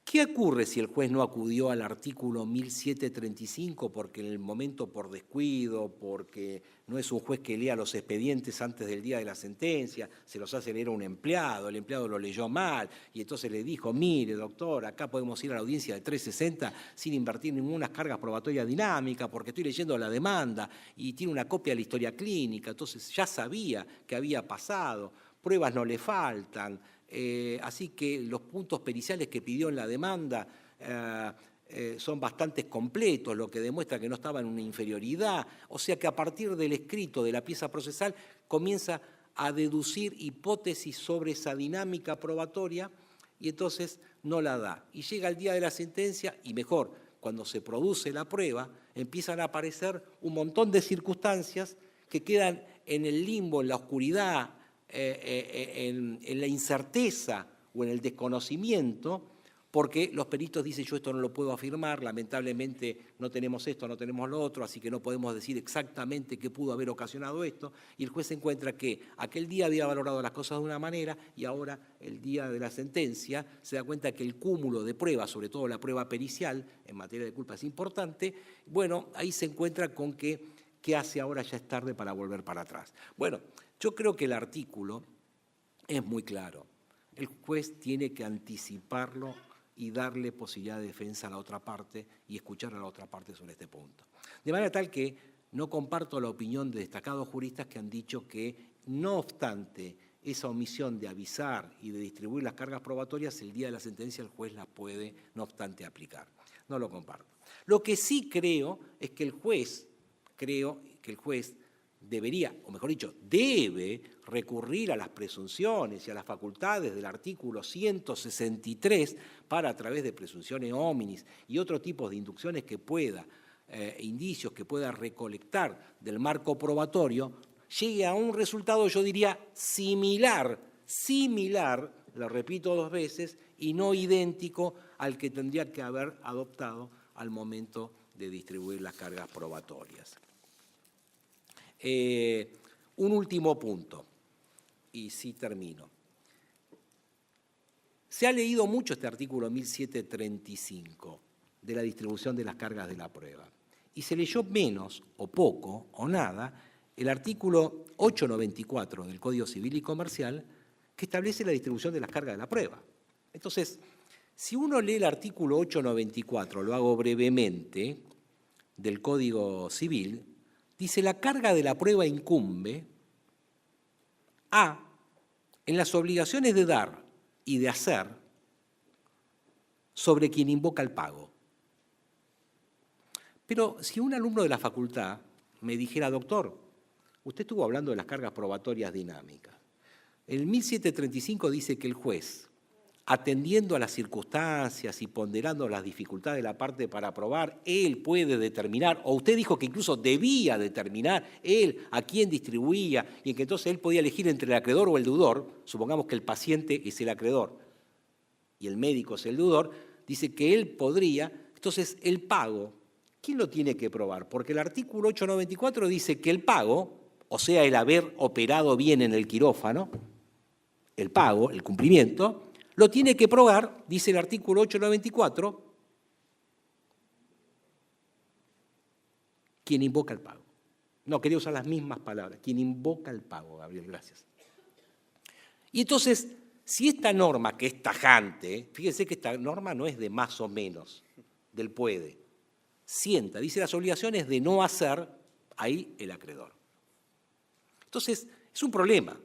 ¿Qué ocurre si el juez no acudió al artículo 1735 porque en el momento por descuido, porque no es un juez que lea los expedientes antes del día de la sentencia, se los hace leer a un empleado, el empleado lo leyó mal y entonces le dijo: mire, doctor, acá podemos ir a la audiencia de 360 sin invertir ninguna carga probatoria dinámica porque estoy leyendo la demanda y tiene una copia de la historia clínica, entonces ya sabía que había pasado, pruebas no le faltan? Así que los puntos periciales que pidió en la demanda son bastante completos, lo que demuestra que no estaba en una inferioridad. O sea que a partir del escrito de la pieza procesal comienza a deducir hipótesis sobre esa dinámica probatoria y entonces no la da. Y llega el día de la sentencia y mejor, cuando se produce la prueba, empiezan a aparecer un montón de circunstancias que quedan en el limbo, en la oscuridad, en la incerteza o en el desconocimiento, porque los peritos dicen: yo esto no lo puedo afirmar, lamentablemente no tenemos esto, no tenemos lo otro, así que no podemos decir exactamente qué pudo haber ocasionado esto, y el juez encuentra que aquel día había valorado las cosas de una manera y ahora, el día de la sentencia, se da cuenta que el cúmulo de pruebas, sobre todo la prueba pericial en materia de culpa, es importante. Bueno, ahí se encuentra con que ¿qué hace ahora? Ya es tarde para volver para atrás. Bueno, yo creo que el artículo es muy claro. El juez tiene que anticiparlo y darle posibilidad de defensa a la otra parte y escuchar a la otra parte sobre este punto. De manera tal que no comparto la opinión de destacados juristas que han dicho que, no obstante esa omisión de avisar y de distribuir las cargas probatorias, el día de la sentencia el juez las puede, no obstante, aplicar. No lo comparto. Lo que sí creo es que el juez debería, o mejor dicho, debe recurrir a las presunciones y a las facultades del artículo 163 para, a través de presunciones hominis y otro tipo de inducciones que pueda, indicios que pueda recolectar del marco probatorio, llegue a un resultado, yo diría, similar, lo repito 2 veces, y no idéntico al que tendría que haber adoptado al momento de distribuir las cargas probatorias. Un último punto, y sí termino. Se ha leído mucho este artículo 1735 de la distribución de las cargas de la prueba, y se leyó menos, o poco, o nada, el artículo 894 del Código Civil y Comercial, que establece la distribución de las cargas de la prueba. Entonces, si uno lee el artículo 894, lo hago brevemente, del Código Civil, dice: la carga de la prueba incumbe a, en las obligaciones de dar y de hacer sobre quien invoca el pago. Pero si un alumno de la facultad me dijera, doctor, usted estuvo hablando de las cargas probatorias dinámicas. El 1735 dice que el juez, atendiendo a las circunstancias y ponderando las dificultades de la parte para aprobar, él puede determinar, o usted dijo que incluso debía determinar él a quién distribuía y en que entonces él podía elegir entre el acreedor o el deudor, supongamos que el paciente es el acreedor y el médico es el deudor, dice que él podría, entonces el pago, ¿quién lo tiene que probar? Porque el artículo 894 dice que el pago, o sea, el haber operado bien en el quirófano, el pago, el cumplimiento, lo tiene que probar, dice el artículo 894, quien invoca el pago. No, quería usar las mismas palabras, quien invoca el pago, Gabriel, gracias. Y entonces, si esta norma, que es tajante, fíjense que esta norma no es de más o menos, del puede, sienta, dice las obligaciones de no hacer, ahí el acreedor. Entonces, es un problema.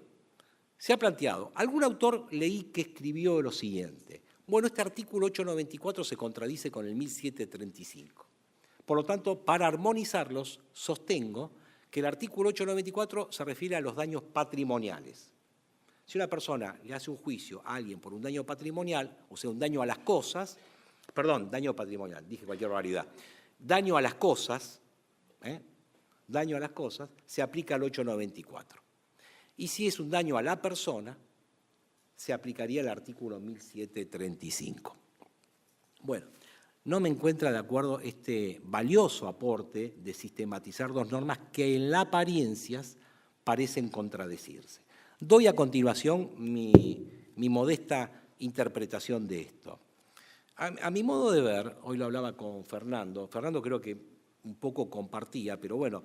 Se ha planteado, algún autor leí que escribió lo siguiente, bueno, este artículo 894 se contradice con el 1735. Por lo tanto, para armonizarlos, sostengo que el artículo 894 se refiere a los daños patrimoniales. Si una persona le hace un juicio a alguien por un daño patrimonial, o sea, un daño a las cosas, perdón, daño patrimonial, dije cualquier barbaridad, daño a las cosas, se aplica al 894. Y si es un daño a la persona, se aplicaría el artículo 1735. Bueno, no me encuentra de acuerdo este valioso aporte de sistematizar dos normas que en la apariencia parecen contradecirse. Doy a continuación mi modesta interpretación de esto. A mi modo de ver, hoy lo hablaba con Fernando creo que un poco compartía, pero bueno,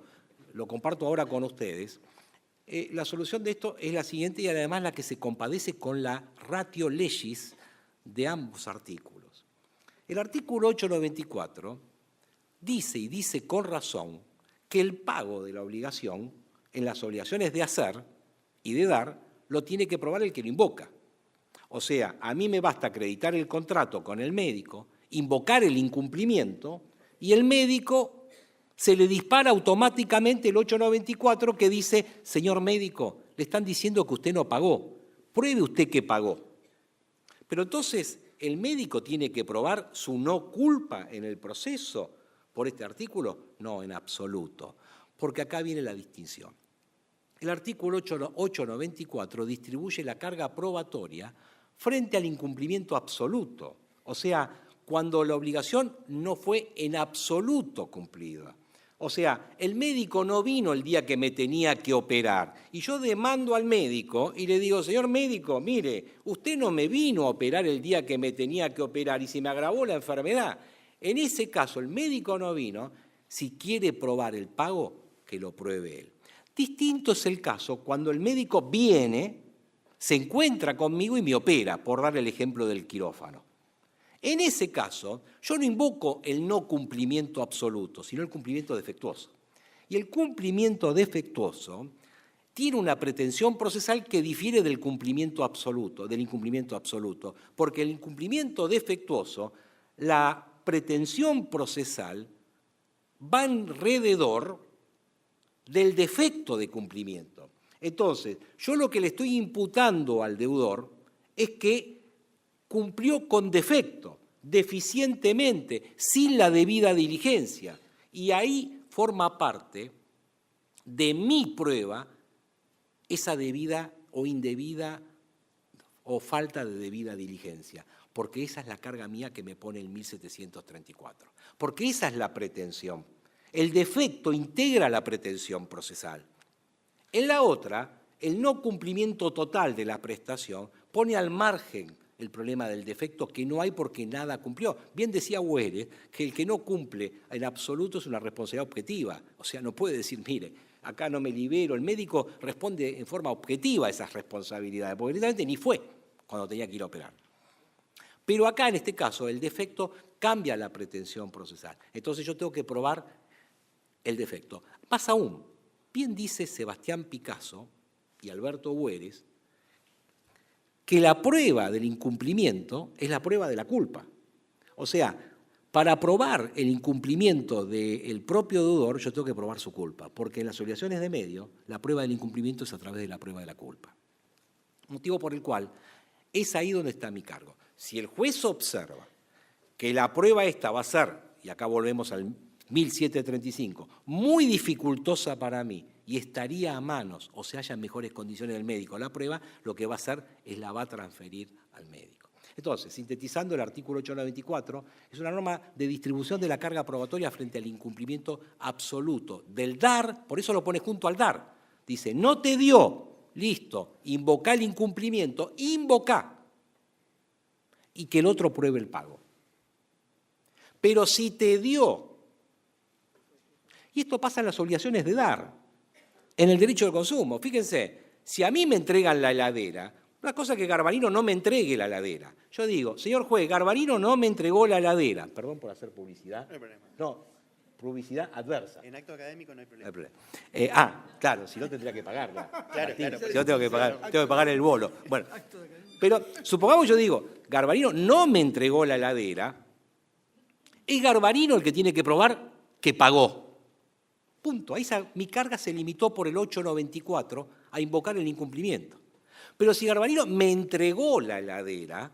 lo comparto ahora con ustedes. La solución de esto es la siguiente y además la que se compadece con la ratio legis de ambos artículos. El artículo 894 dice, y dice con razón, que el pago de la obligación en las obligaciones de hacer y de dar lo tiene que probar el que lo invoca. O sea, a mí me basta acreditar el contrato con el médico, invocar el incumplimiento y el médico se le dispara automáticamente el 894 que dice, señor médico, le están diciendo que usted no pagó, pruebe usted que pagó. Pero entonces, ¿el médico tiene que probar su no culpa en el proceso por este artículo? No, en absoluto, porque acá viene la distinción. El artículo 894 distribuye la carga probatoria frente al incumplimiento absoluto, o sea, cuando la obligación no fue en absoluto cumplida. O sea, el médico no vino el día que me tenía que operar y yo demando al médico y le digo, señor médico, mire, usted no me vino a operar el día que me tenía que operar y se me agravó la enfermedad. En ese caso, el médico no vino, si quiere probar el pago, que lo pruebe él. Distinto es el caso cuando el médico viene, se encuentra conmigo y me opera, por dar el ejemplo del quirófano. En ese caso, yo no invoco el no cumplimiento absoluto, sino el cumplimiento defectuoso. Y el cumplimiento defectuoso tiene una pretensión procesal que difiere del cumplimiento absoluto, del incumplimiento absoluto, porque el incumplimiento defectuoso, la pretensión procesal va alrededor del defecto de cumplimiento. Entonces, yo lo que le estoy imputando al deudor es que cumplió con defecto, deficientemente, sin la debida diligencia. Y ahí forma parte de mi prueba esa debida o indebida o falta de debida diligencia, porque esa es la carga mía que me pone el 1734, porque esa es la pretensión. El defecto integra la pretensión procesal. En la otra, el no cumplimiento total de la prestación pone al margen el problema del defecto que no hay porque nada cumplió. Bien decía Huere que el que no cumple en absoluto es una responsabilidad objetiva. O sea, no puede decir, mire, acá no me libero. El médico responde en forma objetiva a esas responsabilidades, porque directamente ni fue cuando tenía que ir a operar. Pero acá, en este caso, el defecto cambia la pretensión procesal. Entonces yo tengo que probar el defecto. Más aún, bien dice Sebastián Picasso y Alberto Hueres, que la prueba del incumplimiento es la prueba de la culpa. O sea, Para probar el incumplimiento del propio deudor, yo tengo que probar su culpa, porque en las obligaciones de medio, la prueba del incumplimiento es a través de la prueba de la culpa. Motivo por el cual es ahí donde está mi cargo. Si el juez observa que la prueba esta va a ser, y acá volvemos al 1735, muy dificultosa para mí y estaría a manos o se haya en mejores condiciones del médico la prueba, lo que va a hacer es la va a transferir al médico. Entonces, sintetizando el artículo 894, es una norma de distribución de la carga probatoria frente al incumplimiento absoluto del dar, por eso lo pone junto al dar. Dice, no te dio, listo, invoca el incumplimiento, invoca, y que el otro pruebe el pago. Pero si te dio, y esto pasa en las obligaciones de dar, en el derecho de consumo. Fíjense, si a mí me entregan la heladera, una cosa es que Garbarino no me entregue la heladera. Yo digo, señor juez, Garbarino no me entregó la heladera. Perdón por hacer publicidad. No hay problema. No, publicidad adversa. En acto académico no hay problema. No hay problema. Claro, si no tendría que pagarla. Claro, Martín, claro. si no tengo que pagar el bolo. Bueno, pero supongamos yo digo, Garbarino no me entregó la heladera, es Garbarino el que tiene que probar que pagó. Punto. Ahí mi carga se limitó por el 894 a invocar el incumplimiento. Pero si Garbarino me entregó la heladera,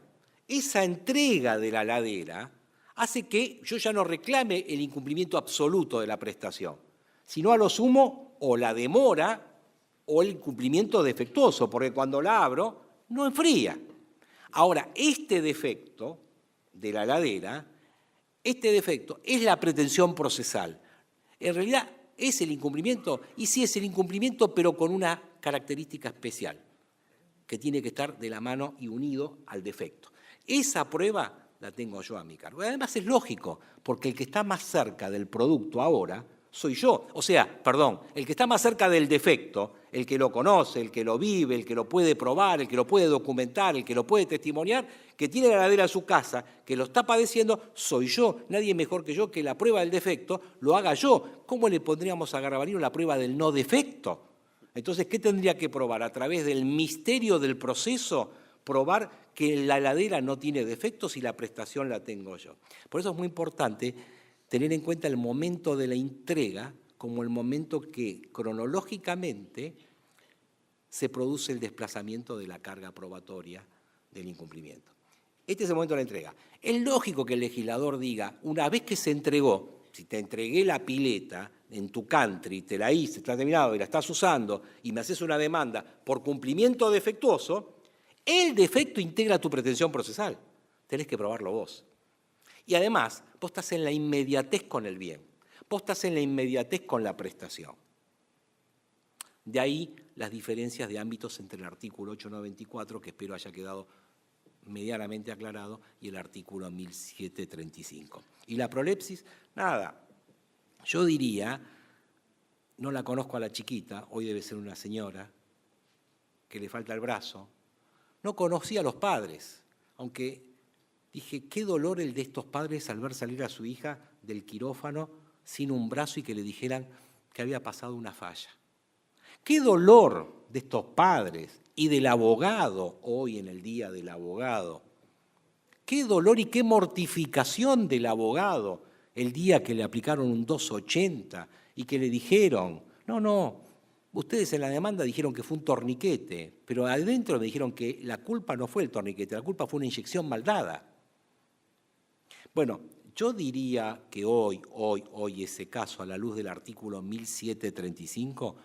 esa entrega de la heladera hace que yo ya no reclame el incumplimiento absoluto de la prestación, sino a lo sumo o la demora o el cumplimiento defectuoso, porque cuando la abro no enfría. Ahora, este defecto de la heladera, este defecto es la pretensión procesal. En realidad es el incumplimiento, y sí es el incumplimiento, pero con una característica especial, que tiene que estar de la mano y unido al defecto. Esa prueba la tengo yo a mi cargo. Además es lógico, porque el que está más cerca del producto ahora soy yo. O sea, perdón, el que está más cerca del defecto, el que lo conoce, el que lo vive, el que lo puede probar, el que lo puede documentar, el que lo puede testimoniar, que tiene la heladera en su casa, que lo está padeciendo, soy yo. Nadie mejor que yo que la prueba del defecto lo haga yo. ¿Cómo le pondríamos a Garbarino la prueba del no defecto? Entonces, ¿qué tendría que probar? A través del misterio del proceso, probar que la heladera no tiene defectos y la prestación la tengo yo. Por eso es muy importante tener en cuenta el momento de la entrega como el momento que cronológicamente se produce el desplazamiento de la carga probatoria del incumplimiento. Este es el momento de la entrega. Es lógico que el legislador diga, una vez que se entregó, si te entregué la pileta en tu country, te la hice, está terminado y la estás usando y me haces una demanda por cumplimiento defectuoso, el defecto integra tu pretensión procesal. Tenés que probarlo vos. Y además, vos estás en la inmediatez con el bien. Vos estás en la inmediatez con la prestación. De ahí las diferencias de ámbitos entre el artículo 894, que espero haya quedado medianamente aclarado, y el artículo 1735. Y la prolepsis, nada. Yo diría, no la conozco a la chiquita, hoy debe ser una señora, que le falta el brazo. No conocí a los padres, aunque dije, qué dolor el de estos padres al ver salir a su hija del quirófano sin un brazo y que le dijeran que había pasado una falla. Qué dolor de estos padres y del abogado, hoy en el día del abogado. Qué dolor y qué mortificación del abogado el día que le aplicaron un 280 y que le dijeron, no, ustedes en la demanda dijeron que fue un torniquete, pero adentro me dijeron que la culpa no fue el torniquete, la culpa fue una inyección mal dada. Bueno, yo diría que hoy ese caso, a la luz del artículo 1735,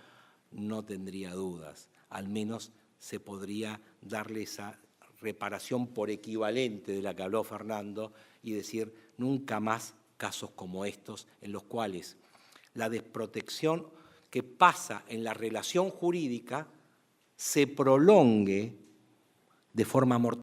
no tendría dudas. Al menos se podría darle esa reparación por equivalente de la que habló Fernando y decir nunca más casos como estos en los cuales la desprotección que pasa en la relación jurídica se prolongue de forma mortal.